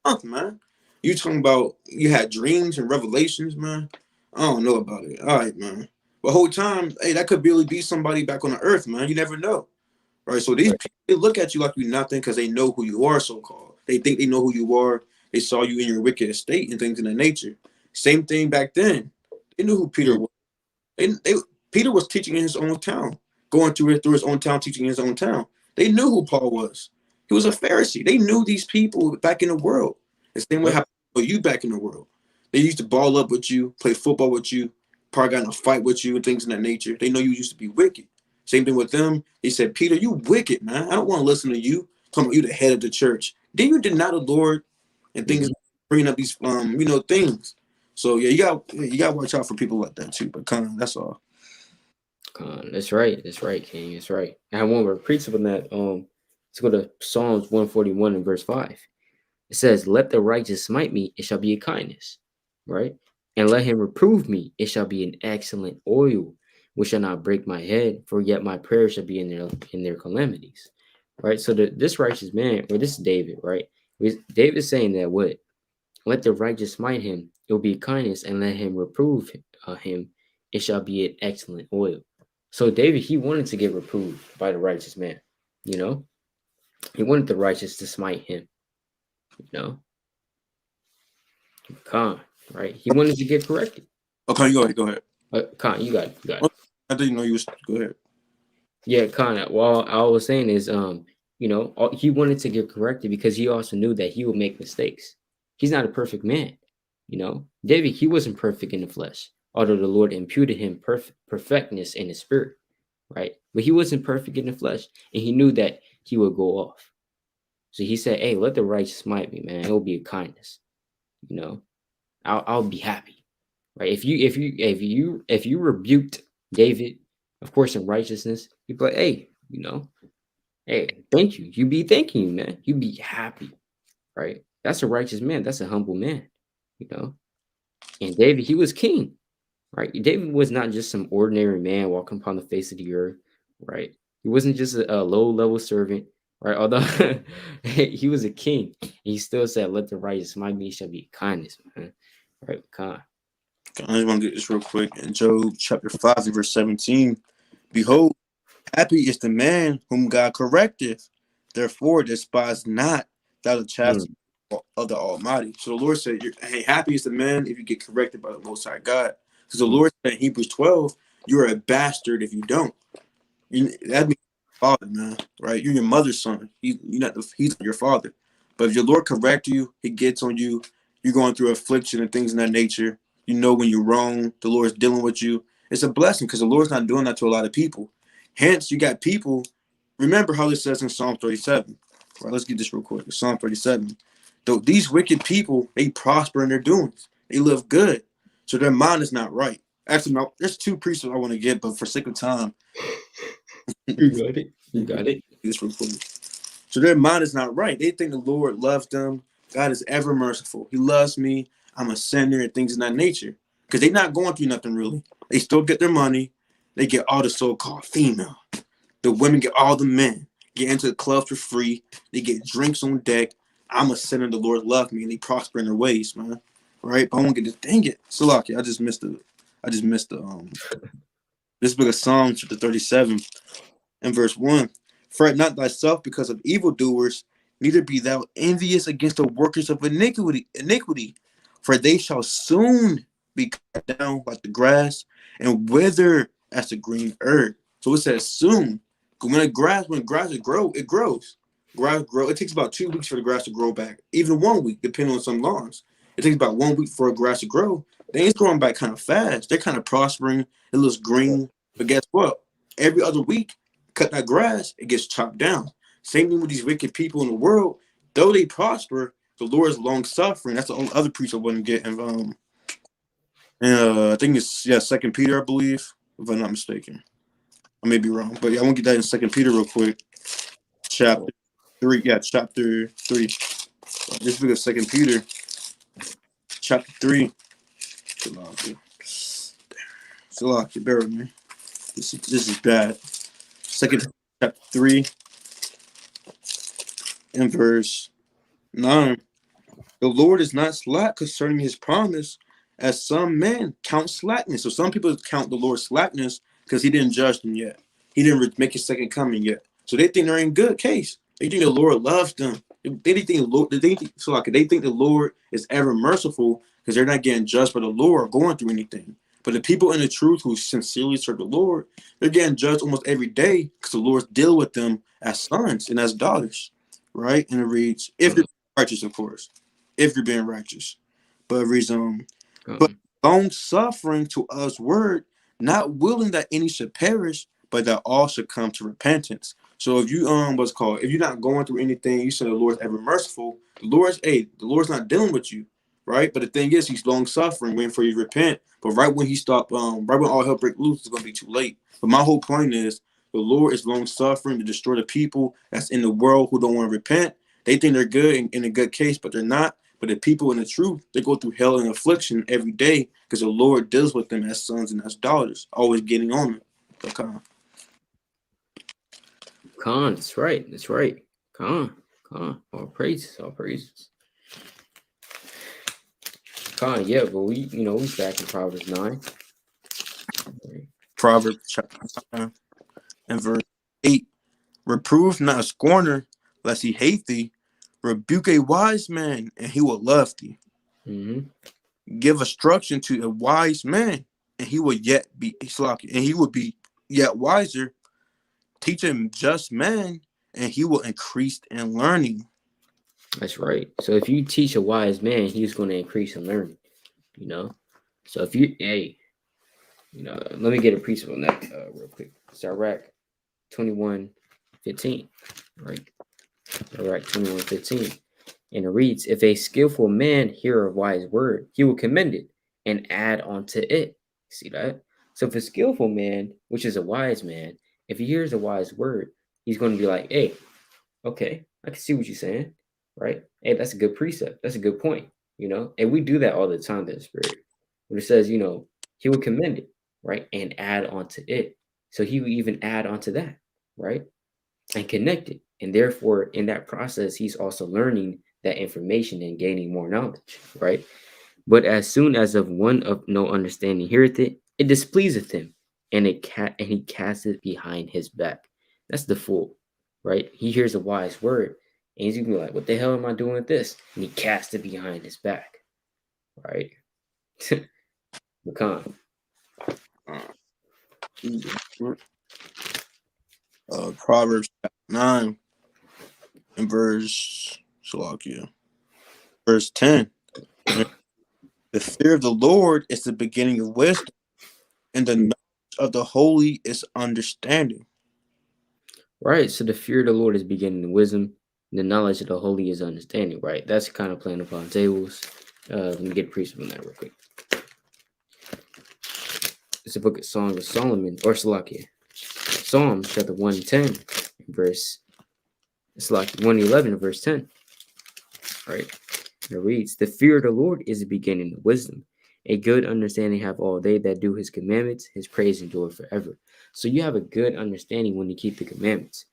stuff, man. You talking about you had dreams and revelations, man. I don't know about it. All right, man. But whole time, hey, that could really be somebody back on the earth, man. You never know. Right, so these people, they look at you like you're nothing because they know who you are, so-called. They think they know who you are. They saw you in your wicked estate and things of that nature. Same thing back then. They knew who Peter was. Peter was teaching in his own town, going through his own town, teaching in his own town. They knew who Paul was. He was a Pharisee. They knew these people back in the world. The same way happened for you back in the world. They used to ball up with you, play football with you, probably got in a fight with you and things of that nature. They know you used to be wicked. Same thing with them. He said, Peter, you wicked, man. I don't want to listen to you. Talking about you the head of the church. Then you deny the Lord and things bringing up these things. So yeah, you got to watch out for people like that too. But that's all. That's right. That's right, King. That's right. I have one more precept on that. Let's go to Psalms 141 and verse 5. It says, "Let the righteous smite me, it shall be a kindness." Right? "And let him reprove me, it shall be an excellent oil, which shall not break my head, for yet my prayer shall be in their calamities." Right? So this righteous man, or this is David, right? David is saying that what? Let the righteous smite him, it will be kindness, and let him reprove him, it shall be an excellent oil. So David, he wanted to get reproved by the righteous man, he wanted the righteous to smite him, Khan, right? He wanted to get corrected. Okay, go ahead. Khan, you got it. I didn't know you was. Go ahead. Yeah, Khan. Well, all I was saying is, he wanted to get corrected because he also knew that he would make mistakes. He's not a perfect man, David, he wasn't perfect in the flesh, although the Lord imputed him perfectness in his spirit, right? But he wasn't perfect in the flesh, and he knew that he would go off. So he said, "Hey, let the righteous smite me, man. It will be a kindness. I'll be happy, right? If you rebuked David, of course, in righteousness, you'd be like, hey, hey, thank you. You be thanking you, man. You be happy, right? That's a righteous man. That's a humble man, And David, he was king, right? David was not just some ordinary man walking upon the face of the earth, right? He wasn't just a low-level servant, right? Although he was a king, he still said, "Let the righteous smite me, shall be kindness," man. Right, Khan. I just want to get this real quick. In Job chapter 5 and verse 17, behold, happy is the man whom God correcteth. Therefore, despise not thou the chastisement of the Almighty. So the Lord said, hey, happy is the man if you get corrected by the Most High God. Because the Lord said in Hebrews 12, you're a bastard if you don't. That means father, man, right? You're your mother's son. He's not your father. But if your Lord correct you, he gets on you, you're going through affliction and things in that nature. You know when you're wrong, the Lord's dealing with you. It's a blessing because the Lord's not doing that to a lot of people. Hence, you got people. Remember how this says in Psalm 37. Right, let's get this real quick. Psalm 37. Though these wicked people, they prosper in their doings. They live good. So their mind is not right. Actually, no, there's two precepts I want to get, but for sake of time, You got it. You got it. this real quick. So their mind is not right. They think the Lord loves them. God is ever merciful. He loves me. I'm a sinner and things of that nature. Because they're not going through nothing really. They still get their money. They get all the so-called female. The women get all the men. Get into the clubs for free. They get drinks on deck. I'm a sinner. The Lord loved me, and they prosper in their ways, man. Right? But I won't get this. Dang it, Salaki. I just missed the. This book of Psalms, chapter 37, and verse 1. Fret not thyself because of evildoers, neither be thou envious against the workers of iniquity, for they shall soon be cut down like the grass and wither as the green herb. So it says soon. When grass grows, it grows. Grass grow. It takes about 2 weeks for the grass to grow back. Even 1 week, depending on some lawns. It takes about 1 week for a grass to grow. Then it's growing back kind of fast. They're kind of prospering. It looks green. But guess what? Every other week, cut that grass, it gets chopped down. Same thing with these wicked people in the world. Though they prosper, the Lord is long suffering. That's the only other preach I want to get. And I think it's 2 Peter, I believe, if I'm not mistaken. I may be wrong, but I want to get that in 2 Peter real quick. Chapter 3. Yeah, chapter 3. This book of 2 Peter, chapter 3. Salaki, bear with me. This is bad. 2 chapter 3 and verse 9. The Lord is not slack concerning his promise, as some men count slackness. So some people count the Lord's slackness because he didn't judge them yet. He didn't make his second coming yet. So they think they're in good case. They think the Lord loves them. They think the Lord. They think the Lord is ever merciful because they're not getting judged by the Lord or going through anything. But the people in the truth who sincerely serve the Lord, they're getting judged almost every day because the Lord deal with them as sons and as daughters, right? And it reads, if you're righteous, of course, if you're being righteous, but it reads, but long suffering to us word, not willing that any should perish, but that all should come to repentance. So if you if you're not going through anything, you say the Lord's ever merciful. The Lord's not dealing with you, right? But the thing is, he's long suffering, waiting for you to repent. But right when he stopped, right when all hell break loose, it's gonna be too late. But my whole point is, the Lord is long suffering to destroy the people that's in the world who don't want to repent. They think they're good in a good case, but they're not. But the people in the truth, they go through hell and affliction every day because the Lord deals with them as sons and as daughters, always getting on them. Khan, that's right. That's right. Khan. All praises. Khan, yeah, but we back in Proverbs 9. Proverbs chapter 9 and verse 8. Reprove not a scorner, lest he hate thee. Rebuke a wise man, and he will love thee. Mm-hmm. Give instruction to a wise man, and he will yet be slocky, and he will be yet wiser. Teach him just man, and he will increase in learning. That's right. So if you teach a wise man, he's going to increase in learning. So if you let me get a precept on that real quick. It's Iraq 21:15, right? Iraq 21:15. And it reads, if a skillful man hear a wise word, he will commend it and add on to it. See that? So if a skillful man, which is a wise man, if he hears a wise word, he's going to be like, hey, okay, I can see what you're saying, right? Hey, that's a good precept. That's a good point, And we do that all the time to the Spirit. When it says, he will commend it, right? And add on to it. So he will even add on to that, right? And connect it. And therefore, in that process, he's also learning that information and gaining more knowledge, right? But as soon as of one of no understanding heareth it, it displeaseth him, and he casteth it behind his back. That's the fool, right? He hears a wise word, and he's gonna be like, "What the hell am I doing with this?" And he casts it behind his back, right? Makan. Proverbs 9 and verse 10. The fear of the Lord is the beginning of wisdom, and the knowledge of the holy is understanding. Right. So the fear of the Lord is beginning wisdom, The knowledge of the holy is understanding, right? That's kind of playing upon tables. Let me get a precept on that real quick. It's a book of Songs of Solomon, or Salakia. Psalms chapter 110, verse Salakia 111, verse 10. Right? It reads, "The fear of the Lord is the beginning of wisdom. A good understanding have all they that do his commandments, his praise endure forever." So you have a good understanding when you keep the commandments.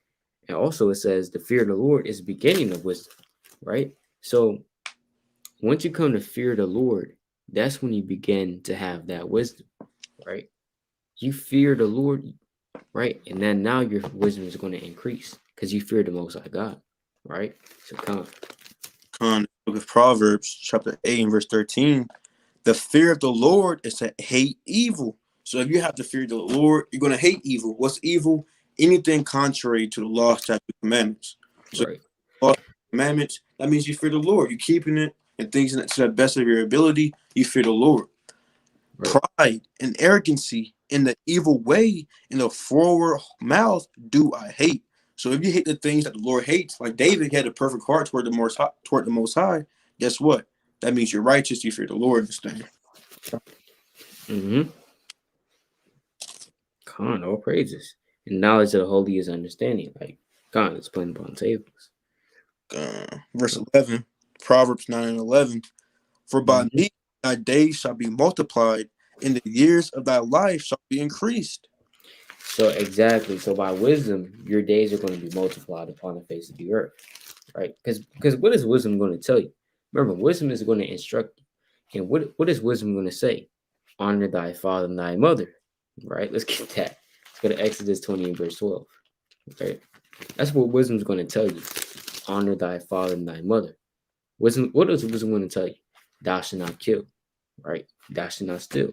And also it says the fear of the Lord is the beginning of wisdom, right? So once you come to fear the Lord, that's when you begin to have that wisdom, right? You fear the Lord, right? And then now your wisdom is going to increase because you fear the Most High God, right? So come. Book of Proverbs, chapter 8 and verse 13. The fear of the Lord is to hate evil. So if you have to fear the Lord, you're going to hate evil. What's evil? Anything contrary to the law, statutes, commandments. So Right. law, commandments, that means you fear the Lord. You're keeping it and things to the best of your ability. You fear the Lord. Right. Pride and arrogancy in the evil way in the forward mouth do I hate. So if you hate the things that the Lord hates, like David had a perfect heart toward the Most High, guess what? That means you're righteous. You fear the Lord. This thing. Mm-hmm. Con, all praises. And knowledge of the holy is understanding. Like, Con, it's playing upon tables. Verse 11, Proverbs 9 and 11. For by Mm-hmm. me thy days shall be multiplied, and the years of thy life shall be increased. So exactly. So by wisdom, your days are going to be multiplied upon the face of the earth, right? Because what is wisdom going to tell you? Remember, wisdom is going to instruct you. And what is wisdom going to say? Honor thy father and thy mother, right? Let's get that. Let's go to Exodus 20 and verse 12. Okay, that's what wisdom is going to tell you. Honor thy father and thy mother. Wisdom. What is wisdom going to tell you? Thou shalt not kill, right? Thou shalt not steal.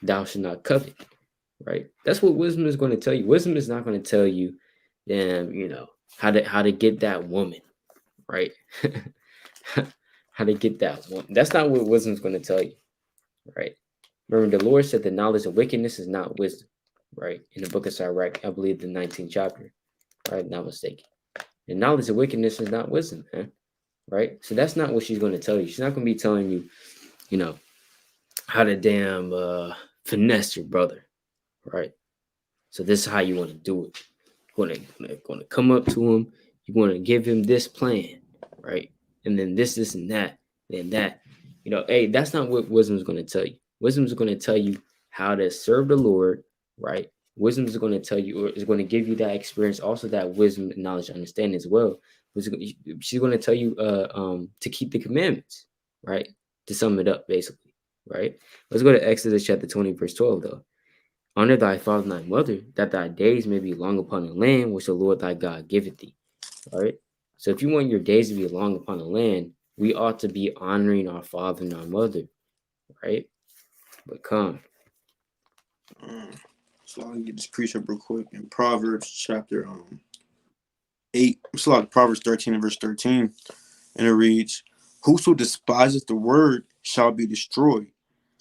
Thou shalt not covet, right? That's what wisdom is going to tell you. Wisdom is not going to tell you, how to get that woman, right? How to get that woman. That's not what wisdom is going to tell you, right? Remember, the Lord said the knowledge of wickedness is not wisdom, right? In the book of Sirach, I believe the 19th chapter, right? Not mistaken. The knowledge of wickedness is not wisdom, man, right? So that's not what she's going to tell you. She's not going to be telling you, you know, how to damn finesse your brother, right? So this is how you want to do it. Going to come up to him. You want to give him this plan, right? And then this, and that, then that. Hey, that's not what wisdom is going to tell you. Wisdom is going to tell you how to serve the Lord, right? Wisdom is going to tell you, or is going to give you that experience, also that wisdom and knowledge, and understanding as well. She's going to tell you to keep the commandments, right? To sum it up, basically, right? Let's go to Exodus chapter 20, verse 12, though. Honor thy father and thy mother, that thy days may be long upon the land which the Lord thy God giveth thee. All right. So if you want your days to be long upon the land, we ought to be honoring our father and our mother, right? But come. So I can get this precept real quick in Proverbs chapter 8. It's like Proverbs 13 and verse 13. And it reads, whoso despiseth the word shall be destroyed,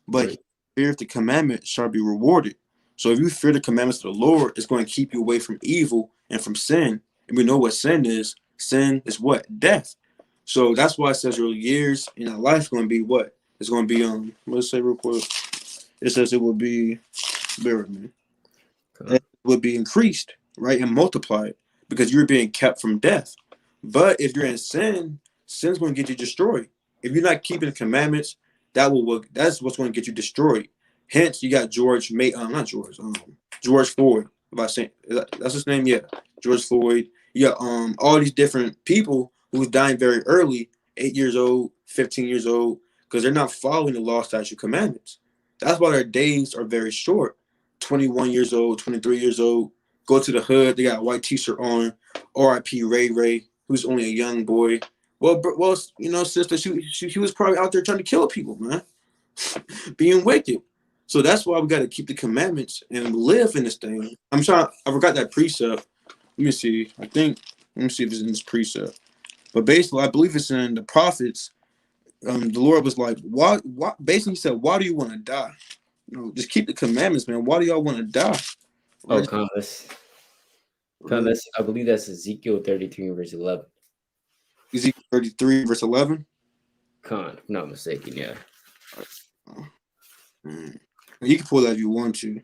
but he Right. who feareth the commandment shall be rewarded. So if you fear the commandments of the Lord, it's going to keep you away from evil and from sin. And we know what sin is. Sin is what? Death. So that's why it says your years in our life is going to be what? It's going to be let's say real quick. It says it will be, bear with me. It would be increased, right? And multiplied because you're being kept from death. But if you're in sin, sin's going to get you destroyed. If you're not keeping the commandments, that's what's going to get you destroyed. Hence, you got not George, George Floyd. If I say that's his name, yeah, George Floyd. You got all these different people who's dying very early, 8 years old, 15 years old, because they're not following the law, statute, commandments. That's why their days are very short. 21 years old, 23 years old, go to the hood. They got a white t-shirt on. R.I.P. Ray Ray, who's only a young boy. Well, sister, she was probably out there trying to kill people, man, being wicked. So that's why we got to keep the commandments and live in this thing. I forgot that precept. Let me see. Let me see if it's in this precept. But basically, I believe it's in the prophets. The Lord was like, why? Basically, he said, why do you want to die? Just keep the commandments, man. Why do y'all want to die? Oh, Right? I believe that's Ezekiel 33 verse 11. Ezekiel 33, verse 11. Con, if not mistaken, yeah. You can pull that if you want to.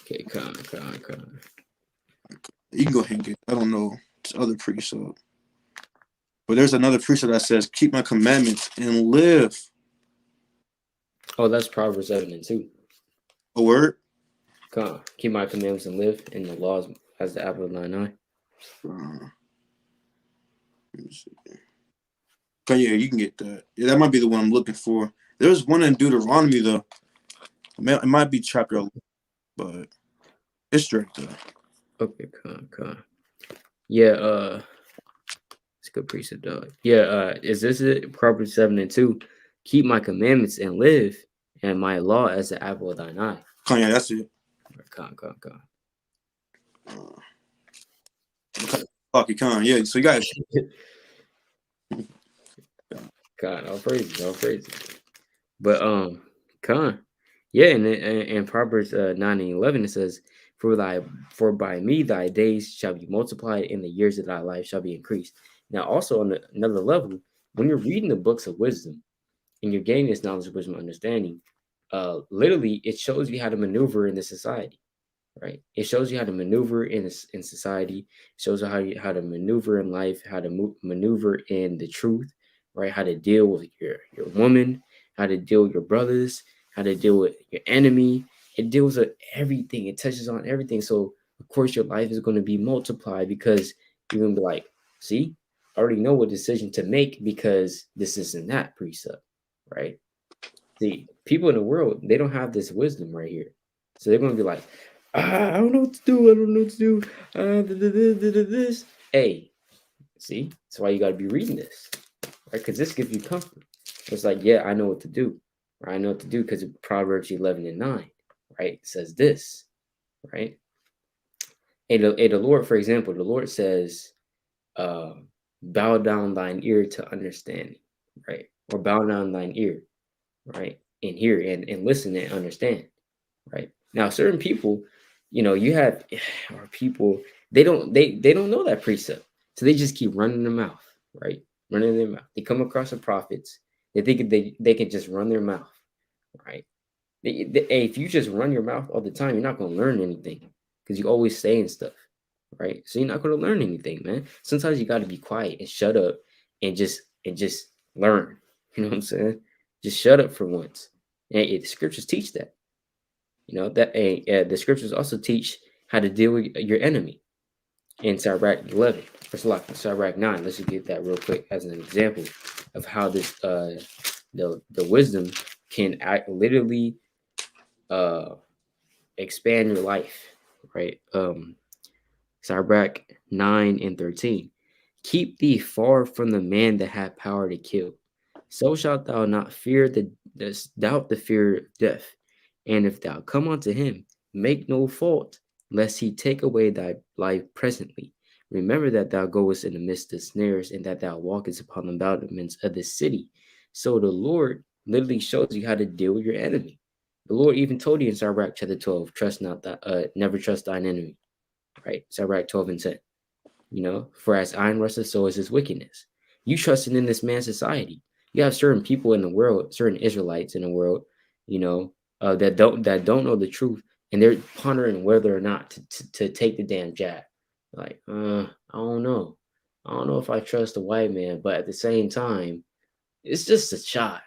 Okay, con. You can go ahead and get. I don't know. It's other precept. But there's another precept that says, keep my commandments and live. Oh, that's Proverbs 7 and 2. A word? Con, keep my commandments and live, and the laws as the apple of thine eye. Let me see. Okay, yeah, you can get that. Yeah, that might be the one I'm looking for. There's one in Deuteronomy, though. It might be chapter 11, but it's straight there. Okay, con. Yeah, it's a good precept, dog. Yeah, is this it? Proverbs 7 and 2. Keep my commandments and live, and my law as the apple of thine eye. Con, yeah, that's it. Con. Fuck it, con. Yeah, so you guys. God, all praises. But con. Yeah, and in Proverbs 9 and 11 it says, For by me thy days shall be multiplied, and the years of thy life shall be increased. Now, also on another level, when you're reading the books of wisdom and you're gaining this knowledge, wisdom, understanding, literally it shows you how to maneuver in the society, right? It shows you how to maneuver in society. It shows you how to maneuver in life, how to maneuver in the truth, right? How to deal with your woman, how to deal with your brothers, how to deal with your enemy. It deals with everything. It touches on everything. So of course your life is going to be multiplied because you're going to be like, see, I already know what decision to make because this isn't that precept, right? See, people in the world, they don't have this wisdom right here. So they're going to be like, I don't know what to do. I don't know what to do. This. Hey, see, that's why you got to be reading this, right? Because this gives you comfort. It's like, yeah, I know what to do. Right? I know what to do because Proverbs 11 and 9, right? It says this, right? And the Lord, for example, the Lord says, bow down thine ear to understanding, right? Or bow down thine ear, right? And hear and listen and understand, right? Now, certain people, you have or people they don't know that precept, so they just keep running their mouth, right? Running their mouth. They come across the prophets, they think they can just run their mouth, right? If you just run your mouth all the time, you're not going to learn anything because you're always saying stuff, right? So you're not going to learn anything, man. Sometimes you got to be quiet and shut up and just learn. You know what I'm saying? Just shut up for once. And the scriptures teach that. That the scriptures also teach how to deal with your enemy in Sirach 11. First of all, Sirach 9. Let's just get that real quick as an example of how this the wisdom can literally expand your life, right? Sirach 9 and 13. Keep thee far from the man that hath power to kill. So shalt thou not fear doubt the fear of death. And if thou come unto him, make no fault, lest he take away thy life presently. Remember that thou goest in the midst of snares, and that thou walkest upon the battlements of the city. So the Lord literally shows you how to deal with your enemy. The Lord even told you in Sirach chapter 12, never trust thine enemy. Right? Sirach 12 and 10. For as iron rusteth, so is his wickedness. You trusting in this man's society. You have certain people in the world, certain Israelites in the world, that don't know the truth, and they're pondering whether or not to take the damn jab. Like, I don't know. I don't know if I trust the white man, but at the same time, it's just a shot.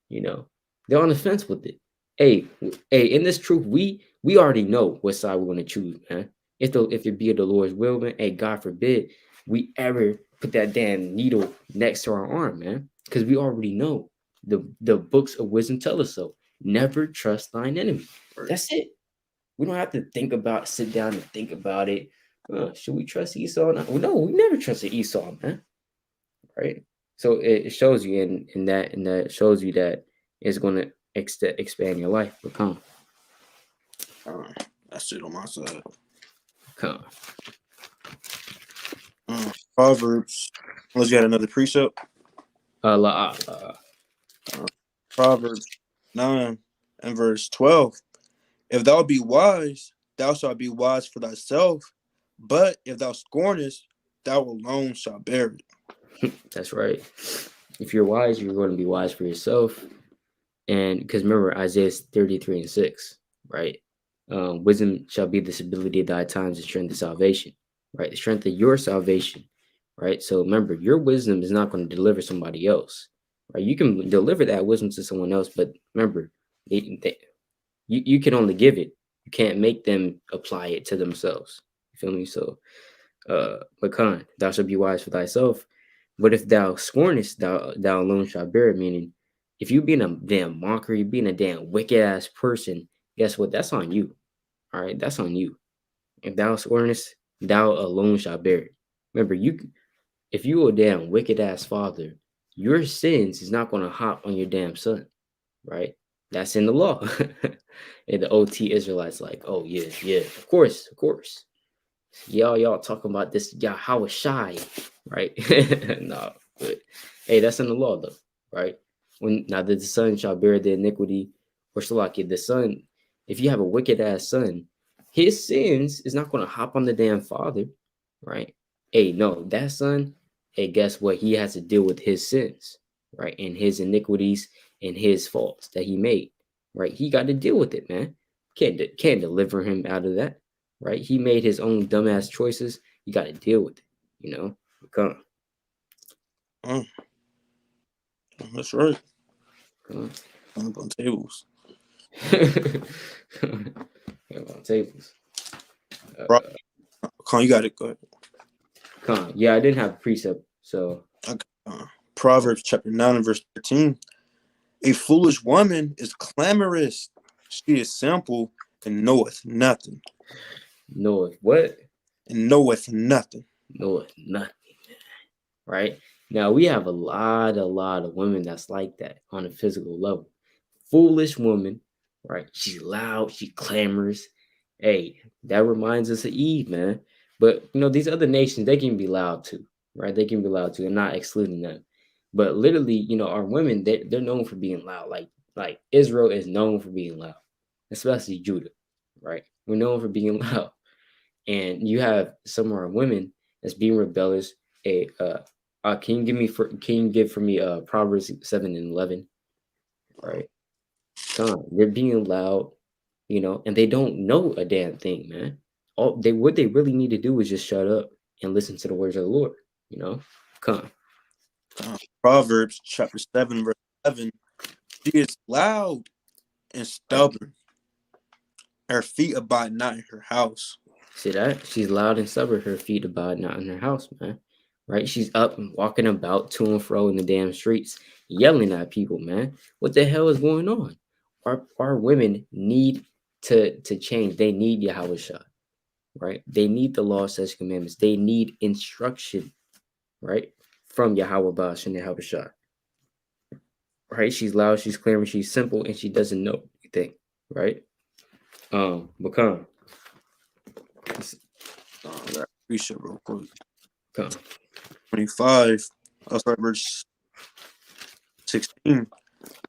They're on the fence with it. Hey, in this truth, we already know what side we're going to choose, man. If it be the Lord's will, man, hey, God forbid we ever put that damn needle next to our arm, man, because we already know the books of wisdom tell us so. Never trust thine enemy. That's it. We don't have to sit down and think about it. Should we trust Esau? No, we never trusted Esau, man. Right? So it shows you in that shows you that it's going to expand your life. But come. That's it on my side. Come. Proverbs. Unless you had another precept. Proverbs 9 and verse 12. If thou be wise, thou shalt be wise for thyself. But if thou scornest, thou alone shalt bear it. That's right. If you're wise, you're going to be wise for yourself. And because remember, Isaiah 33 and 6, right? Wisdom shall be the stability of thy times and strength of salvation, right? The strength of your salvation, right? So remember, your wisdom is not going to deliver somebody else, right? You can deliver that wisdom to someone else, but remember, you can only give it. You can't make them apply it to themselves. You feel me? So, Makan, thou shalt be wise for thyself. But if thou scornest, thou alone shalt bear it. Meaning, if you being a damn mocker, you being a damn wicked ass person, guess what? That's on you. All right, that's on you. If thou scornest, thou alone shalt bear it. Remember, if you a damn wicked ass father, your sins is not gonna hop on your damn son, right? That's in the law. And the OT Israelites like, oh yeah, yeah, of course, of course. Y'all talking about this Yahawashi, right? No, but hey, that's in the law though, right? When now the son shall bear the iniquity, or Shalaki, the son, if you have a wicked ass son, his sins is not gonna hop on the damn father, right? Hey, no, that son, hey, guess what? He has to deal with his sins, right? And his iniquities and his faults that he made, right? He got to deal with it, man. Can't deliver him out of that, right? He made his own dumbass choices. You got to deal with it, you know. Come, Oh, that's right. come Up on tables. on tables. Bro, Con, you got it. Go ahead. Come, yeah, I didn't have a precept, so Okay. Proverbs chapter 9 and verse 13. A foolish woman is clamorous. She is simple and knoweth nothing. know what? And knoweth nothing. Know nothing, right? Now we have a lot of women that's like that on a physical level. Foolish woman, right? She's loud, she clamors. Hey, that reminds us of Eve, man. But you know, these other nations, they can be loud too, right? They can be loud too. I'm not excluding them. But literally, you know, our women, they're known for being loud. Like Israel is known for being loud, especially Judah, right? We're known for being loud. And you have some of our women that's being rebellious. Can you give for me Proverbs 7 and 11, right? Come on, they're being loud, you know, and they don't know a damn thing, man. What they really need to do is just shut up and listen to the words of the Lord, you know. Come Proverbs chapter 7 verse 11. She is loud and on. stubborn. Her feet abide not in her house. See that? She's loud and stubborn. Her feet abide not in her house, man. Right? She's up and walking about to and fro in the damn streets, yelling at people, man. What the hell is going on? Our women need to change. They need Yahawashi, right? They need the law, such commandments. They need instruction, right? From Yahweh Bash and Yahawashi. Right? She's loud, she's clear, she's simple, and she doesn't know anything, right? Become. Read it real quick. Come. 25. I'll start verse 16.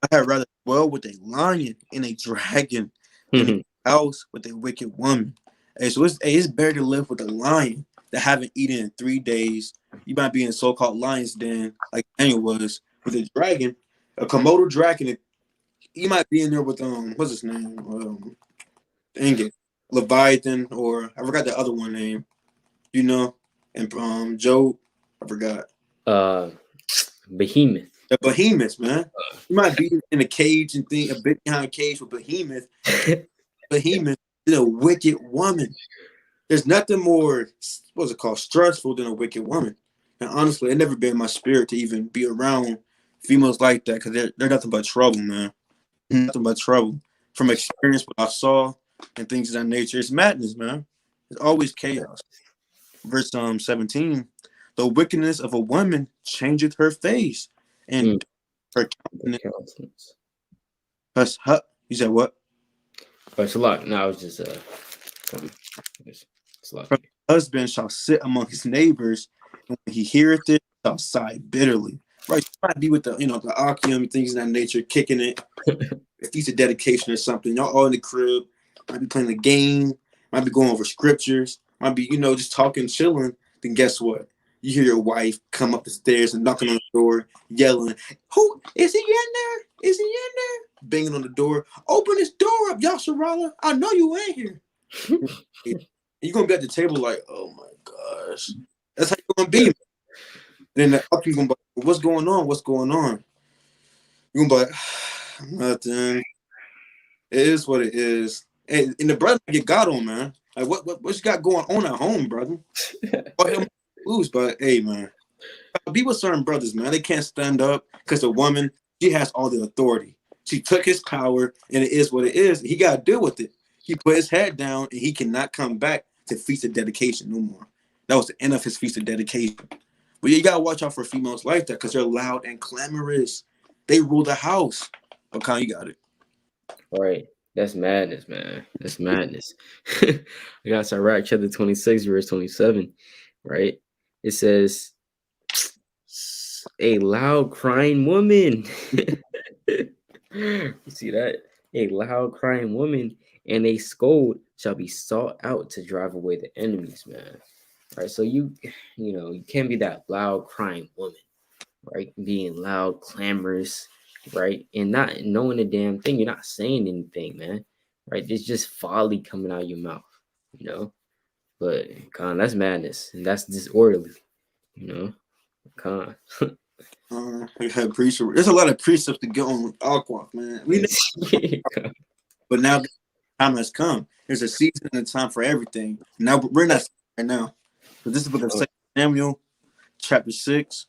I had rather dwell with a lion and a dragon than a house with a wicked woman. Hey, so it's better to live with a lion that haven't eaten in 3 days. You might be in so-called lion's den, like Daniel was, with a dragon, a Komodo dragon. You might be in there with what's his name? Dang it, Leviathan, or I forgot the other one name. You know, and Joe, I forgot. Behemoth. The behemoths, man. You might be in a cage and think a bit behind a cage with behemoth. Behemoth is a wicked woman. There's nothing more, what's it called, stressful than a wicked woman. And honestly, it never been my spirit to even be around females like that because they're nothing but trouble, man. Nothing but trouble. From experience, what I saw and things of that nature, it's madness, man. It's always chaos. Verse 17, the wickedness of a woman changeth her face, and her countenance. You said what? But it's a lot. No, I was just it's a lot. Her husband shall sit among his neighbors, and when he heareth it, shall sigh bitterly. Right? You might be with the the Akium and things of that nature, kicking it. If he's a dedication or something, y'all all in the crib, might be playing a game, might be going over scriptures, might be just talking, chilling. Then guess what? You hear your wife come up the stairs and knocking on the door, yelling, "Who is he in there? Is he in there?" Banging on the door. "Open this door up, Yasharala. I know you ain't here." You're gonna be at the table like, "Oh my gosh." That's how you're gonna be. Then the other people gonna be like, "What's going on? What's going on?" You're gonna be like, "Nothing. It is what it is." And the brother get got on, man. Like what you got going on at home, brother? All him lose, but hey, man. Be with certain brothers, man. They can't stand up because the woman, she has all the authority. She took his power, and it is what it is. He got to deal with it. He put his head down, and he cannot come back to Feast of Dedication no more. That was the end of his Feast of Dedication. But you got to watch out for females like that because they're loud and clamorous. They rule the house. Okay, you got it. Right. That's madness, man. That's madness. I got Sirach chapter 26, verse 27. Right. It says, a loud crying woman. You see that? A loud crying woman and a scold shall be sought out to drive away the enemies, man. Right. So you can't be that loud crying woman, right? Being loud, clamorous, right? And not knowing a damn thing. You're not saying anything, man. Right? It's just folly coming out of your mouth, you know. But that's madness, and that's disorderly, you know. Con. We had precept. There's a lot of precepts to get on Aqua, man. We know, but now time has come. There's a season and a time for everything. Now we're not right now. But this is the book of 2 Samuel, chapter 6.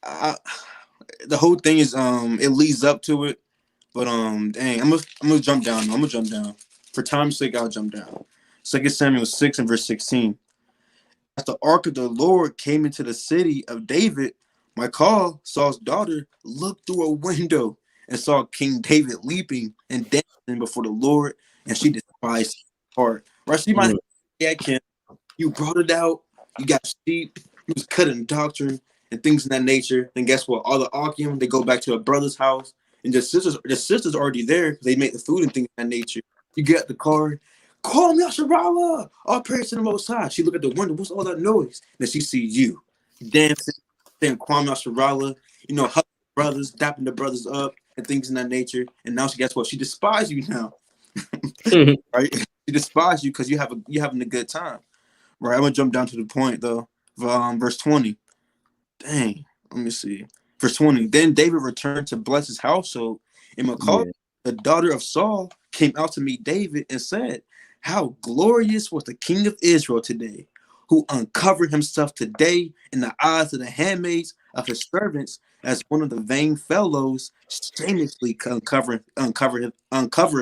The whole thing is it leads up to it, but dang, I'm gonna jump down. I'm gonna jump down. For time's sake, I'll jump down. 2 Samuel 6 and verse 16. As the ark of the Lord came into the city of David, Michal, Saul's daughter, looked through a window and saw King David leaping and dancing before the Lord, and she despised his heart. Right? So you might Mm. say, yeah, Kim, you brought it out, you got sheep, you was cutting doctrine and things of that nature. Then guess what? All the Akim, they go back to a brother's house, and the sister's already there. They make the food and things of that nature. You get the car, call me Yasharala. All praise to the Most High. She look at the window. What's all that noise? Then she sees you dancing, saying Kwame Yasharala. Hugging the brothers, dapping the brothers up, and things in that nature. And now she, guess what? She despises you now, right? She despises you because you're having a good time, right? I'm gonna jump down to the point though. Verse 20. Dang, let me see. Verse 20. Then David returned to bless his household, and Michal, Yeah. the daughter of Saul, came out to meet David and said, "How glorious was the king of Israel today, who uncovered himself today in the eyes of the handmaids of his servants, as one of the vain fellows shamelessly uncovereth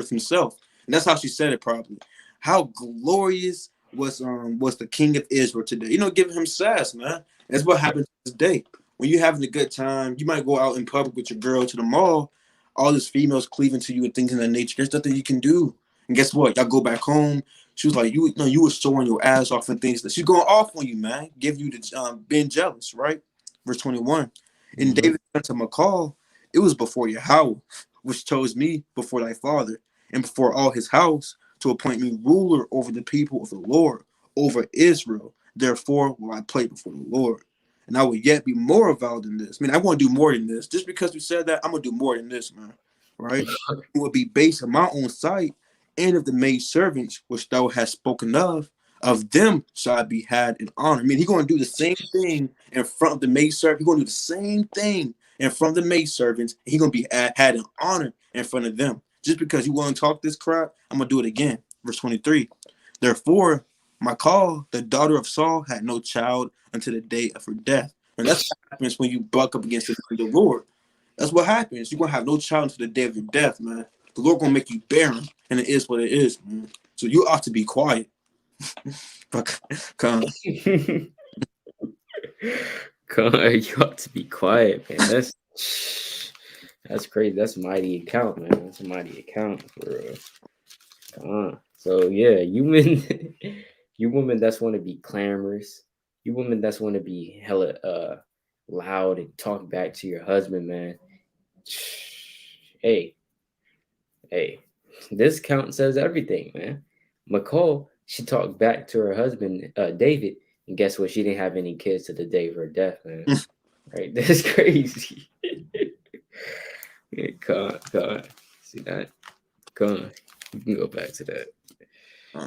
himself." And that's how she said it probably. How glorious was the king of Israel today. Giving him sass, man. That's what happens today. When you're having a good time, you might go out in public with your girl to the mall, all these females cleaving to you and things of that nature. There's nothing you can do. And guess what? Y'all go back home. She was like, you were showing your ass off and things. She's going off on you, man. Give you the being jealous, right? Verse 21. And Mm-hmm. David said to Michal, it was before Yahweh, which chose me before thy father, and before all his house, to appoint me ruler over the people of the Lord, over Israel. Therefore will I play before the Lord. And I will yet be more avowed than this. I mean, I want to do more than this. Just because we said that, I'm going to do more than this, man. Right? It will be based on my own sight and of the maid servants which thou hast spoken of them shall I be had in honor. I mean, he's going to do the same thing in front of the maid servant. He's going to do the same thing in front of the maid servants. He's going to be had in honor in front of them. Just because you want to talk this crap, I'm going to do it again. Verse 23. Therefore, Michal, the daughter of Saul, had no child until the day of her death. And that's what happens when you buck up against the Lord. That's what happens. You're going to have no child until the day of your death, man. The Lord going to make you barren, and it is what it is, man. So you ought to be quiet. Come. You ought to be quiet, man. That's crazy. That's a mighty account, man. That's a mighty account for real. So yeah, you women, you women that's want to be clamorous, you women that's want to be hella loud and talk back to your husband, man. Hey, hey, this count says everything, man. McCall, she talked back to her husband, David, And guess what? She didn't have any kids to the day of her death, man. Right? That's crazy. Yeah, God. See that? Come. You can go back to that.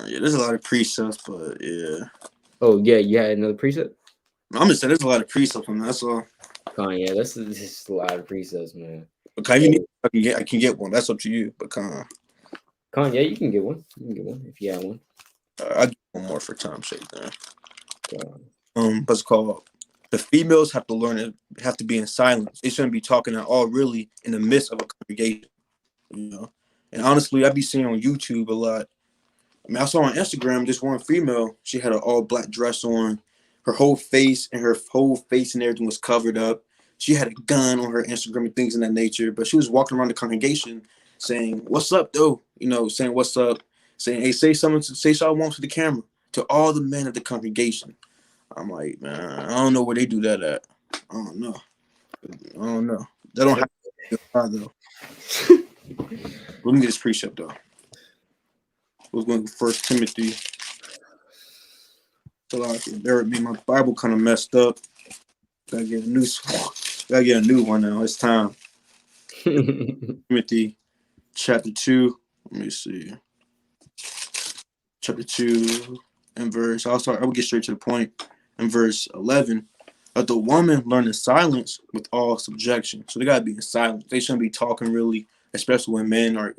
Yeah, there's a lot of precepts, but yeah. Oh yeah, you had another precept? I'm just saying there's a lot of precepts on that. That's all. Yeah, that's just a lot of precepts, man. But if you need, I can get one. That's up to you. But Yeah, you can get one. You can get one if you have one. I'll get one more for time's sake. Then. Con. What's it called? The females have to learn it. Have to be in silence. They shouldn't be talking at all. Really, in the midst of a congregation, you know. And honestly, I be seeing on YouTube a lot. I mean, I saw on Instagram this one female. She had an all black dress on. Her whole face and everything was covered up. She had a gun on her Instagram and things in that nature. But she was walking around the congregation saying, "What's up, though?" You know, saying "What's up," saying, "Hey, say something, say something once to the camera to all the men of the congregation." I'm like, man, I don't know where they do that at. I don't know. They don't have to though. Let me get this precept though. We're going to First Timothy. So bear with me. My Bible kind of messed up. Gotta get a new one now. It's time. Timothy chapter 2. Let me see. Chapter 2 and verse. I will get straight to the point. In verse 11. Let the woman learn in silence with all subjection. So they gotta be in silence. They shouldn't be talking really, especially when men are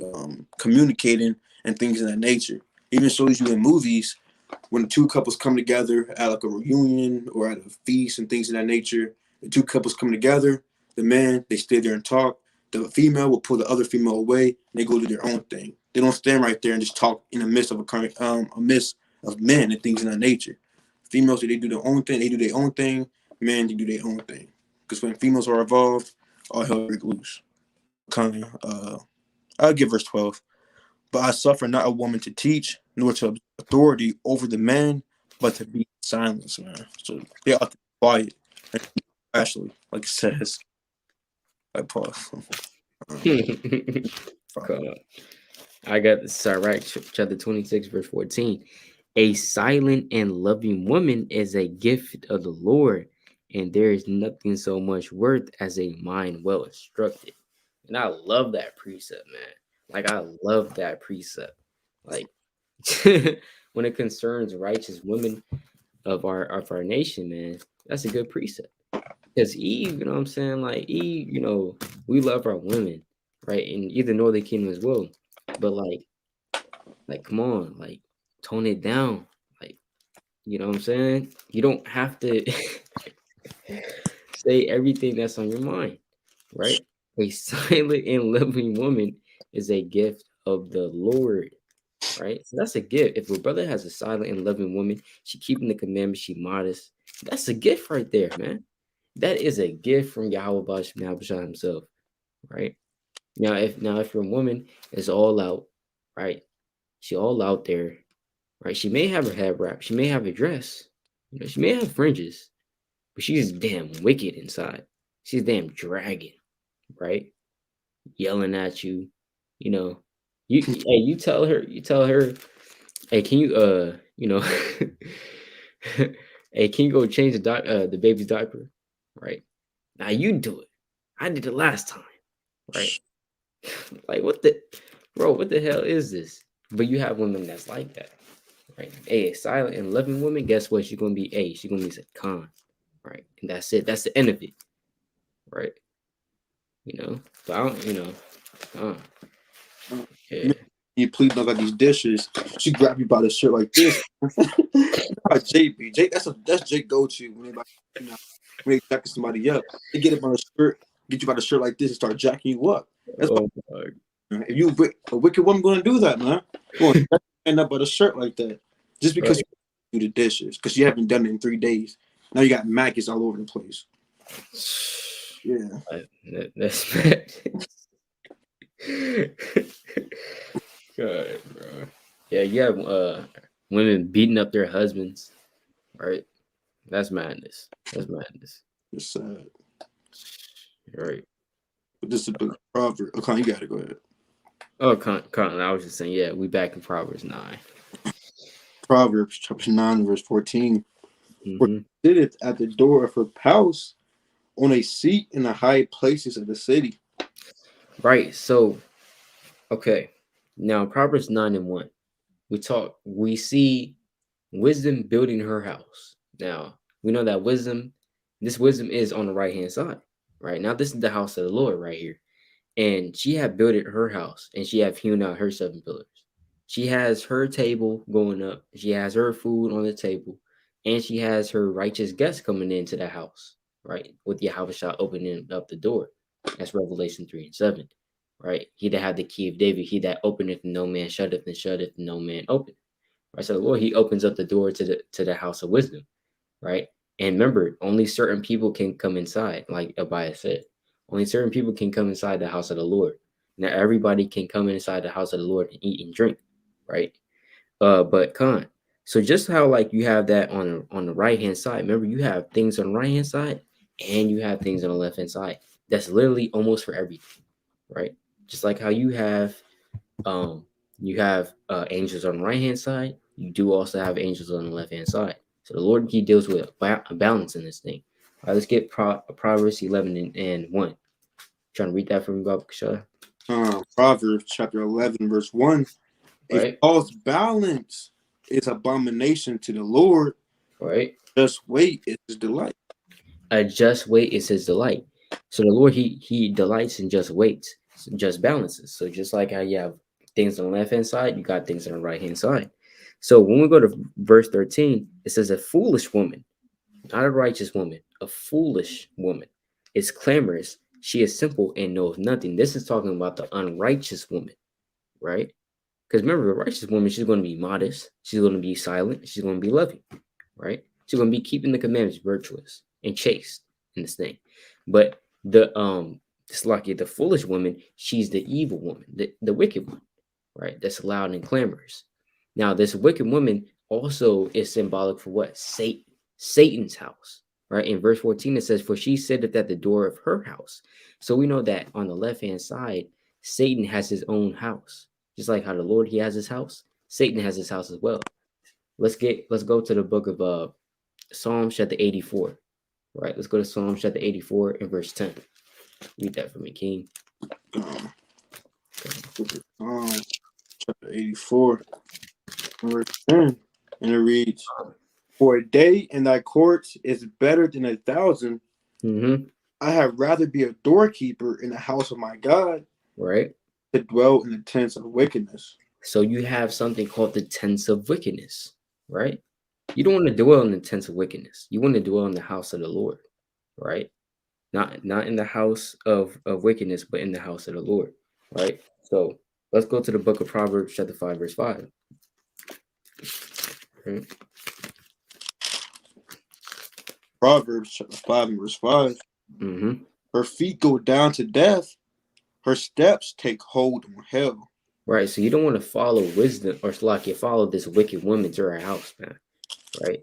communicating and things of that nature. Even shows you in movies when the two couples come together at like a reunion or at a feast and things of that nature. The two couples come together. The man, they stay there and talk. The female will pull the other female away and they go do their own thing. They don't stand right there and just talk in the midst of a midst of men and things of that nature. Females, they do their own thing. They do their own thing. Men, they do their own thing. Because when females are involved, all hell breaks loose. I'll give verse 12. But I suffer not a woman to teach, nor to have authority over the man, but to be silent, man. So they ought to be quiet. Actually, like it says, I pause. I got this. Right, chapter 26, verse 14. A silent and loving woman is a gift of the Lord, and there is nothing so much worth as a mind well instructed. And I love that precept, man. Like, I love that precept. Like, when it concerns righteous women of our nation, man, that's a good precept. Because Eve, you know what I'm saying? Like, Eve, we love our women, right? And either Northern Kingdom as well. But like, come on, like, tone it down. Like, you know what I'm saying? You don't have to say everything that's on your mind, right? A silent and loving woman is a gift of the Lord, right? So that's a gift. If a brother has a silent and loving woman, she keeping the commandments, she modest. That's a gift right there, man. That is a gift from Yahawashi himself, right? Now, if your woman is all out, right? She all out there, right? She may have her head wrapped, she may have a dress, she may have fringes, but she's damn wicked inside. She's damn dragon, right? Yelling at you, you know. You tell her, hey, can you hey, can you go change the baby's diaper, right? Now you do it. I did it last time, right? Like what the hell is this? But you have women that's like that, right? A silent and loving woman, guess what? She's gonna be she's gonna be a con, right? And that's it. That's the end of it, right? But I don't, yeah. You please don't got these dishes. She grab you by the shirt like this. Jake, that's Jake go-to when they jacking somebody up. They get it by the shirt, get you by the shirt like this and start jacking you up. That's if you a wicked woman gonna do that, man. You're gonna end up by the shirt like that. Just because you do the dishes, because you haven't done it in 3 days. Now you got maggots all over the place. Yeah. That's bad. God, bro. Yeah, you have women beating up their husbands, right? That's madness. It's sad. Right. But this is a proverb. Okay, you gotta go ahead. Oh, I was just saying, yeah, we back in Proverbs 9. Proverbs chapter 9, verse 14. For Mm-hmm. she sitteth at the door of her house on a seat in the high places of the city. Right. So, okay. Now, Proverbs 9 and 1, we see wisdom building her house. Now, we know that this wisdom is on the right hand side, right? Now, this is the house of the Lord right here. And she had builded her house and she have hewn out her 7 pillars. She has her table going up, she has her food on the table, and she has her righteous guests coming into the house, right? With Yahawashi opening up the door. That's Revelation 3 and 7. Right? He that had the key of David, he that openeth and no man shutteth, and shutteth and no man openeth. Right. So the Lord, he opens up the door to the house of wisdom, right? And remember, only certain people can come inside, like AHBAYAH said. Only certain people can come inside the house of the Lord. Now everybody can come inside the house of the Lord and eat and drink, right? But so just how like you have that on the right hand side, remember you have things on the right hand side and you have things on the left hand side. That's literally almost for everything, right? Just like how um you have angels on the right hand side, you do also have angels on the left hand side. So the Lord, he deals with a balance in this thing. All right, let's get Proverbs 11 and 1. Trying to read that from Bob Kashah. Proverbs chapter 11, verse 1. A Right, false balance is abomination to the Lord. right. Just weight is his delight. A just weight is his delight. So the Lord, he delights in just weights, just balances. So just like how you have things on the left hand side, you got things on the right hand side. So when we go to verse 13, it says, a foolish woman, not a righteous woman, a foolish woman is clamorous. She is simple and knows nothing. This is talking about the unrighteous woman, right? Because remember, the righteous woman, she's going to be modest, she's going to be silent, she's going to be loving, right? She's going to be keeping the commandments, virtuous and chaste in this thing. But it's like the foolish woman, she's the evil woman, the wicked one, right? That's loud and clamorous. Now, this wicked woman also is symbolic for what? Satan's house, right? In verse 14, it says, for she sitteth at the door of her house. So we know that on the left hand side, Satan has his own house. Just like how the Lord, he has his house, Satan has his house as well. Let's go to the book of Psalm chapter 84. Right. Let's go to Psalm chapter 84 and verse 10. Read that for me, King. Chapter 84, verse 10. And it reads, for a day in thy courts is better than 1,000. Mm-hmm. I had rather be a doorkeeper in the house of my God Right. to dwell in the tents of wickedness. So you have something called the tents of wickedness, right? You don't want to dwell in the tents of wickedness. You want to dwell in the house of the Lord, right? Not in the house of wickedness, but in the house of the Lord, right? So let's go to the book of Proverbs chapter 5, verse 5. Right? Proverbs chapter 5 and verse 5. Mm-hmm. Her feet go down to death. Her steps take hold on hell. Right. So you don't want to follow wisdom or like you follow this wicked woman to her house, man. Right.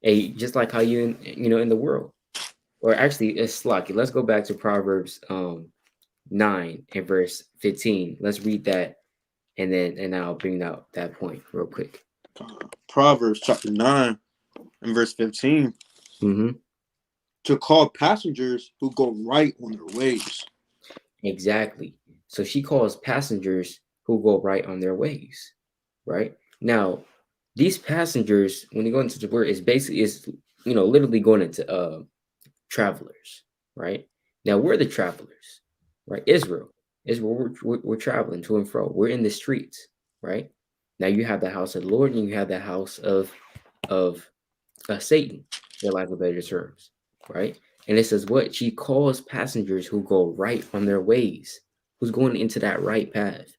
Hey, just like how in the world. Or actually, it's lucky. Let's go back to Proverbs 9 and verse 15. Let's read that and I'll bring out that point real quick. Proverbs chapter 9 and verse 15. Mm-hmm. To call passengers who go right on their ways. Exactly. So she calls passengers who go right on their ways. Right. Now, these passengers, when they go into the word, is literally going into travelers, right? Now we're the travelers, right? Israel, we're traveling to and fro. We're in the streets, right? Now you have the house of the Lord and you have the house of Satan, for lack of better terms, right? And it says what she calls passengers who go right on their ways, who's going into that right path,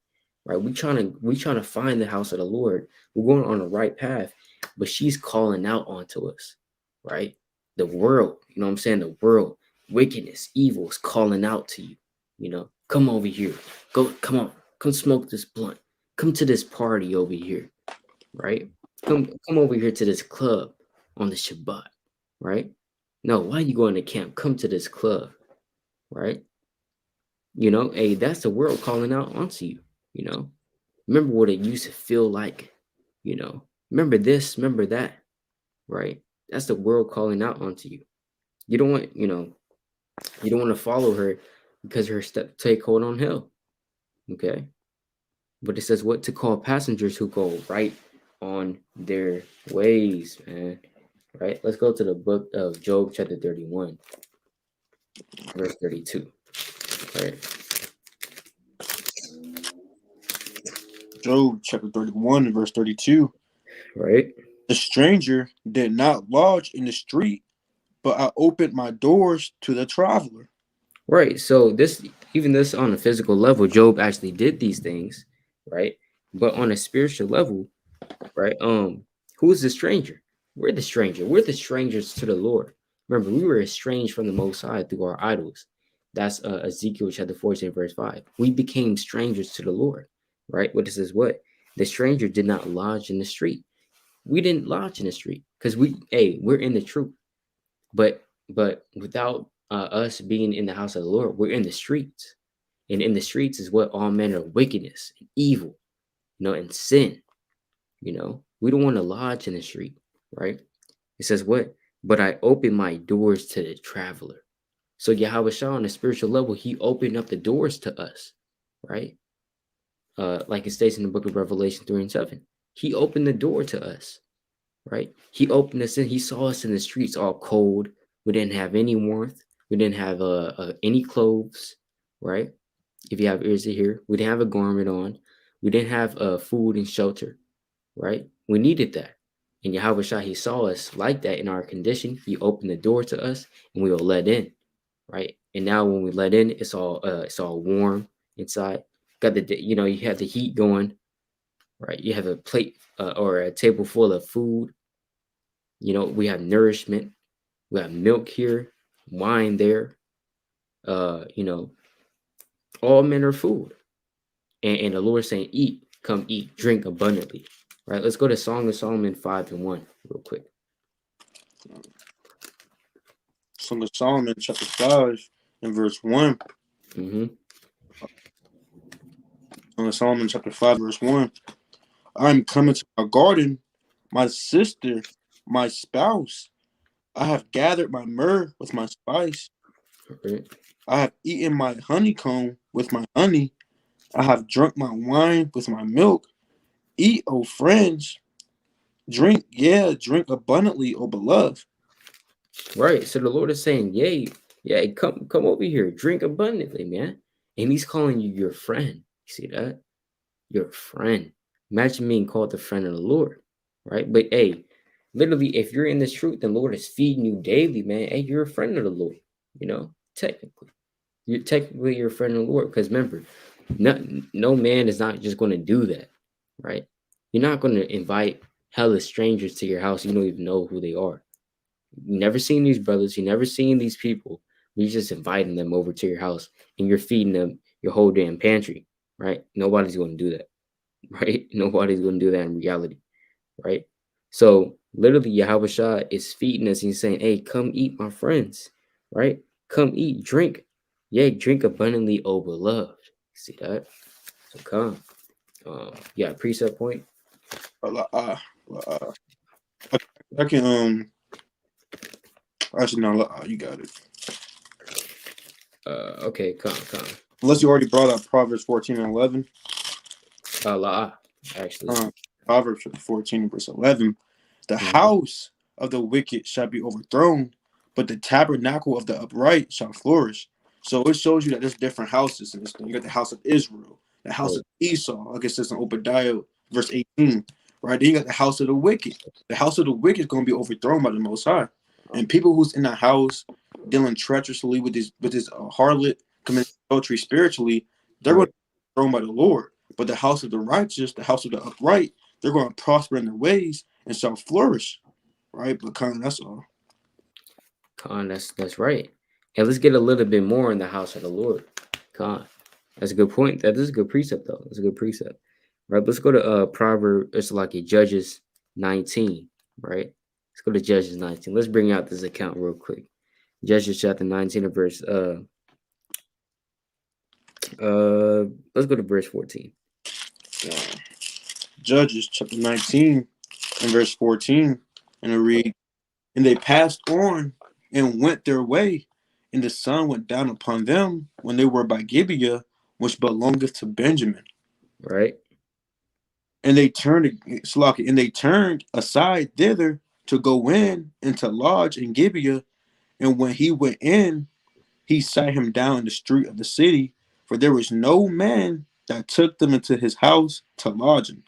right? We trying to find the house of the Lord. We're going on the right path, but she's calling out onto us, right? The world, you know what I'm saying? The world, wickedness, evil is calling out to you. Come over here. Come on, come smoke this blunt. Come to this party over here, right? Come over here to this club on the Shabbat, right? No, why are you going to camp? Come to this club, right? Hey, that's the world calling out onto you, you know. Remember what it used to feel like, remember this, remember that, right? That's the world calling out onto you. You don't want, you don't want to follow her because her step take hold on hell. Okay. But it says what? To call passengers who go right on their ways, man. Right? Let's go to the book of Job, chapter 31, verse 32. Right. Job chapter 31 and verse 32. Right. The stranger did not lodge in the street, but I opened my doors to the traveler. Right. So this on a physical level, Job actually did these things, right? But on a spiritual level, right? Who is the stranger? We're the stranger. We're the strangers to the Lord. Remember, we were estranged from the Most High through our idols. That's Ezekiel chapter 14, verse 5. We became strangers to the Lord, right? What this is what? The stranger did not lodge in the street. We didn't lodge in the street because we're in the truth. But without us being in the house of the Lord, we're in the streets. And in the streets is what all manner of wickedness and evil, and sin. We don't want to lodge in the street, right? It says what? But I open my doors to the traveler. So Yahawashi on a spiritual level, he opened up the doors to us, right? Like it states in the book of Revelation 3 and 7. He opened the door to us, right? He opened us in. He saw us in the streets all cold. We didn't have any warmth. We didn't have any clothes, right? If you have ears to hear, we didn't have a garment on. We didn't have food and shelter, right? We needed that. And Yahawashi, he saw us like that in our condition. He opened the door to us and we were let in, right? And now when we let in, it's all warm inside. Got you have the heat going, right? You have a plate or a table full of food. We have nourishment. We have milk here, wine there, all manner of food. And the Lord saying, eat, come eat, drink abundantly. Right? Let's go to Song of Solomon 5 and 1 real quick. Song of Solomon chapter 5 and verse 1. Mm-hmm. Song of Solomon chapter 5 verse 1. I'm coming to my garden, my sister, my spouse. I have gathered my myrrh with my spice. Right. I have eaten my honeycomb with my honey. I have drunk my wine with my milk. Eat, O friends. Drink, drink abundantly, O beloved. Right. So the Lord is saying, yay, come over here, drink abundantly, man. And he's calling you your friend. You see that? Your friend. Imagine being called the friend of the Lord. Right? But hey, literally, if you're in this truth, the Lord is feeding you daily, man. Hey, you're a friend of the Lord, technically. You're a friend of the Lord. Because remember, no man is not just going to do that, right? You're not going to invite hella strangers to your house. You don't even know who they are. You never seen these brothers. You never seen these people. You're just inviting them over to your house and you're feeding them your whole damn pantry, right? Nobody's going to do that, right? Nobody's going to do that in reality, right? So literally, Yahawashi is feeding us. He's saying, hey, come eat, my friends, right? Come eat, drink. Yeah, drink abundantly, O beloved. See that? So come. Yeah, precept point. I can actually no, you got it. Okay, come. Unless you already brought up Proverbs 14 and 11. Actually. Proverbs 14 verse 11. The Mm-hmm. house of the wicked shall be overthrown, but the tabernacle of the upright shall flourish. So it shows you that there's different houses in this thing. You got the house of Israel, the house of Esau, like it says in Obadiah verse 18. Right? Then you got the house of the wicked. The house of the wicked is going to be overthrown by the Most High. And people who's in that house dealing treacherously with this harlot, committing adultery spiritually, they're going to be thrown by the Lord. But the house of the righteous, the house of the upright, they're going to prosper in their ways and shall flourish. Right? But that's all. That's right. And let's get a little bit more in the house of the Lord. That's a good point. That is a good precept, though. That's a good precept. Right. Let's go to Proverbs. It's like Judges 19. Right. Let's go to Judges 19. Let's bring out this account real quick. Judges chapter 19 verse let's go to verse 14. Judges chapter 19 and verse 14, and it reads, And they passed on and went their way, and the sun went down upon them when they were by Gibeah, which belongeth to Benjamin. Right. And they turned Slaki, and they turned aside thither to go in and to lodge in Gibeah. And when he went in, he sat him down in the street of the city, for there was no man that took them into his house to lodge him.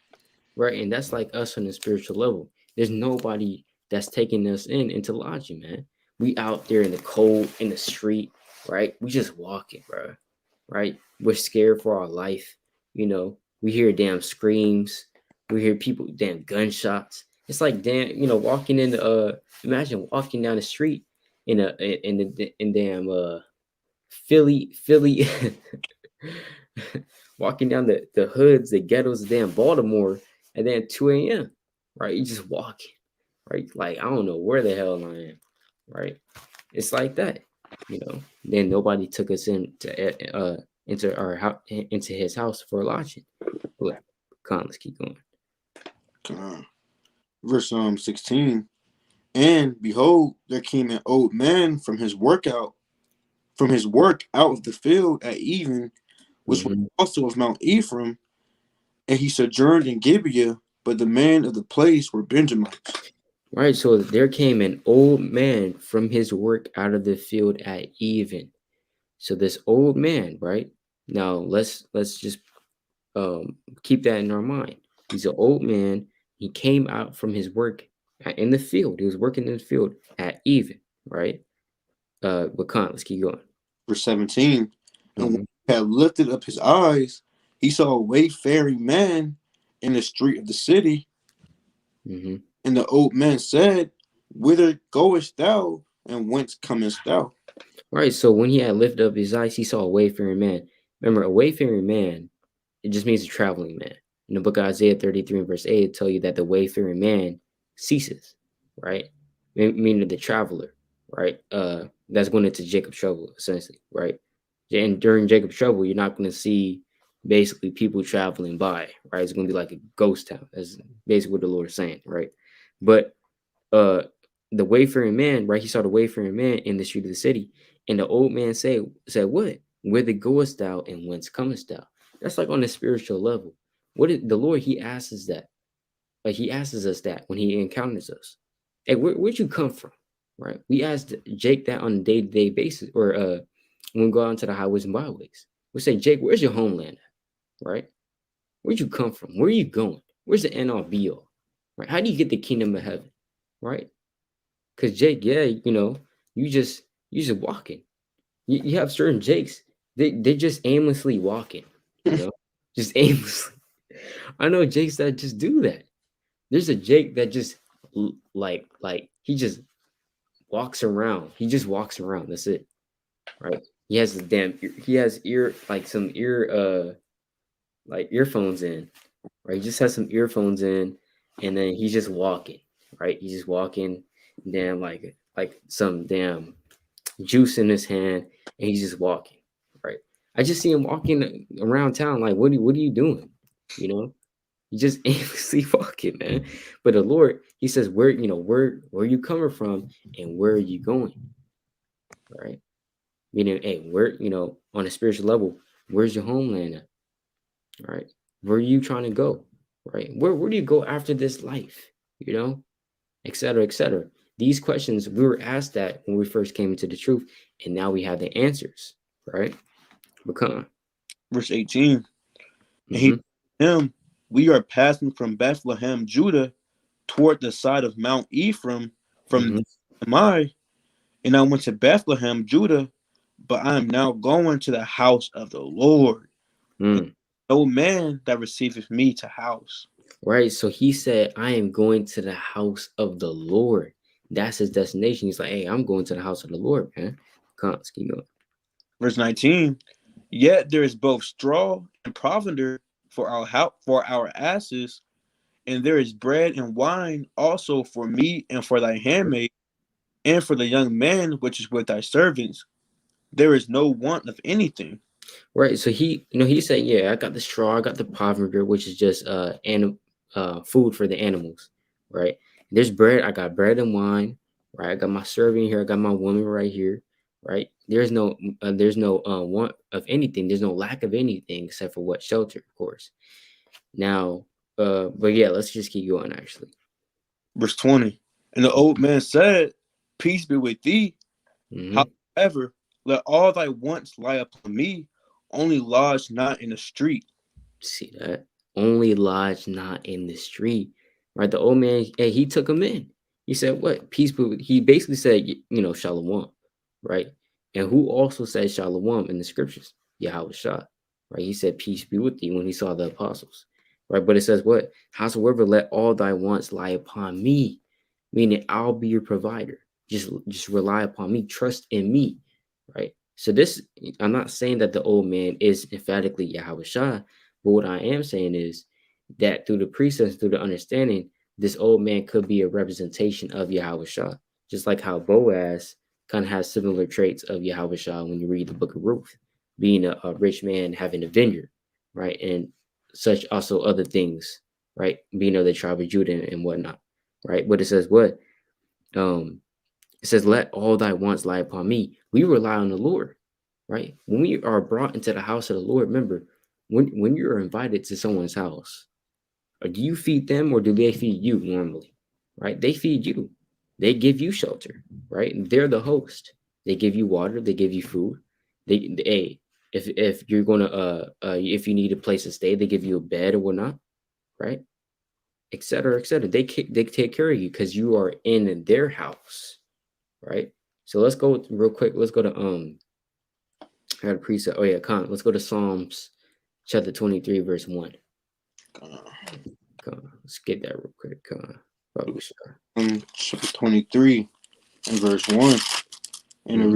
Right. And that's like us on the spiritual level. There's nobody that's taking us into lodging, man. We out there in the cold, in the street, right? We just walking, bro. Right? We're scared for our life. We hear damn screams. We hear people damn gunshots. It's like damn, walking in the imagine walking down the street in damn Philly walking down the hoods, the ghettos of damn Baltimore at then 2 a.m. Right? You just walking, right? Like I don't know where the hell I am, right? It's like that, Then nobody took us into our house, into his house for lodging. But come on, let's keep going. Verse 16. And behold, there came an old man from his work out of the field at even, which was also of Mount Ephraim, and he sojourned in Gibeah, but the men of the place were Benjamites. Right, so there came an old man from his work out of the field at even. So this old man, right? Now let's just keep that in our mind. He's an old man. He came out from his work in the field. He was working in the field at even, right? But let's keep going. Verse 17. And when he had lifted up his eyes, he saw a wayfaring man in the street of the city. And the old man said, whither goest thou, and whence comest thou? Right, so when he had lifted up his eyes, he saw a wayfaring man. Remember, a wayfaring man, it just means a traveling man. In the book of Isaiah 33 and verse 8, it tells you that the wayfaring man ceases, right? Meaning the traveler, right? That's going into Jacob's trouble, essentially, right? And during Jacob's trouble, you're not going to see basically people traveling by, right? It's going to be like a ghost town. That's basically what the Lord is saying, right? But the wayfaring man, right? He saw the wayfaring man in the street of the city, and the old man said, "What? Whither goest thou, and whence comest thou?" That's like on a spiritual level. What is the Lord? He asks us that. Like he asks us that when he encounters us. Hey, where'd you come from? Right? We ask Jake that on a day-to-day basis, or when we go out into the highways and byways. We say, Jake, where's your homeland at? Right? Where'd you come from? Where are you going? Where's the end all be all? Right? How do you get the kingdom of heaven? Right? Because Jake, yeah, you just walking. You have certain Jakes, they're just aimlessly walking, just aimlessly. I know Jakes that just do that. There's a Jake that just like he just walks around. He just walks around. That's it, right? He has he has some earphones in, right? He just has some earphones in, and then he's just walking, right? He's just walking, damn like some damn juice in his hand, and he's just walking, right? I just see him walking around town, like, what are you doing? You just aimlessly walking, man. But the Lord, he says, where are you coming from, and where are you going? Right? Meaning, hey, where, on a spiritual level, where's your homeland at? Right? Where are you trying to go? Right? Where do you go after this life? Et cetera, et cetera. These questions, we were asked that when we first came into the truth, and now we have the answers, right? Become. Verse 18. And he him, we are passing from Bethlehem, Judah, toward the side of Mount Ephraim, from Mai, and I went to Bethlehem, Judah, but I am now going to the house of the Lord. No man that receiveth me to house. Right. So he said, I am going to the house of the Lord. That's his destination. He's like, hey, I'm going to the house of the Lord, man. Let's keep going. Verse 19. Yet there is both straw and provender for our asses, and there is bread and wine also for me and for thy handmaid, and for the young man which is with thy servants. There is no want of anything. Right. So he said, yeah, I got the straw, I got the provender, which is just food for the animals. Right. There's bread. I got bread and wine. right? I got my servant here. I got my woman right here, right? There's no want of anything. There's no lack of anything except for what? Shelter, of course. Now, but yeah, let's just keep going. Actually, Verse 20. And the old man said, Peace be with thee. mm-hmm. However, let all thy wants lie upon me, only lodge not in the street. See that? Only lodge not in the street, right? The old man, hey, he took him in. He said, "What peace?" He basically said, shalom, right? And who also said shalom in the scriptures? Yahawashi, right? He said, "Peace be with thee" when he saw the apostles, right? But it says, "What? Howsoever, let all thy wants lie upon me," meaning I'll be your provider. Just rely upon me. Trust in me, right? So this, I'm not saying that the old man is emphatically Yahawashi. But what I am saying is that through the precepts, through the understanding, this old man could be a representation of Yahawashi, just like how Boaz kind of has similar traits of Yahawashi when you read the book of Ruth, being a rich man having a vineyard, right? And such also other things, right? Being of the tribe of Judah and whatnot, right? But it says what? It says, let all thy wants lie upon me. We rely on the Lord, right? When we are brought into the house of the Lord, remember, when you're invited to someone's house, or do you feed them or do they feed you normally? Right? They feed you. They give you shelter, right? They're the host. They give you water, they give you food. Hey, if you're gonna if you need a place to stay, they give you a bed or whatnot, right? Etc. Etc. They take care of you because you are in their house, right? So let's go real quick. Let's go to I had a preset. Oh yeah, let's go to Psalms chapter 23, verse 1. Let's get that real quick. Chapter 23 and verse 1. And Mm-hmm.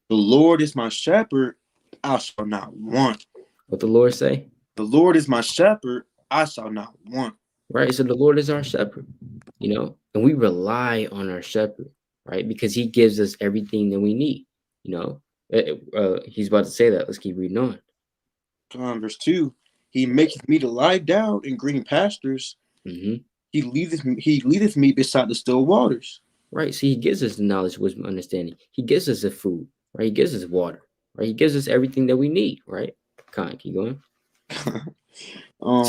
the Lord is my shepherd, I shall not want. What the Lord say? The Lord is my shepherd, I shall not want. Right. So the Lord is our shepherd, and we rely on our shepherd, right? Because he gives us everything that we need, he's about to say that. Let's keep reading on. Verse 2. He maketh me to lie down in green pastures. Mm-hmm. He leadeth me beside the still waters. Right. So he gives us the knowledge, wisdom, understanding. He gives us the food, right? He gives us water, right? He gives us everything that we need, right? Keep going.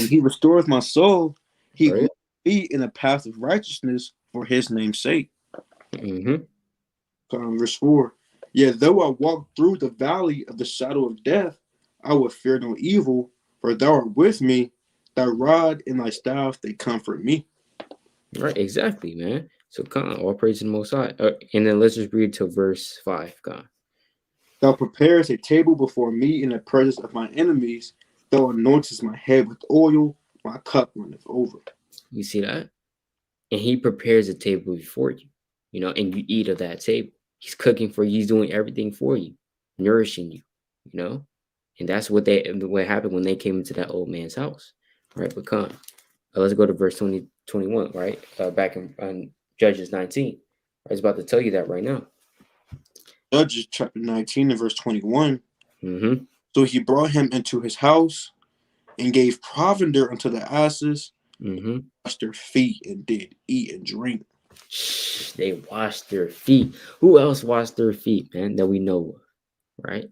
He restoreth my soul. He Right. leadeth me in a path of righteousness for his name's sake. Mm-hmm. Verse 4. Yet though I walk through the valley of the shadow of death, I will fear no evil, for thou art with me. Thy rod and thy staff, they comfort me. Right. Exactly, man. So all praise to the Most High. And then let's just read to verse 5. Thou preparest a table before me in the presence of my enemies. Thou anointest my head with oil, my cup runneth over. You see that? And he prepares a table before you, and you eat of that table. He's cooking for you. He's doing everything for you, nourishing you, and that's what happened when they came into that old man's house, right? But let's go to verse 21, right? Back in Judges 19. I was about to tell you that right now. Judges chapter 19 and verse 21. Mm-hmm. So he brought him into his house and gave provender unto the asses, Mm-hmm. washed their feet, and did eat and drink. They washed their feet. Who else washed their feet, man, that we know of, right?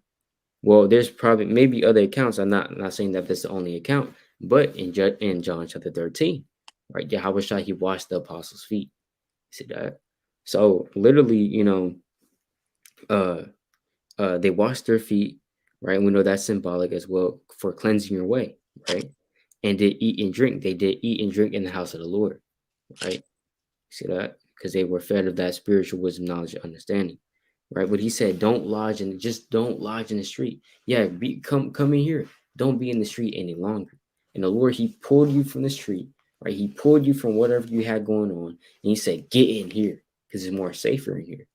Well, there's probably maybe other accounts. I'm not saying that this is the only account, but in John chapter 13, right? Yahawashi, he washed the apostles' feet. See that? So literally, they washed their feet, right? We know that's symbolic as well for cleansing your way, right? And did eat and drink. They did eat and drink in the house of the Lord, right? See that? Because they were fed of that spiritual wisdom, knowledge, and understanding, right? But he said, don't lodge in the street. Yeah, come in here. Don't be in the street any longer. And the Lord, he pulled you from the street, right? He pulled you from whatever you had going on, and he said, get in here because it's more safer in here,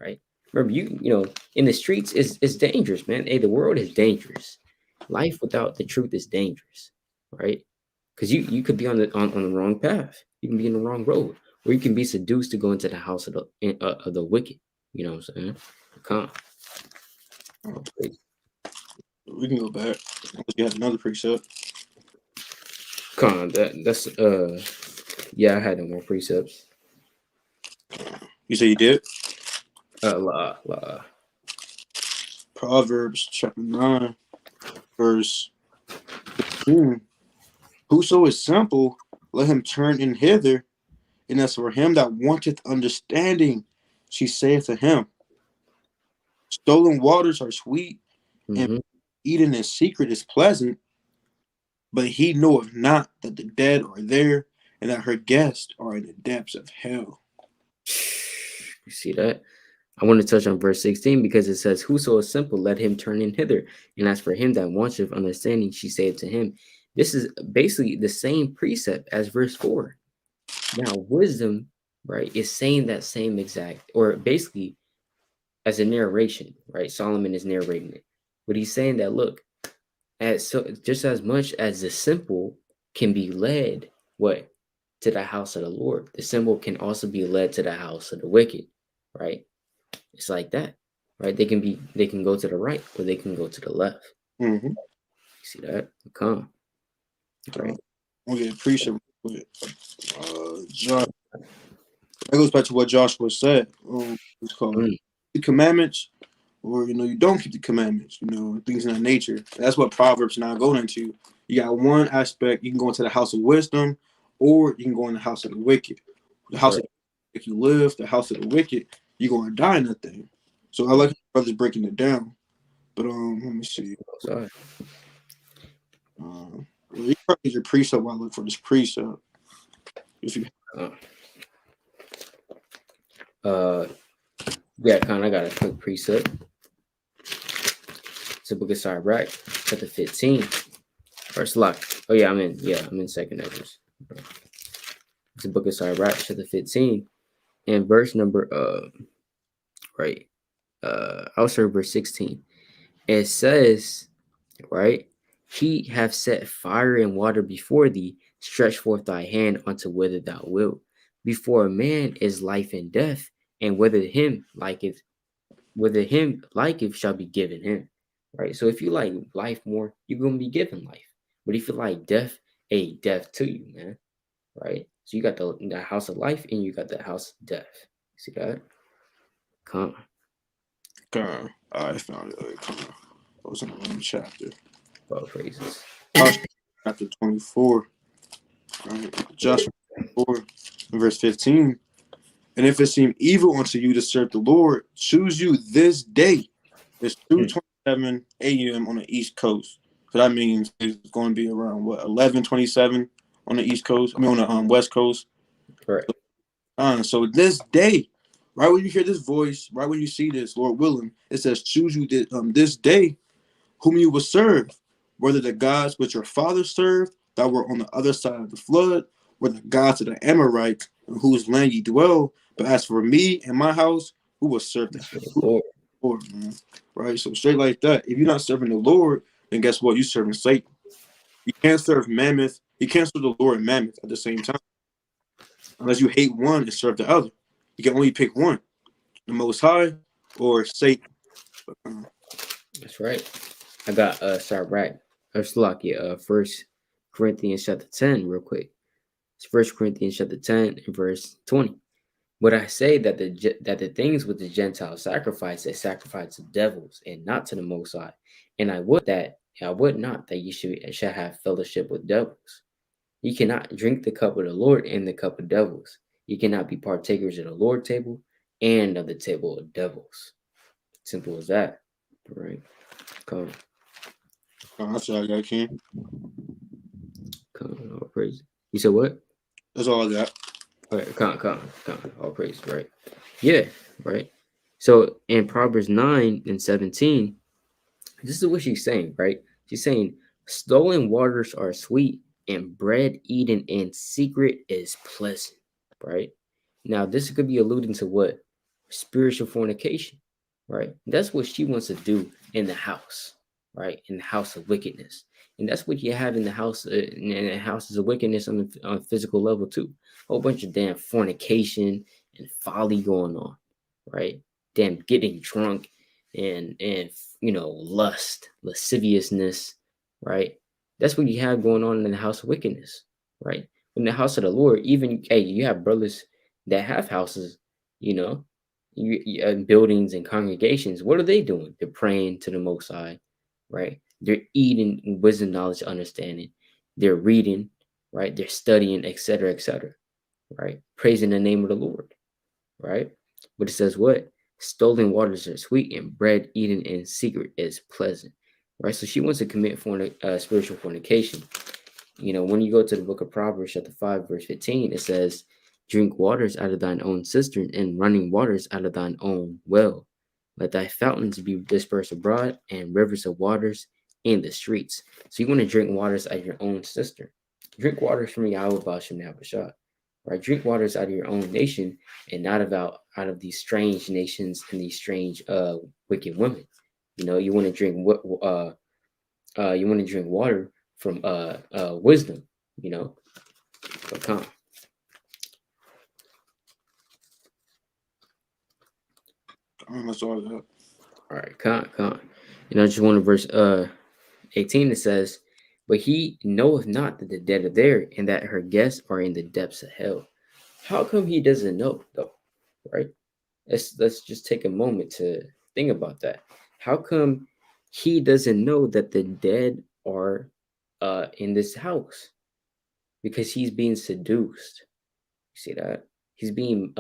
right? Remember, in the streets is dangerous, man. Hey, the world is dangerous. Life without the truth is dangerous, right? Because you could be on the wrong path. You can be in the wrong road, or you can be seduced to go into the house of the wicked. You know what I'm saying? Come. We can go back. You have another precept. That's yeah, I had no more precepts. You say you did? La. Proverbs chapter 9, verse 15. Whoso is simple, let him turn in hither, and as for him that wanteth understanding, she saith to him, stolen waters are sweet, and Mm-hmm. eating in secret is pleasant, but he knoweth not that the dead are there, and that her guests are in the depths of hell. You see that? I want to touch on verse 16 because it says, whoso is simple, let him turn in hither. And as for him that wanteth understanding, she saith to him. This is basically the same precept as verse 4. Now, wisdom, right, is saying that same exact, or basically as a narration, right? Solomon is narrating it. But he's saying that, look, just as much as the simple can be led, what? To the house of the Lord. The simple can also be led to the house of the wicked, right? It's like that, right? They can go to the right or they can go to the left. Mm-hmm. You see that? Come. Right. I'm gonna appreciate with Josh. That goes back to what Joshua said. It's called the commandments, or you don't keep the commandments. Things of that nature. That's what Proverbs now going into. You got one aspect. You can go into the house of wisdom, or you can go in the house of the wicked. The house of the wicked you live, the house of the wicked, you're gonna die in that thing. So I like brothers breaking it down. But let me see. Sorry. You probably need your precept while I look for this precept. If you Yeah, I got a quick precept. It's a book of Sirach, chapter 15. First lock. Oh yeah, I'm in second Ezra's. It's a book of Sirach, chapter 15, and verse number I'll start verse 16. It says, right, he have set fire and water before thee, stretch forth thy hand unto whither thou wilt. Before a man is life and death, and whether him liketh shall be given him. Right. So if you like life more, you're gonna be given life. But if you like death, death to you, man. Right. So you got the house of life and you got the house of death. See that? Come. I found it. It was in the wrong chapter. Well, phrases. Chapter 24. Right. Joshua 4, verse 15. And if it seem evil unto you to serve the Lord, choose you this day. It's 2:27 a.m. on the East Coast. So that means it's going to be around 11:27 on the East Coast. I mean on the West Coast. Correct. So this day, right when you hear this voice, right when you see this, Lord willing, it says, choose you this day whom you will serve, whether the gods which your fathers served that were on the other side of the flood, or the gods of the Amorites, in whose land ye dwell. But as for me and my house, who will serve the Lord, man. Right? So straight like that. If you're not serving the Lord, then guess what? You're serving Satan. You can't serve Mammoth. You can't serve the Lord and Mammoth at the same time. Unless you hate one and serve the other. You can only pick one. The Most High or Satan. That's right. I got Sirach. First Corinthians chapter 10, real quick. It's First Corinthians chapter 10 and verse 20. But I say that the things with the Gentiles sacrifice, they sacrifice to devils and not to the Most High. And I would not that you shall have fellowship with devils. You cannot drink the cup of the Lord and the cup of devils. You cannot be partakers of the Lord's table and of the table of devils. Simple as that. All right. Come. That's all I got, King. Come. All praise. You said what? That's all I got. All right. Come. All praise. Right. Yeah. Right. So in Proverbs 9 and 17, this is what she's saying, right? She's saying, stolen waters are sweet, and bread eaten in secret is pleasant, right? Now, this could be alluding to what? Spiritual fornication, right? That's what she wants to do in the house, right? In the house of wickedness. And that's what you have in the house, in the houses of wickedness on a physical level, too. A whole bunch of damn fornication and folly going on, right? Damn getting drunk and lust, lasciviousness, right? That's what you have going on in the house of wickedness, right? In the house of the Lord, even you have brothers that have houses, You know, buildings and congregations. What are they doing? They're praying to the Most High, right? They're eating wisdom, knowledge, understanding. They're reading, right? They're studying, etc., right? Praising the name of the Lord, right? But it says what? Stolen waters are sweet, and bread eaten in secret is pleasant, right? So she wants to commit spiritual fornication. You know, when you go to the book of Proverbs, chapter 5, verse 15, it says, drink waters out of thine own cistern, and running waters out of thine own well. Let thy fountains be dispersed abroad, and rivers of waters in the streets. So you want to drink waters out of your own cistern. Drink waters from Yahawashi, right? Drink waters out of your own nation, and not out of these strange nations and these strange wicked women. You know, you want to drink water from wisdom, you know. But come. That's all that. All right, come. You know, just one of verse 18 it says, but he knoweth not that the dead are there, and that her guests are in the depths of hell. How come he doesn't know though? Right? Let's just take a moment to think about that. How come he doesn't know that the dead are in this house? Because he's being seduced. You see that? He's being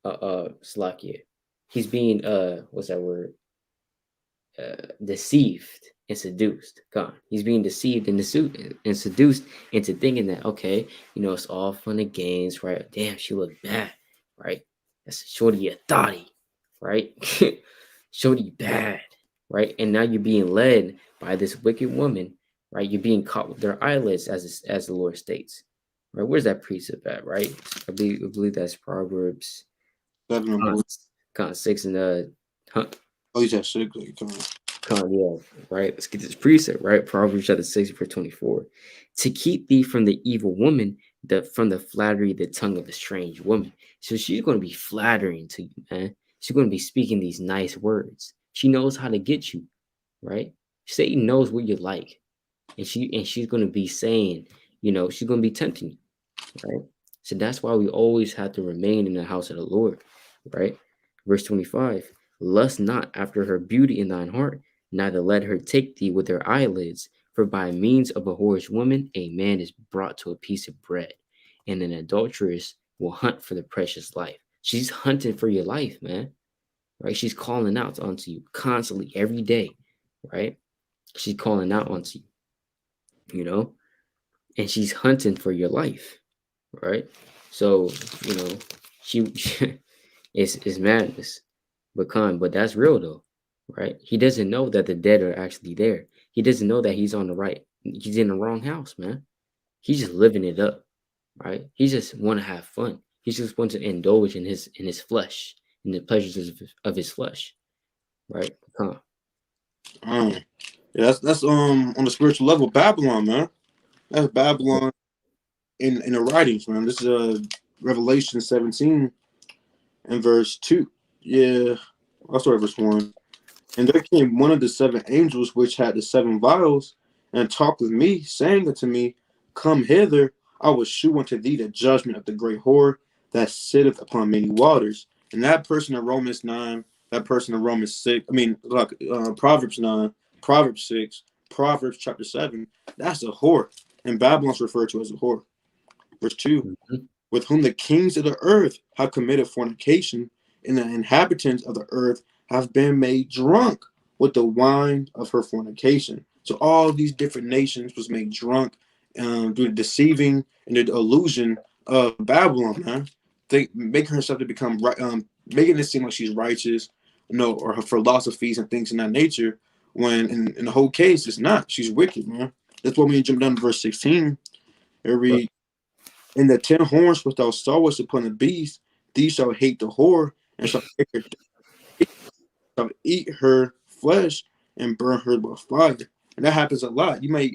Slakia. He's being what's that word? Deceived and seduced. God, he's being deceived and seduced into thinking that okay, you know, it's all fun and games, right? Damn, she looked bad, right? That's shorty a thotty, right? Shorty bad, right? And now you're being led by this wicked woman, right? You're being caught with their eyelids, as the Lord states, right? Where's that precept at, right? I believe that's Proverbs 7, boy. 6 and huh? Oh, he's at 6. Come on. Yeah, right. Let's get this precept, right? Proverbs chapter 6, verse 24. To keep thee from the evil woman, from the flattery, the tongue of a strange woman. So she's going to be flattering to you, man. She's going to be speaking these nice words. She knows how to get you, right? Satan knows what you like. And she's going to be saying, you know, she's going to be tempting you, right? So that's why we always have to remain in the house of the Lord, right? Verse 25, lust not after her beauty in thine heart, neither let her take thee with her eyelids, for by means of a whorish woman a man is brought to a piece of bread, and an adulteress will hunt for the precious life. She's hunting for your life, man, right? She's calling out onto you constantly every day, right? She's calling out onto you, you know, and she's hunting for your life, right? So, you know, she it's madness, but that's real though, right? He doesn't know that the dead are actually there. He doesn't know that he's on the right. He's in the wrong house, man. He's just living it up, right? He just want to have fun. He just wants to indulge in his flesh, in the pleasures of his flesh, right? Come Yeah, that's on the spiritual level, Babylon, man. That's Babylon in the writings, man. This is Revelation 17 and verse 2. Yeah, I'll start at verse 1. And there came one of the 7 angels which had the 7 vials, and talked with me, saying unto me, come hither, I will shew unto thee the judgment of the great whore that sitteth upon many waters. And that person in Romans 9, that person in Romans 6, Proverbs 9, Proverbs 6, Proverbs chapter 7, that's a whore. And Babylon's referred to as a whore. Verse 2, on. with whom the kings of the earth have committed fornication, and the inhabitants of the earth have been made drunk with the wine of her fornication. So all these different nations was made drunk through the deceiving and the illusion of Babylon, man. Making herself to become right, making it seem like she's righteous, or her philosophies and things in that nature. When in the whole case, it's not. She's wicked, man. That's why when you jump down to verse 16, it reads, and the 10 horns which thou sawest upon the beast, these shall hate the whore, and shall eat her flesh and burn her with fire. And that happens a lot. You may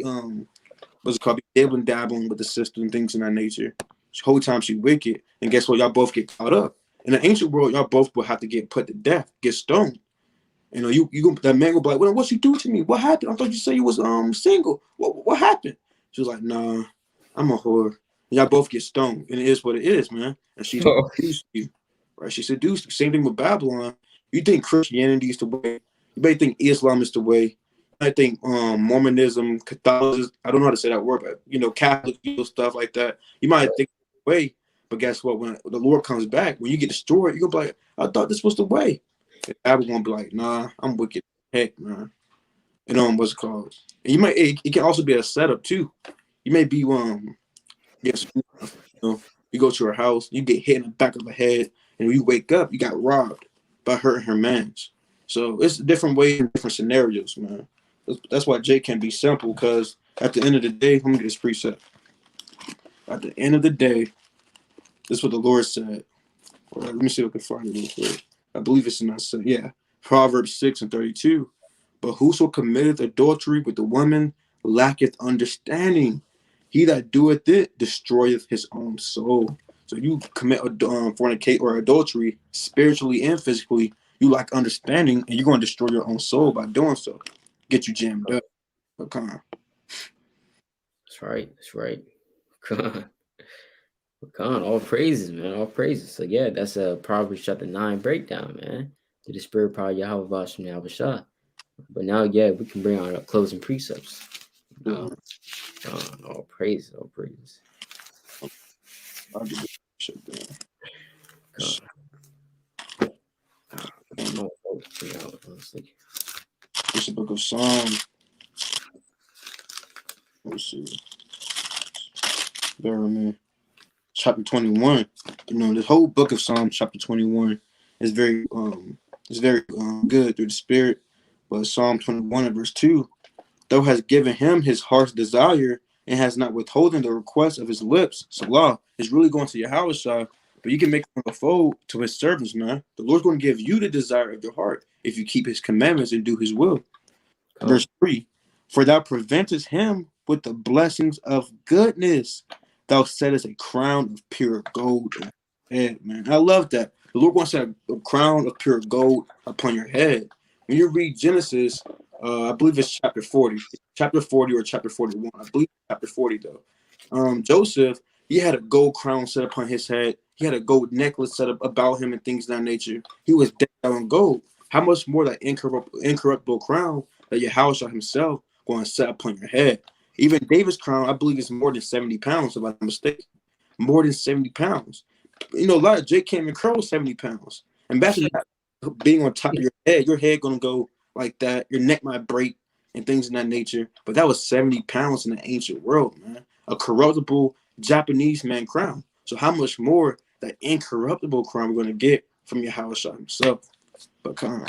what's it called, be dabbling with the sister and things in that nature. The whole time she wicked, and guess what? Y'all both get caught up. In the ancient world, y'all both will have to get put to death, get stoned. You know, that man will be like, well, what you do to me? What happened? I thought you said you was single. What happened? She was like, nah, I'm a whore. And y'all both get stoned, and it is what it is, man. And she's Oh, used to you, right? She seduced you. Same thing with Babylon. You think Christianity is the way. You may think Islam is the way. I think Mormonism, Catholicism, I don't know how to say that word, but Catholic stuff like that. You might think the way, but guess what? When the Lord comes back, when you get destroyed, you're gonna be like, I thought this was the way. And Babylon be like, nah, I'm wicked. Heck, man. What's it called? And it can also be a setup too. You may be yes, you go to her house, you get hit in the back of the head, and when you wake up, you got robbed by her and her mans. So it's different ways and different scenarios, man. That's why Jay can be simple, because at the end of the day, let me get this precept. At the end of the day, this is what the Lord said. Let me see if I can find it real quick. I believe it's in that. Yeah, Proverbs 6:32. But whoso committeth adultery with the woman lacketh understanding. He that doeth it destroyeth his own soul. So you commit fornicate or adultery spiritually and physically, you lack understanding, and you're going to destroy your own soul by doing so. Get you jammed up. Come on. That's right. That's right. Come on. All praises, man. All praises. So yeah, that's a Proverbs chapter 9 breakdown, man. To the spirit power Yahawashi Yahawashi. But now, yeah, we can bring on our closing precepts. All praise, all praise. I'll get this shit down. It's the book of Psalms. Let's see. Bear with me. Chapter 21. This whole book of Psalms, chapter 21, is very good through the spirit. But Psalm 21 and verse 2, thou hast given him his heart's desire and has not withholden the request of his lips. Salah is really going to Yahawashi, but you can make him a fold to his servants, man. The Lord's going to give you the desire of your heart if you keep his commandments and do his will. Verse 3, for thou preventest him with the blessings of goodness. Thou settest a crown of pure gold on your head, man. I love that. The Lord wants to have a crown of pure gold upon your head. When you read Genesis, I believe it's chapter 40 or chapter 41. I believe chapter 40 though. Joseph, he had a gold crown set upon his head. He had a gold necklace set up about him and things of that nature. He was decked out in gold. How much more that incorruptible crown that Yahawashi himself going to set upon your head? Even David's crown, I believe, is more than 70 pounds, if I'm not mistaken. More than 70 pounds. A lot of Jake can't even curl 70 pounds. Imagine that being on top of your head going to go like that. Your neck might break and things of that nature. But that was 70 pounds in the ancient world, man. A corruptible Japanese man crown. So how much more that incorruptible crown we're going to get from Yahawashi himself? But come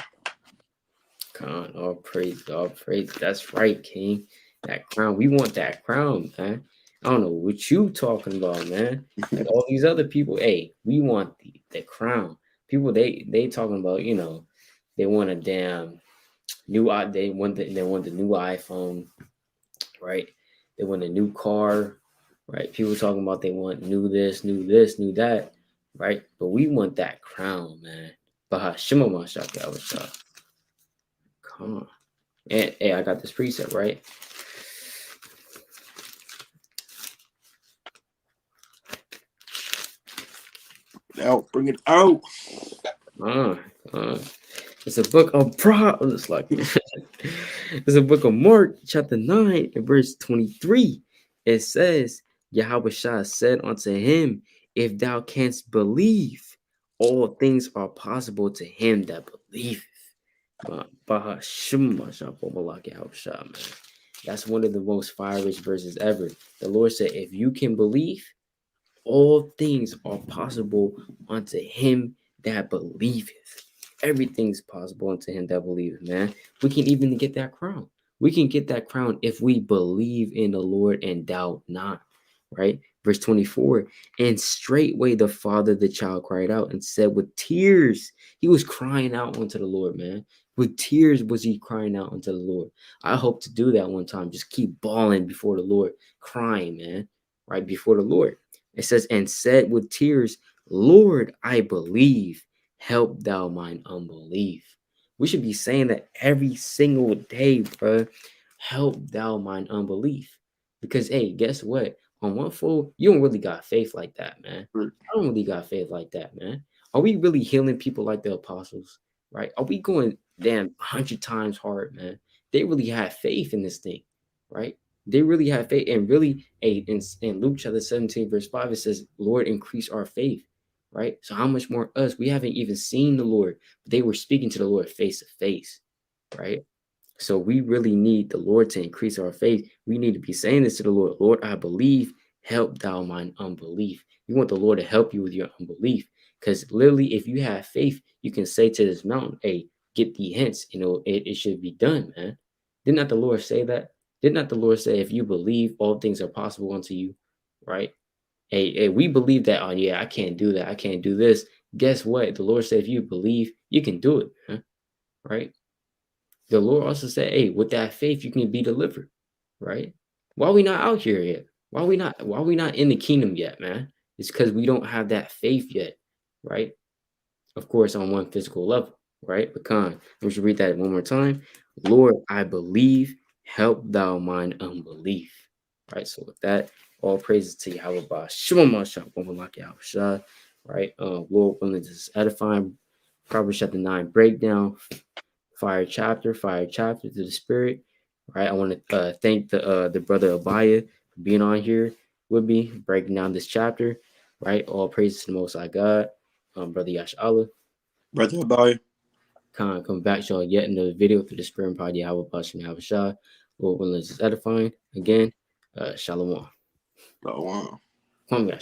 on, all praise, all praise. That's right, King. That crown, we want that crown, man. I don't know what you talking about, man. Like all these other people, hey, we want the crown. People, they talking about, they want a damn new they want the new iPhone, right? They want a new car, right? People talking about they want new this, new that, right? But we want that crown, man. Come on. And hey, I got this preset, right? Bring it out. It's a book of Proverbs. It's a book of Mark, chapter 9, and verse 23. It says, Yahawashi said unto him, if thou canst believe, all things are possible to him that believeth. That's one of the most fiery verses ever. The Lord said, if you can believe, all things are possible unto him that believeth. Everything's possible unto him that believeth, man. We can even get that crown. We can get that crown if we believe in the Lord and doubt not, right? Verse 24, and straightway the father, the child cried out and said with tears, he was crying out unto the Lord, man. With tears was he crying out unto the Lord. I hope to do that one time. Just keep bawling before the Lord, crying, man, right before the Lord. It says, and said with tears, Lord, I believe, help thou mine unbelief. We should be saying that every single day, bro. Help thou mine unbelief. Because, hey, guess what? On one fold, you don't really got faith like that, man. I don't really got faith like that, man. Are we really healing people like the apostles? Right? Are we going damn 100 times hard, man? They really have faith in this thing, right? They really have faith, and really, in Luke chapter 17, verse 5, it says, "Lord, increase our faith." Right? So how much more us? We haven't even seen the Lord, but they were speaking to the Lord face to face, right? So we really need the Lord to increase our faith. We need to be saying this to the Lord. Lord, I believe, help thou mine unbelief. You want the Lord to help you with your unbelief. Because literally, if you have faith, you can say to this mountain, hey, get thee hence. It should be done, man. Did not the Lord say that? Did not the Lord say, if you believe, all things are possible unto you, right? Hey, we believe that, oh yeah, I can't do that. I can't do this. Guess what? The Lord said, if you believe, you can do it, man, right? The Lord also said, hey, with that faith, you can be delivered, right? Why are we not out here yet? Why are we not in the kingdom yet, man? It's because we don't have that faith yet, right? Of course, on one physical level, right? But we should read that one more time. Lord, I believe, help thou mine unbelief. Right. So with that, all praises to Yahweh. Right. Lord willing, this is edifying. Proverbs chapter 9 breakdown. Fire chapter to the spirit. Right. I want to thank the brother AHBAYAH for being on here with me, breaking down this chapter. Right. All praises to the Most High God. Brother Yasharala. Brother Abari. Come back to y'all yet another video through the spirit pod Yahawashi. Lord willing, is edifying. Again, Shalom. Oh, wow. Come on, guys.